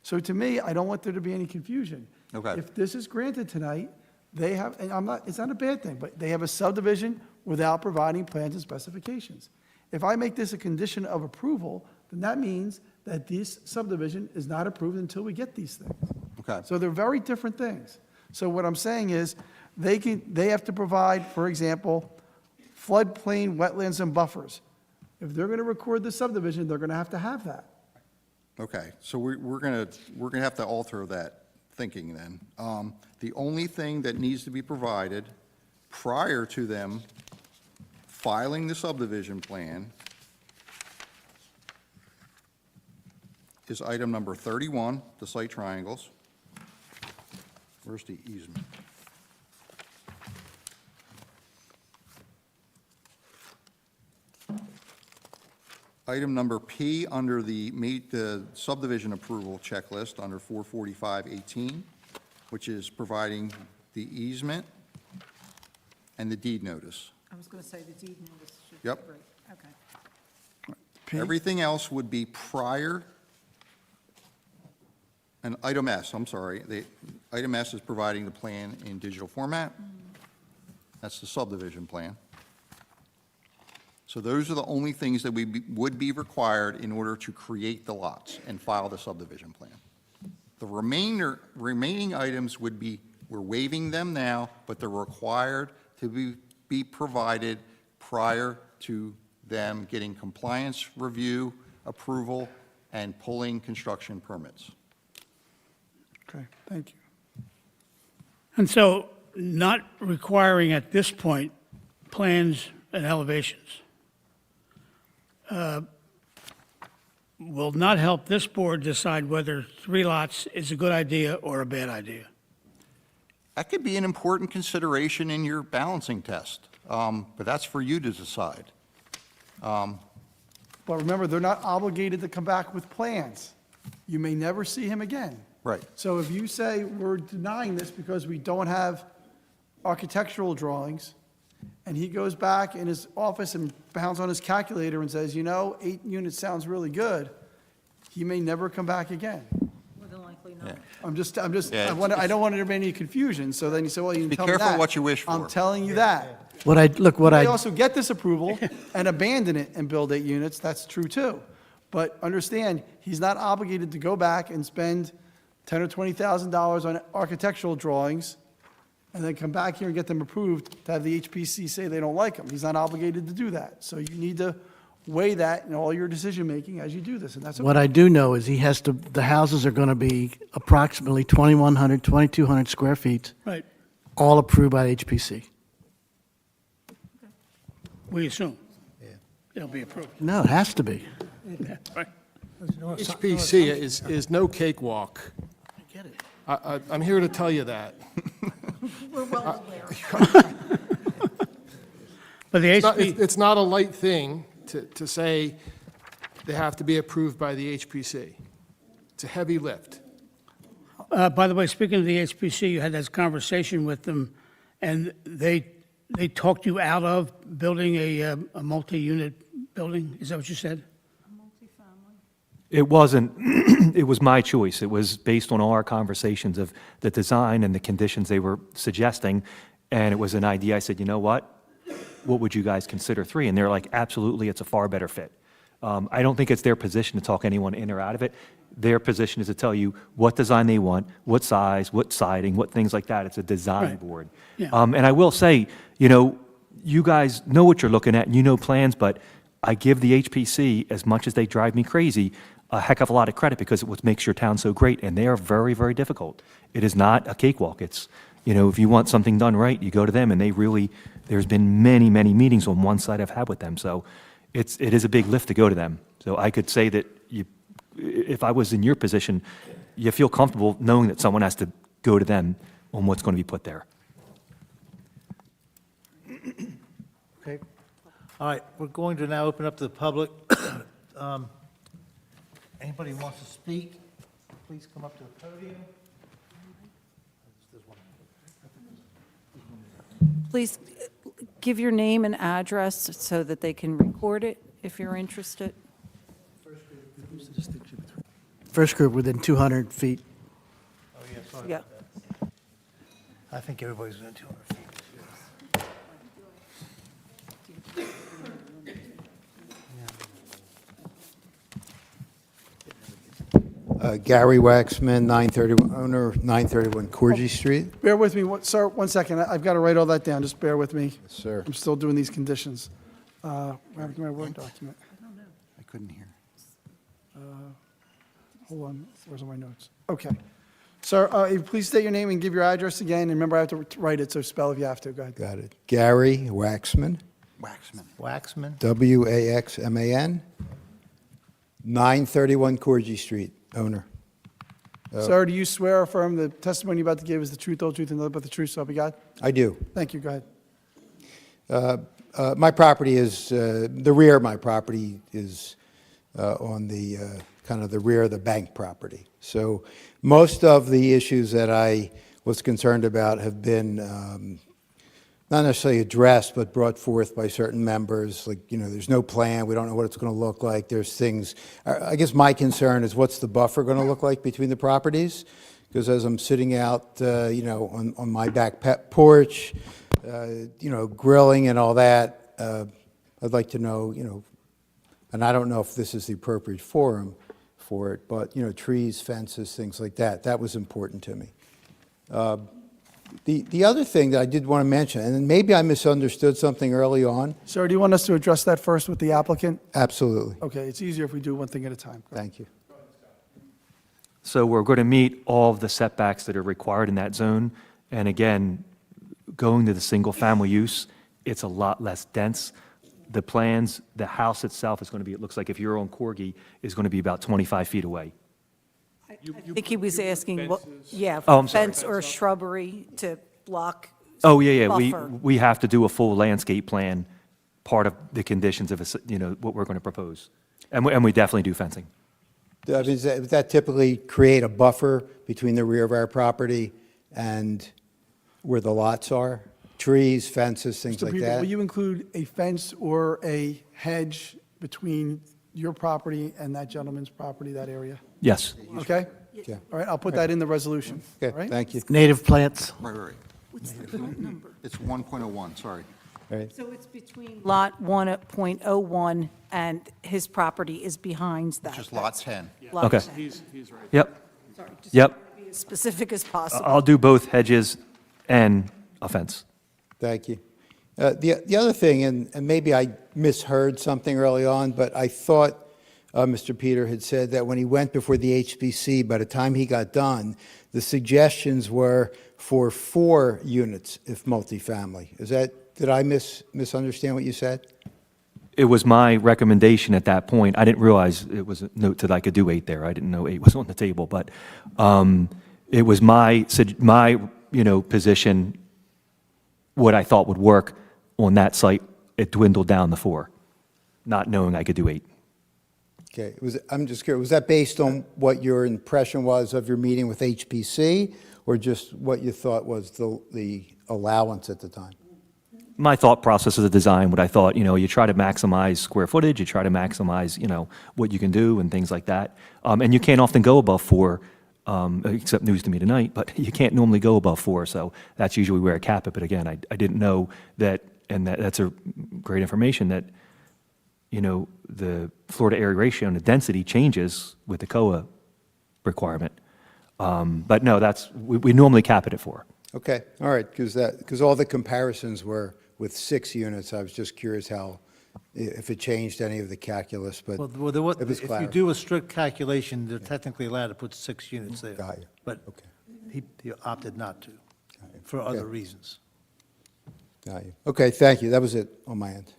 So to me, I don't want there to be any confusion. Okay. If this is granted tonight, they have, and it's not a bad thing, but they have a subdivision without providing plans and specifications. If I make this a condition of approval, then that means that this subdivision is not approved until we get these things. Okay. So they're very different things. So what I'm saying is, they have to provide, for example, floodplain, wetlands, and buffers. If they're going to record the subdivision, they're going to have that. Okay, so we're going to have to alter that thinking then. The only thing that needs to be provided prior to them filing the subdivision plan is item number 31, the site triangles. Where's the easement? Item number P under the subdivision approval checklist under 44518, which is providing the easement and the deed notice. I was going to say the deed notice should Yep. great. Okay. Everything else would be prior, and item S, I'm sorry, item S is providing the plan in digital format. That's the subdivision plan. So those are the only things that would be required in order to create the lots and file the subdivision plan. The remaining items would be, we're waiving them now, but they're required to be provided prior to them getting compliance review, approval, and pulling construction permits. Okay, thank you. And so not requiring at this point plans and elevations will not help this board decide whether 3 lots is a good idea or a bad idea. That could be an important consideration in your balancing test, but that's for you to decide. But remember, they're not obligated to come back with plans. You may never see him again. Right. So if you say, we're denying this because we don't have architectural drawings, and he goes back in his office and pounds on his calculator and says, 8 units sounds really good, he may never come back again. More than likely Yeah. not. Yeah, I don't want there to be any confusion, so then you say, well, you Be didn't tell me that. careful what you wish I'm for. telling you that. They also get this approval and abandon it and build 8 units, that's true too. But understand, he's not obligated to go back and spend $10,000 or $20,000 on architectural drawings and then come back here and get them approved to have the HPC say they don't like them. He's not obligated to do that. So you need to weigh that in all your decision-making as you do this, and that's What okay. I do know is the houses are going to be approximately 2,100, 2,200 square feet, Right, all approved by HPC. we assume. It'll be approved. No, it has to be. Right. HPC is no cakewalk. I get it. I'm here to tell you that. We're well aware. But the HP, It's not a light thing to say they have to be approved by the HPC. It's a heavy lift. by the way, speaking of the HPC, you had this conversation with them, and they talked you out of building a multi-unit building? Is that what you said? It wasn't, it was my choice. It was based on all our conversations of the design and the conditions they were suggesting, and it was an idea. I said, you know what would you guys consider 3? And they're like, absolutely, it's a far better fit. I don't think it's their position to talk anyone in or out of it. Their position is to tell you what design they want, what size, what siding, what things like that. It's a design Right. board. Yeah. And I will say, you guys know what you're looking at, and you know plans, but I give the HPC, as much as they drive me crazy, a heck of a lot of credit because it what makes your town so great, and they are very, very difficult. It is not a cakewalk. It's, if you want something done right, you go to them, and they really, there's been many, many meetings on one side I've had with them, so it is a big lift to go to them. So I could say that if I was in your position, you feel comfortable knowing that someone has to go to them on what's going to be put there. Okay. All right, we're going to now open up to the public. Anybody who wants to speak, please come up to the podium. Please give your name and address so that they can record it if you're interested. First group within 200 feet. Oh, yeah, sorry Yeah. about that. I think everybody's within 200 feet. Gary Waxman, 931, owner, 931 Corgi Street. Bear with me, sir, 1 second. I've got to write all that down. Just bear with me. Sir, I'm still doing these conditions. What happened to my Word document? I couldn't hear. Hold on, where's all my notes? Okay. Sir, please state your name and give your address again. And remember, I have to write it, so spell if you have to. Go ahead. Got it. Gary Waxman, Waxman? Waxman, 931 Corgi Street, owner. Sir, do you swear or affirm the testimony you're about to give is the truth, whole truth, and nothing but the truth, so help you God? I do. Thank you. Go ahead. My property is, the rear of my property is on the, kind of the rear of the bank property. So most of the issues that I was concerned about have been not necessarily addressed, but brought forth by certain members, like, there's no plan, we don't know what it's going to look like, there's things. I guess my concern is what's the buffer going to look like between the properties? Because as I'm sitting out, on my back porch, grilling and all that, I'd like to know, and I don't know if this is the appropriate forum for it, but, trees, fences, things like that, that was important to me. The other thing that I did want to mention, and maybe I misunderstood something early on. Sir, do you want us to address that first with the applicant? Absolutely. Okay, it's easier if we do one thing at a time. Go ahead. Thank you. So we're going to meet all of the setbacks that are required in that zone. And again, going to the single-family use, it's a lot less dense. The plans, the house itself is going to be, it looks like if you're on Corgi, is going to be about 25 feet away. I think he was asking, yeah, Oh, I'm sorry. fence or shrubbery to block. Oh, yeah, yeah, Buffer. we have to do a full landscape plan, part of the conditions of, what we're going to propose. And we definitely do fencing. Does that typically create a buffer between the rear of our property and where the lots are? Trees, fences, things Mr. like Peter, that? will you include a fence or a hedge between your property and that gentleman's property, that area? Yes. Okay? Yeah. All right, I'll put that in the resolution. All Okay, right? thank you. Native plants. Right. It's 1.01, sorry. So it's between Lot 1.01 and his property is behind that. Just lot 10. Lot Okay. 10. He's right. Yep, Sorry, just yep. be as specific as possible. I'll do both hedges and a fence. Thank you. The other thing, and maybe I misheard something early on, but I thought Mr. Peter had said that when he went before the HPC, by the time he got done, the suggestions were for 4 units if multifamily. Did I misunderstand what you said? It was my recommendation at that point. I didn't realize it was a note that I could do 8 there. I didn't know 8 was on the table, but it was my position, what I thought would work on that site it dwindled down to 4, not knowing I could do 8. Okay, I'm just curious, was that based on what your impression was of your meeting with HPC, or just what you thought was the allowance at the time? My thought process of the design, what I thought, you try to maximize square footage, you try to maximize, what you can do and things like that. And you can't often go above 4, except news to me tonight, but you can't normally go above 4, so that's usually where I cap it. But again, I didn't know that, and that's a great information, that, the floor to area ratio and the density changes with the COA requirement. But no, we normally cap it at 4. Okay, all right, because all the comparisons were with 6 units. I was just curious if it changed any of the calculus, but Well, it was if you clear. do a strict calculation, they're technically allowed to put 6 units there. Got you. But Okay. he opted not to, for other reasons. Got you. Okay, thank you. That was it on my end.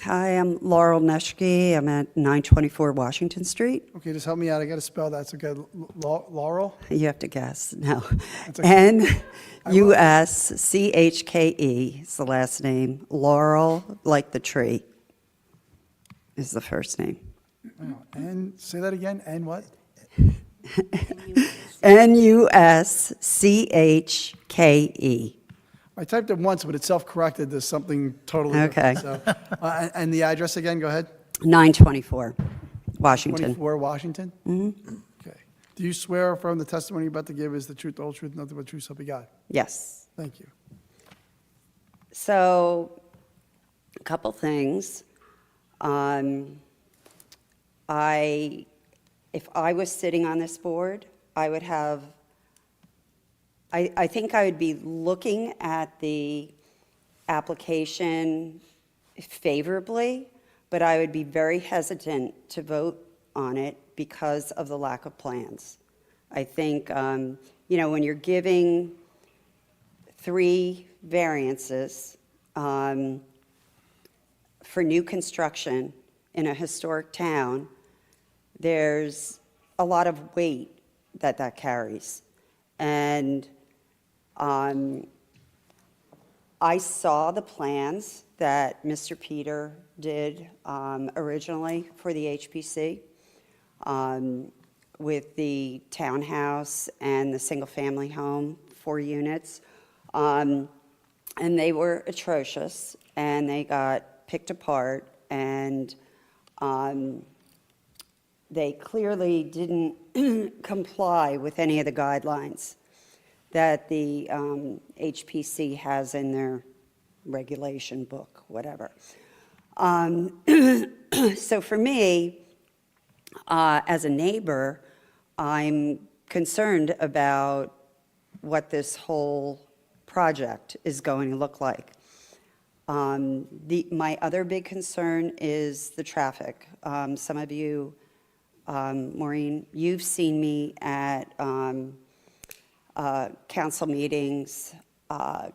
Hi, I'm Laurel Neschke. I'm at 924 Washington Street. Okay, just help me out. I got to spell that. So good. Laurel? You have to guess. No. That's okay. N-U-S-C-H-K-E is the last name. Laurel, like the tree, is the first name. Oh, and say that again. And what? N-U-S-C-H-K-E. I typed it once, but it self-corrected to something totally Okay. different. So, and the address again, go ahead. 924 Washington. 24 Washington? Mm-hmm. Okay. Do you swear or affirm the testimony you're about to give is the truth, the whole truth, nothing but the truth, so be God? Yes. Thank you. So, a couple things. If I was sitting on this board, I would have, I think I would be looking at the application favorably, but I would be very hesitant to vote on it because of the lack of plans. I think, when you're giving 3 variances for new construction in a historic town, there's a lot of weight that carries. And I saw the plans that Mr. Peter did originally for the HPC with the townhouse and the single-family home, 4 units. And they were atrocious, and they got picked apart, and they clearly didn't comply with any of the guidelines that the HPC has in their regulation book, whatever. So for me, as a neighbor, I'm concerned about what this whole project is going to look like. My other big concern is the traffic. Some of you, Maureen, you've seen me at council meetings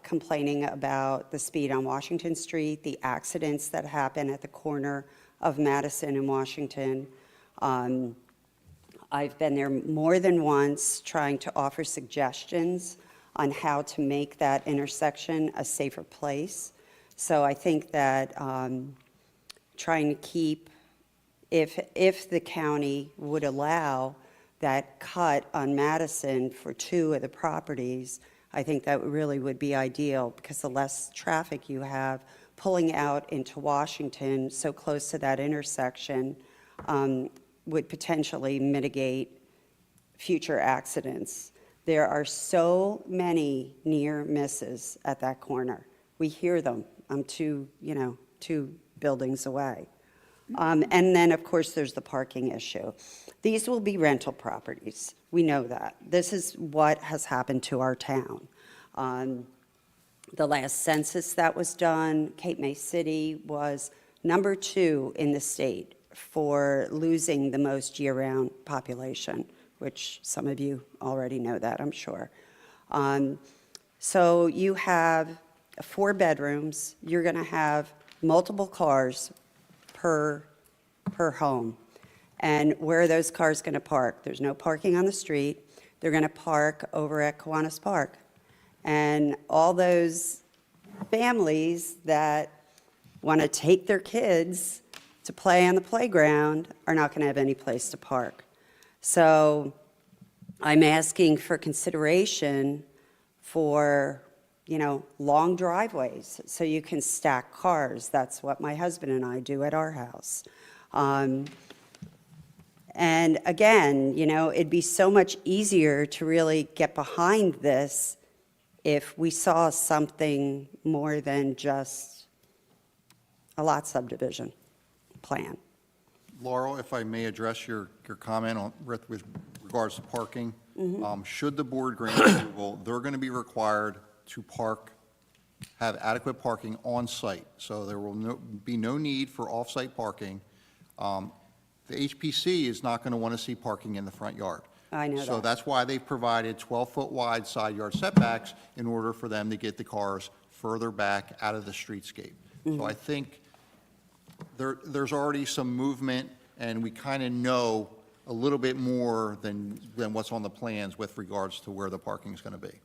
complaining about the speed on Washington Street, the accidents that happen at the corner of Madison and Washington. I've been there more than once trying to offer suggestions on how to make that intersection a safer place. So I think that trying to keep, if the county would allow that cut on Madison for 2 of the properties, I think that really would be ideal, because the less traffic you have pulling out into Washington so close to that intersection would potentially mitigate future accidents. There are so many near misses at that corner. We hear them. I'm 2 buildings away. And then, of course, there's the parking issue. These will be rental properties. We know that. This is what has happened to our town. The last census that was done, Cape May City was number 2 in the state for losing the most year-round population, which some of you already know that, I'm sure. So you have 4 bedrooms. You're going to have multiple cars per home. And where are those cars going to park? There's no parking on the street. They're going to park over at Kiwanis Park. And all those families that want to take their kids to play on the playground are not going to have any place to park. So I'm asking for consideration for, long driveways so you can stack cars. That's what my husband and I do at our house. And again, it'd be so much easier to really get behind this if we saw something more than just a lot subdivision plan. Laurel, if I may address your comment with regards to parking. Should the board grant approval, they're going to be required to have adequate parking on site. So there will be no need for off-site parking. The HPC is not going to want to see parking in the front yard. I know So that. that's why they've provided 12-foot wide side yard setbacks in order for them to get the cars further back out of the streetscape. So I think there's already some movement, and we kind of know a little bit more than what's on the plans with regards to where the parking is going to be.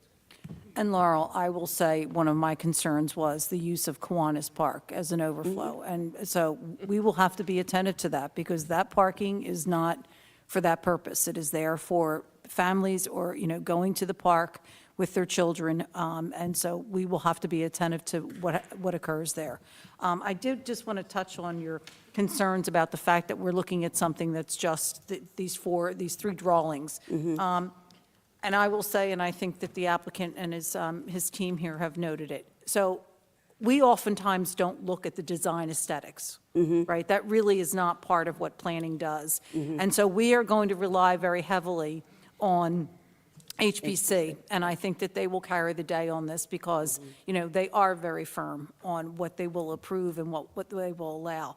And Laurel, I will say, one of my concerns was the use of Kiwanis Park as an overflow. And so we will have to be attentive to that, because that parking is not for that purpose. It is there for families or, going to the park with their children. And so we will have to be attentive to what occurs there. I did just want to touch on your concerns about the fact that we're looking at something that's just these three drawings. And I will say, and I think that the applicant and his team here have noted it. So we oftentimes don't look at the design aesthetics, right? That really is not part of what planning does. And so we are going to rely very heavily on HPC, and I think that they will carry the day on this because, they are very firm on what they will approve and what they will allow.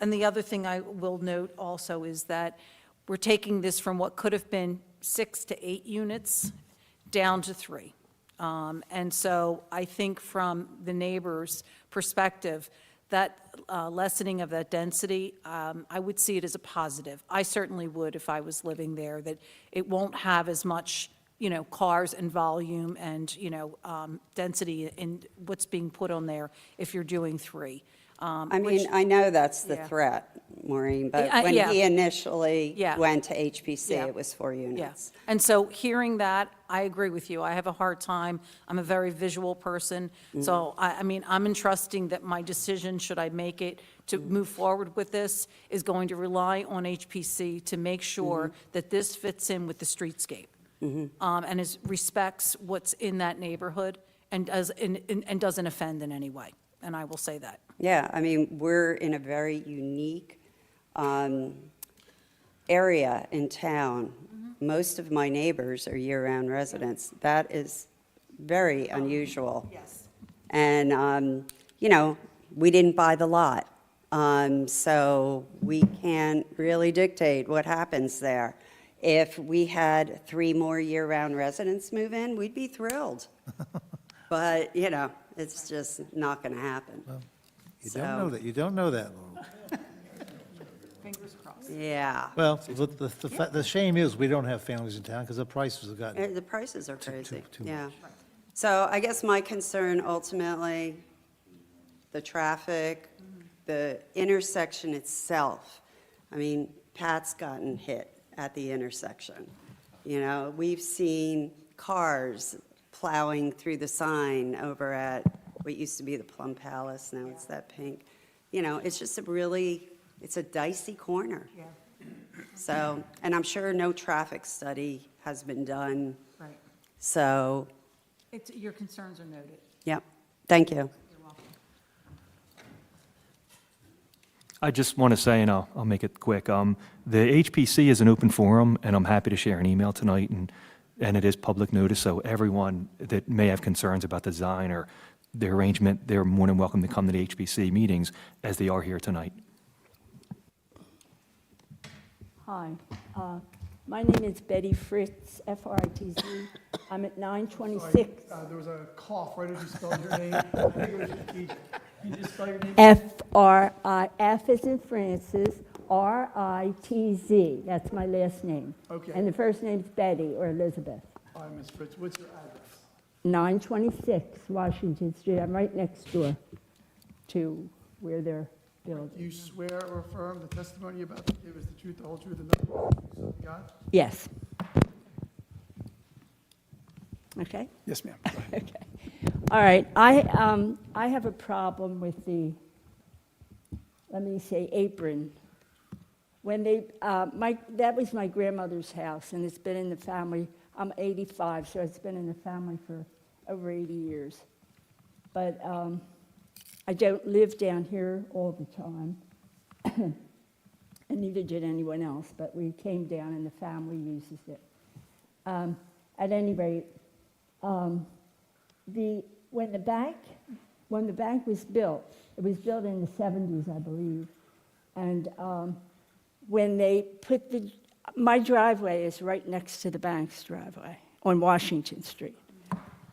And the other thing I will note also is that we're taking this from what could have been 6 to 8 units down to 3. And so I think from the neighbors' perspective, that lessening of that density, I would see it as a positive. I certainly would if I was living there, that it won't have as much, cars and volume and, density in what's being put on there if you're doing 3. I mean, I know that's the threat, Maureen, but when he initially went to HPC, it was 4 units. Yes. And so hearing that, I agree with you. I have a hard time. I'm a very visual person. So, I'm entrusting that my decision, should I make it, to move forward with this, is going to rely on HPC to make sure that this fits in with the streetscape. And respects what's in that neighborhood and doesn't offend in any way. And I will say that. Yeah, we're in a very unique area in town. Most of my neighbors are year-round residents. That is very unusual. Yes. And, we didn't buy the lot, so we can't really dictate what happens there. If we had 3 more year-round residents move in, we'd be thrilled. But, it's just not going to happen. You don't know that, Laurel. Fingers crossed. Yeah. Well, the shame is we don't have families in town because the prices have gotten, The prices are crazy, too yeah. much. So I guess my concern ultimately, the traffic, the intersection itself. Pat's gotten hit at the intersection. We've seen cars plowing through the sign over at what used to be the Plum Palace, now it's that pink. It's just it's a dicey corner. Yeah. So, and I'm sure no traffic study has been done. Right. So, Your concerns are noted. yep, thank you. You're welcome. I just want to say, and I'll make it quick, the HPC is an open forum, and I'm happy to share an email tonight, and it is public notice, so everyone that may have concerns about the design or the arrangement, they're more than welcome to come to the HPC meetings, as they are here tonight. Hi, my name is Betty Fritz, F-R-I-T-Z. I'm at 926. There was a cough right as you spelled your name. I think it was Khadijah. Can you just spell your name? F as in Francis, Ritz. That's my last name. Okay. And the first name's Betty or Elizabeth. All right, Ms. Fritz, what's your address? 926 Washington Street. I'm right next door to where they're Do building. you swear or affirm the testimony you're about to give is the truth, the whole truth, and nothing but the truth, so help you God? Yes. Okay? Yes, ma'am. Okay. All right. I have a problem with the, let me say, apron. When they, that was my grandmother's house, and it's been in the family. I'm 85, so it's been in the family for over 80 years. But I don't live down here all the time, and neither did anyone else, but we came down and the family uses it. At any rate, when the bank was built, it was built in the 70s, I believe, and when they put my driveway is right next to the bank's driveway on Washington Street.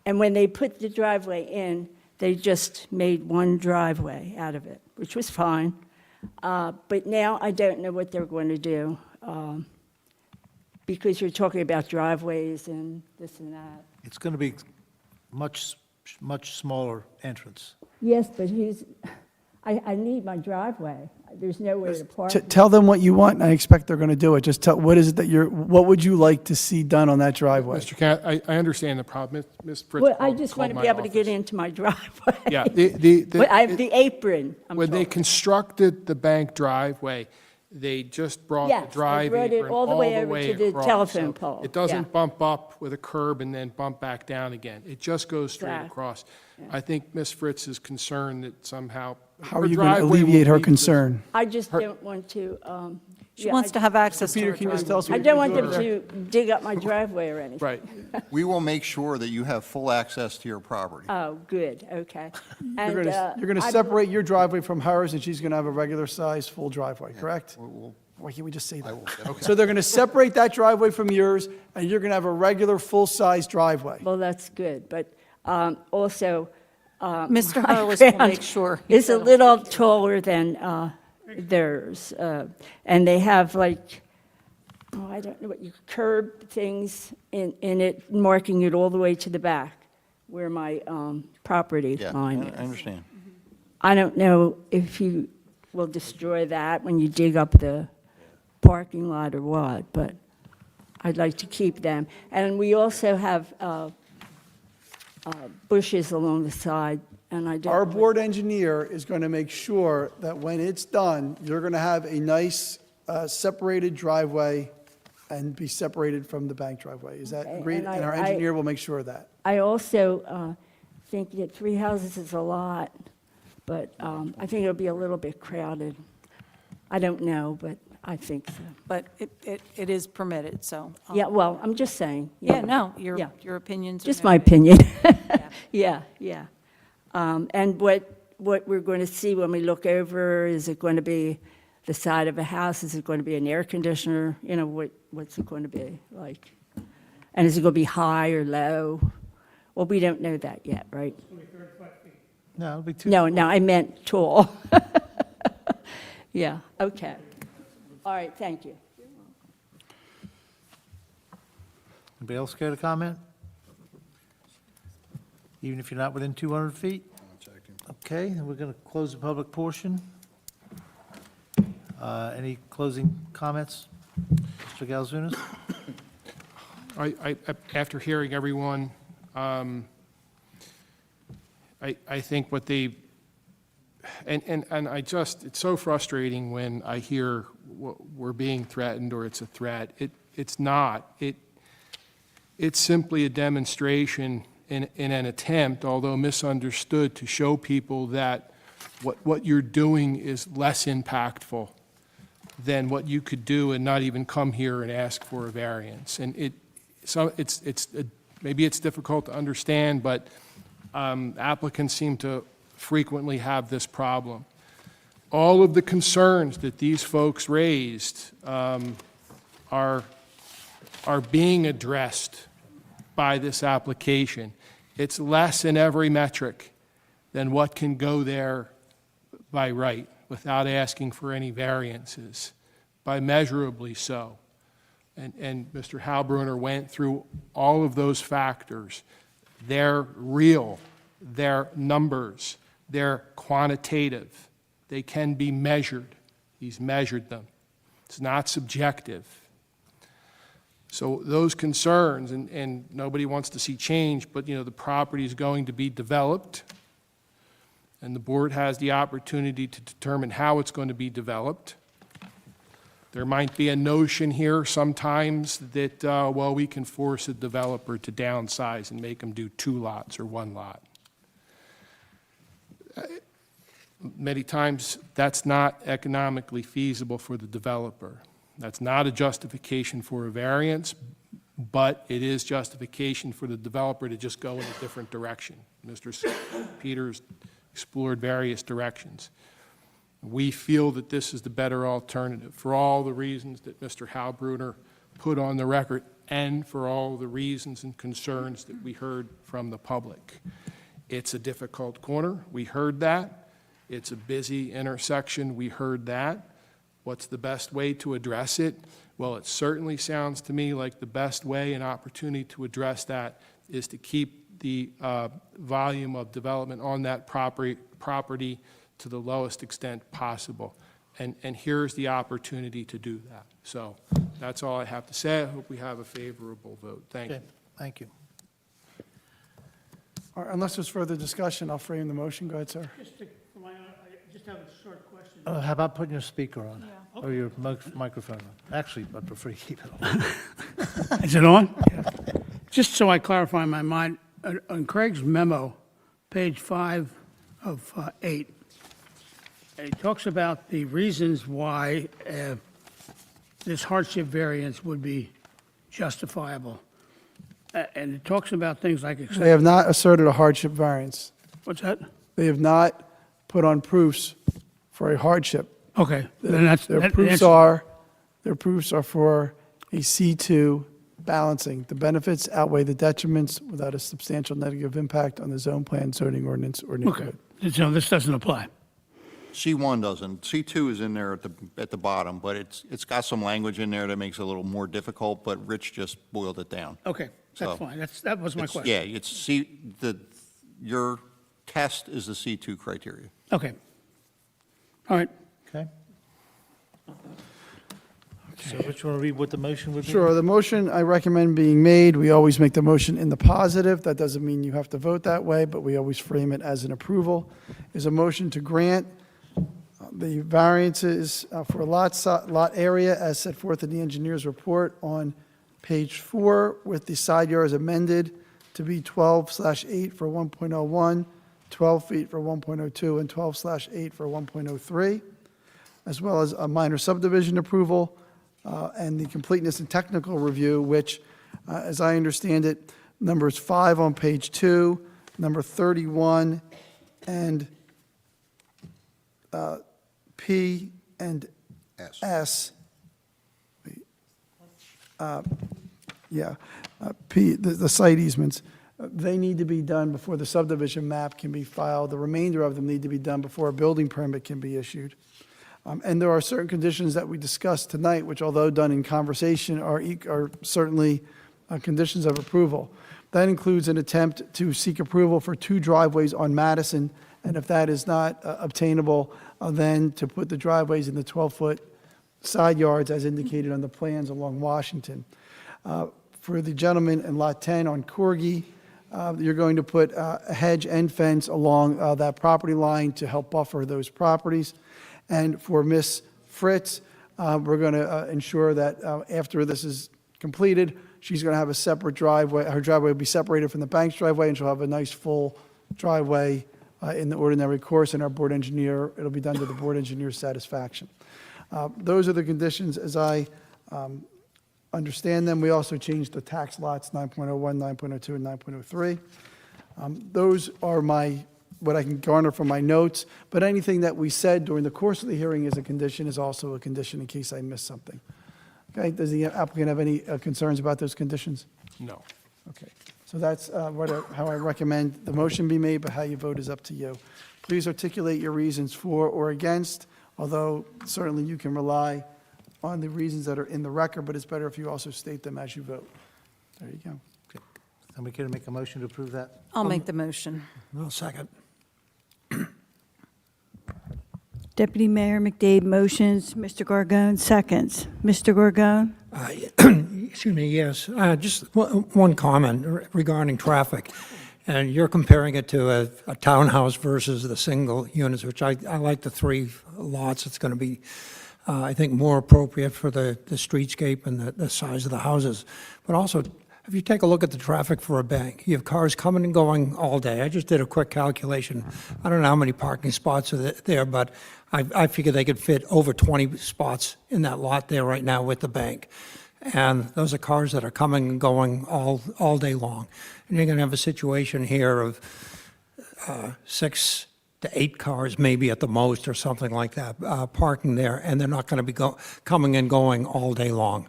And when they put the driveway in, they just made one driveway out of it, which was fine. But now I don't know what they're going to do, because you're talking about driveways and this and that. It's going to be much smaller entrance. Yes, but I need my driveway. There's nowhere to park. Tell them what you want, and I expect they're going to do it. Just tell, what is it that what would you like to see done on that driveway? Mr. Can, I understand the problem. Ms. Fritz Well, I called- just called want to my be able to get office. into my driveway. Yeah, But I have the apron. I'm when they talking. constructed the bank driveway, they just brought Yes, the they drive brought it apron all the way over to the across. telephone So pole, It yeah. doesn't bump up with a curb and then bump back down again. It just goes straight Exactly. across. I think Ms. Fritz is concerned that somehow. How are her you going to driveway alleviate will her lead to- concern? I just don't want to. She wants to have access to her Peter, can you just tell us I what don't you're want them doing to dig up my driveway or anything. Right. We will make sure that you have full access to your property. Oh, good, okay. You're going to separate your driveway from hers, and she's going to have a regular-sized, full driveway, correct? Why can't we just say that? So they're going to separate that driveway from yours, and you're going to have a regular, full-size driveway. Well, that's good, but also. Mr. my Hurwitz will ground make sure. Is a little taller than theirs, and they have like, I don't know what you, curb things in it, marking it all the way to the back where my property Yeah, line I is. understand. I don't know if you will destroy that when you dig up the parking lot or what, but I'd like to keep them. And we also have bushes along the side, and I don't. Our board engineer is going to make sure that when it's done, you're going to have a nice separated driveway and be separated from the bank driveway. Is that Okay, agreed? and And our I- engineer will make sure of that. I also think that 3 houses is a lot, but I think it'll be a little bit crowded. I don't know, but I think so. But it is permitted, so. Yeah, well, I'm just saying. Yeah, no, your Yeah. opinions are. Just my opinion. Yeah, yeah. And what we're going to see when we look over, is it going to be the side of a house? Is it going to be an air conditioner? You know, what's it going to be like? And is it going to be high or low? Well, we don't know that yet, right? No, it'll be too. No, I meant tall. Yeah, okay. All right, thank you. Anybody else care to comment? Even if you're not within 200 feet? Okay, then we're going to close the public portion. Any closing comments? Mr. Galzunas? After hearing everyone, I think what they, and I just, it's so frustrating when I hear we're being threatened or it's a threat. It's not. It's simply a demonstration in an attempt, although misunderstood, to show people that what you're doing is less impactful than what you could do and not even come here and ask for a variance. And maybe it's difficult to understand, but applicants seem to frequently have this problem. All of the concerns that these folks raised are being addressed by this application. It's less in every metric than what can go there by right without asking for any variances. by measurably so. And Mr. Halbrunner went through all of those factors. They're real, they're numbers, they're quantitative, they can be measured. He's measured them. It's not subjective. So those concerns, and nobody wants to see change, but, the property is going to be developed, and the board has the opportunity to determine how it's going to be developed. There might be a notion here sometimes that, we can force a developer to downsize and make them do 2 lots or 1 lot. Many times, that's not economically feasible for the developer. That's not a justification for a variance, but it is justification for the developer to just go in a different direction. Mr. Peters explored various directions. We feel that this is the better alternative for all the reasons that Mr. Halbrunner put on the record and for all the reasons and concerns that we heard from the public. It's a difficult corner. We heard that. It's a busy intersection. We heard that. What's the best way to address it? Well, it certainly sounds to me like the best way and opportunity to address that is to keep the volume of development on that property to the lowest extent possible. And here's the opportunity to do that. So that's all I have to say. I hope we have a favorable vote. Thank you. Okay, thank you. All right, unless there's further discussion, I'll frame the motion. Go ahead, sir. I just have a short question. How about putting your speaker on? Or your microphone on? Actually, I prefer you keep it on. Is it on? Just so I clarify in my mind, on Craig's memo, page 5 of 8, it talks about the reasons why this hardship variance would be justifiable. And it talks about things like... They have not asserted a hardship variance. What's that? They have not put on proofs for a hardship. Okay. Then that's, Their that proofs answers- are for a C2 balancing. The benefits outweigh the detriments without a substantial negative impact on the zone plan, zoning ordinance, or Okay. neighborhood. So this doesn't apply. C1 doesn't. C2 is in there at the bottom, but it's got some language in there that makes it a little more difficult, but Rich just boiled it down. Okay, So, that's fine. That was my question. Yeah, your test is the C2 criteria. Okay. All right. Okay? So which one, read what the motion would be? Sure, the motion I recommend being made, we always make the motion in the positive. That doesn't mean you have to vote that way, but we always frame it as an approval. Is a motion to grant the variances for lot area as set forth in the engineer's report on page 4, with the side yards amended to be 12/8 for 1.01, 12 feet for 1.02, and 12/8 for 1.03, as well as a minor subdivision approval and the completeness and technical review, which, as I understand it, numbers 5 on page 2, number 31, and P and S. P, the site easements, they need to be done before the subdivision map can be filed. The remainder of them need to be done before a building permit can be issued. And there are certain conditions that we discussed tonight, which although done in conversation, are certainly conditions of approval. That includes an attempt to seek approval for 2 driveways on Madison, and if that is not obtainable, then to put the driveways in the 12-foot side yards as indicated on the plans along Washington. For the gentleman in Lot 10 on Corgi, you're going to put a hedge and fence along that property line to help buffer those properties. And for Ms. Fritz, we're going to ensure that after this is completed, she's going to have a separate driveway. Her driveway will be separated from the bank's driveway, and she'll have a nice full driveway in the ordinary course, and our board engineer, it'll be done to the board engineer's satisfaction. Those are the conditions as I understand them. We also changed the tax lots, 9.01, 9.02, and 9.03. Those are what I can garner from my notes, but anything that we said during the course of the hearing as a condition is also a condition in case I missed something. Okay, does the applicant have any concerns about those conditions? No. Okay, so that's how I recommend the motion be made, but how you vote is up to you. Please articulate your reasons for or against, although certainly you can rely on the reasons that are in the record, but it's better if you also state them as you vote. There you go. Somebody care to make a motion to approve that? I'll make the motion. I'll second. Deputy Mayor McDade motions, Mr. Gorgon seconds. Mr. Gorgon? Excuse me, yes. Just one comment regarding traffic. And you're comparing it to a townhouse versus the single units, which I like the 3 lots. It's going to be, I think, more appropriate for the streetscape and the size of the houses. But also, if you take a look at the traffic for a bank, you have cars coming and going all day. I just did a quick calculation. I don't know how many parking spots are there, but I figure they could fit over 20 spots in that lot there right now with the bank. And those are cars that are coming and going all day long. And you're going to have a situation here of 6 to 8 cars, maybe at the most, or something like that, parking there, and they're not going to be coming and going all day long.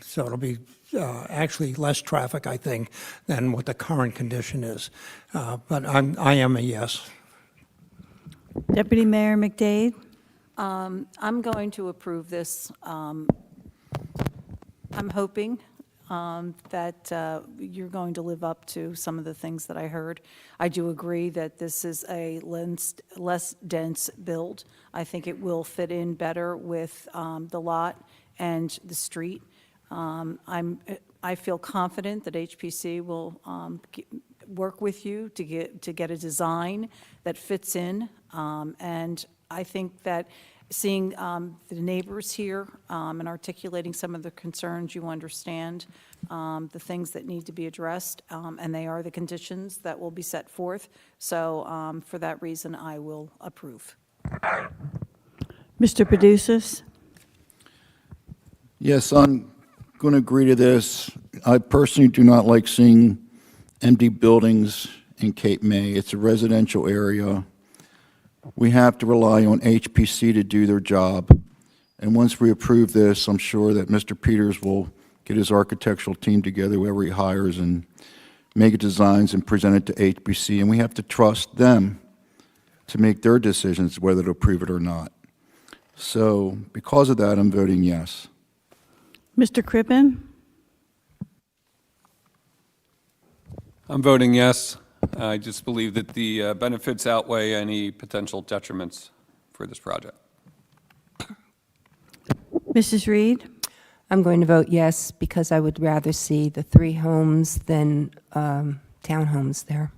So it'll be actually less traffic, I think, than what the current condition is. But I am a yes. Deputy Mayor McDade? I'm going to approve this. I'm hoping that you're going to live up to some of the things that I heard. I do agree that this is a less dense build. I think it will fit in better with the lot and the street. I feel confident that HPC will work with you to get a design that fits in. And I think that seeing the neighbors here and articulating some of the concerns, you understand the things that need to be addressed, and they are the conditions that will be set forth. So for that reason, I will approve. Mr. Paducas? Yes, I'm going to agree to this. I personally do not like seeing empty buildings in Cape May. It's a residential area. We have to rely on HPC to do their job. And once we approve this, I'm sure that Mr. Peters will get his architectural team together, whoever he hires, and make designs and present it to HPC. And we have to trust them to make their decisions whether to approve it or not. So because of that, I'm voting yes. Mr. Crippen? I'm voting yes. I just believe that the benefits outweigh any potential detriments for this project. Mrs. Reed? I'm going to vote yes because I would rather see the 3 homes than townhomes there.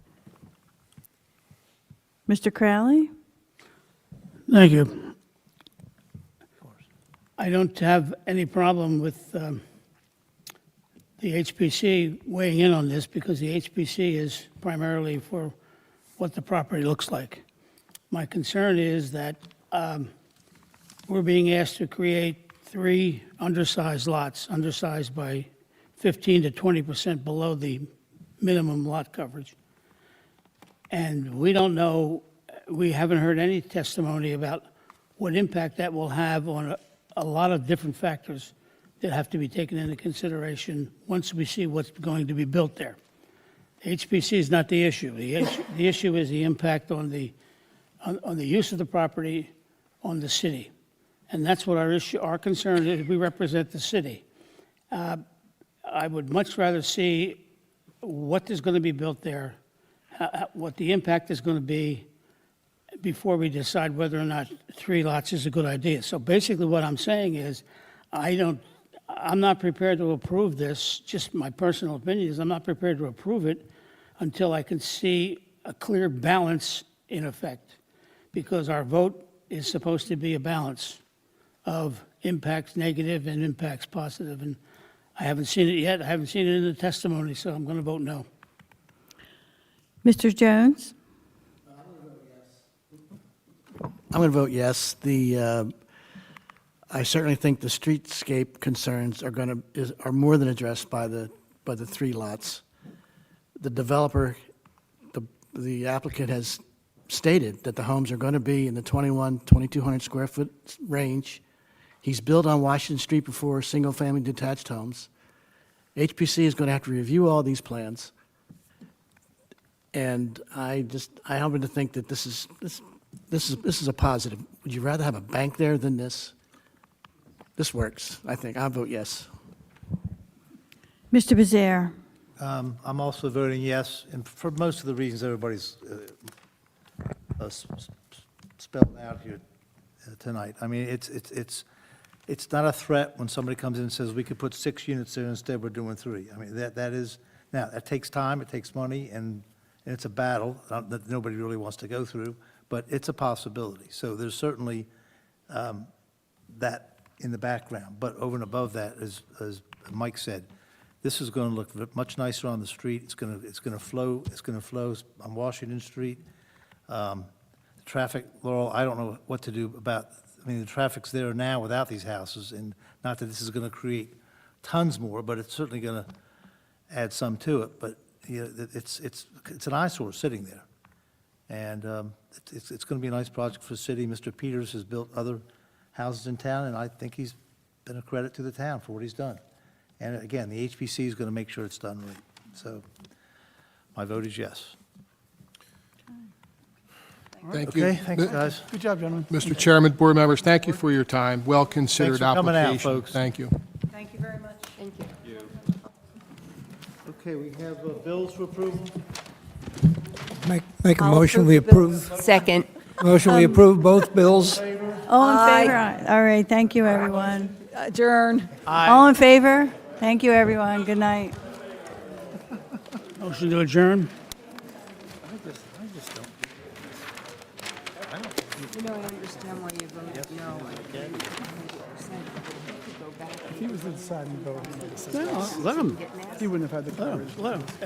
Mr. Crowley? Thank you. I don't have any problem with the HPC weighing in on this because the HPC is primarily for what the property looks like. My concern is that we're being asked to create 3 undersized lots, undersized by 15 to 20% below the minimum lot coverage. And we don't know, we haven't heard any testimony about what impact that will have on a lot of different factors that have to be taken into consideration once we see what's going to be built there. HPC is not the issue. The issue is the impact on the use of the property on the city. And that's what our concern is. We represent the city. I would much rather see what is going to be built there, what the impact is going to be before we decide whether or not 3 lots is a good idea. So basically what I'm saying is I'm not prepared to approve this, just my personal opinion is I'm not prepared to approve it until I can see a clear balance in effect, because our vote is supposed to be a balance of impacts negative and impacts positive, and I haven't seen it yet. I haven't seen it in the testimony, so I'm going to vote no. Mr. Jones? I'm going to vote yes. I certainly think the streetscape concerns are more than addressed by the 3 lots. The developer, the applicant has stated that the homes are going to be in the 2,200 square foot range. He's built on Washington Street before, single-family detached homes. HPC is going to have to review all these plans. And I happen to think that this is a positive. Would you rather have a bank there than this? this works, I think. I'll vote yes. Mr. Bezere? I'm also voting yes, and for most of the reasons everybody's spelled out here tonight. I mean, it's not a threat when somebody comes in and says, we could put 6 units there, instead we're doing 3. I mean, that is, now, that takes time, it takes money, and it's a battle that nobody really wants to go through, but it's a possibility. So there's certainly that in the background. But over and above that, as Mike said, this is going to look much nicer on the street. It's going to flow on Washington Street. Traffic, Laurel, I don't know what to do about, I mean, the traffic's there now without these houses, and not that this is going to create tons more, but it's certainly going to add some to it. But, you know, it's an eyesore sitting there. And it's going to be a nice project for the city. Mr. Peters has built other houses in town, and I think he's been a credit to the town for what he's done. And again, the HPC is going to make sure it's done right. So my vote is yes. Thank you. Okay, thanks, guys. Good job, gentlemen. Mr. Chairman, board members, thank you for your time. Well-considered Thanks for coming out, application. folks. Thank you. Thank you very much. Thank you. Okay, we have bills for approval. Make a motion, we approve, Second. motion, we approve both bills. All in favor? All right, thank you, everyone. Adjourn. All in favor? Thank you, everyone. Good night. Motion to adjourn? You know, I understand why you voted no. If he was the deciding vote, he might have said No, let him, he wouldn't have had the courage. let him.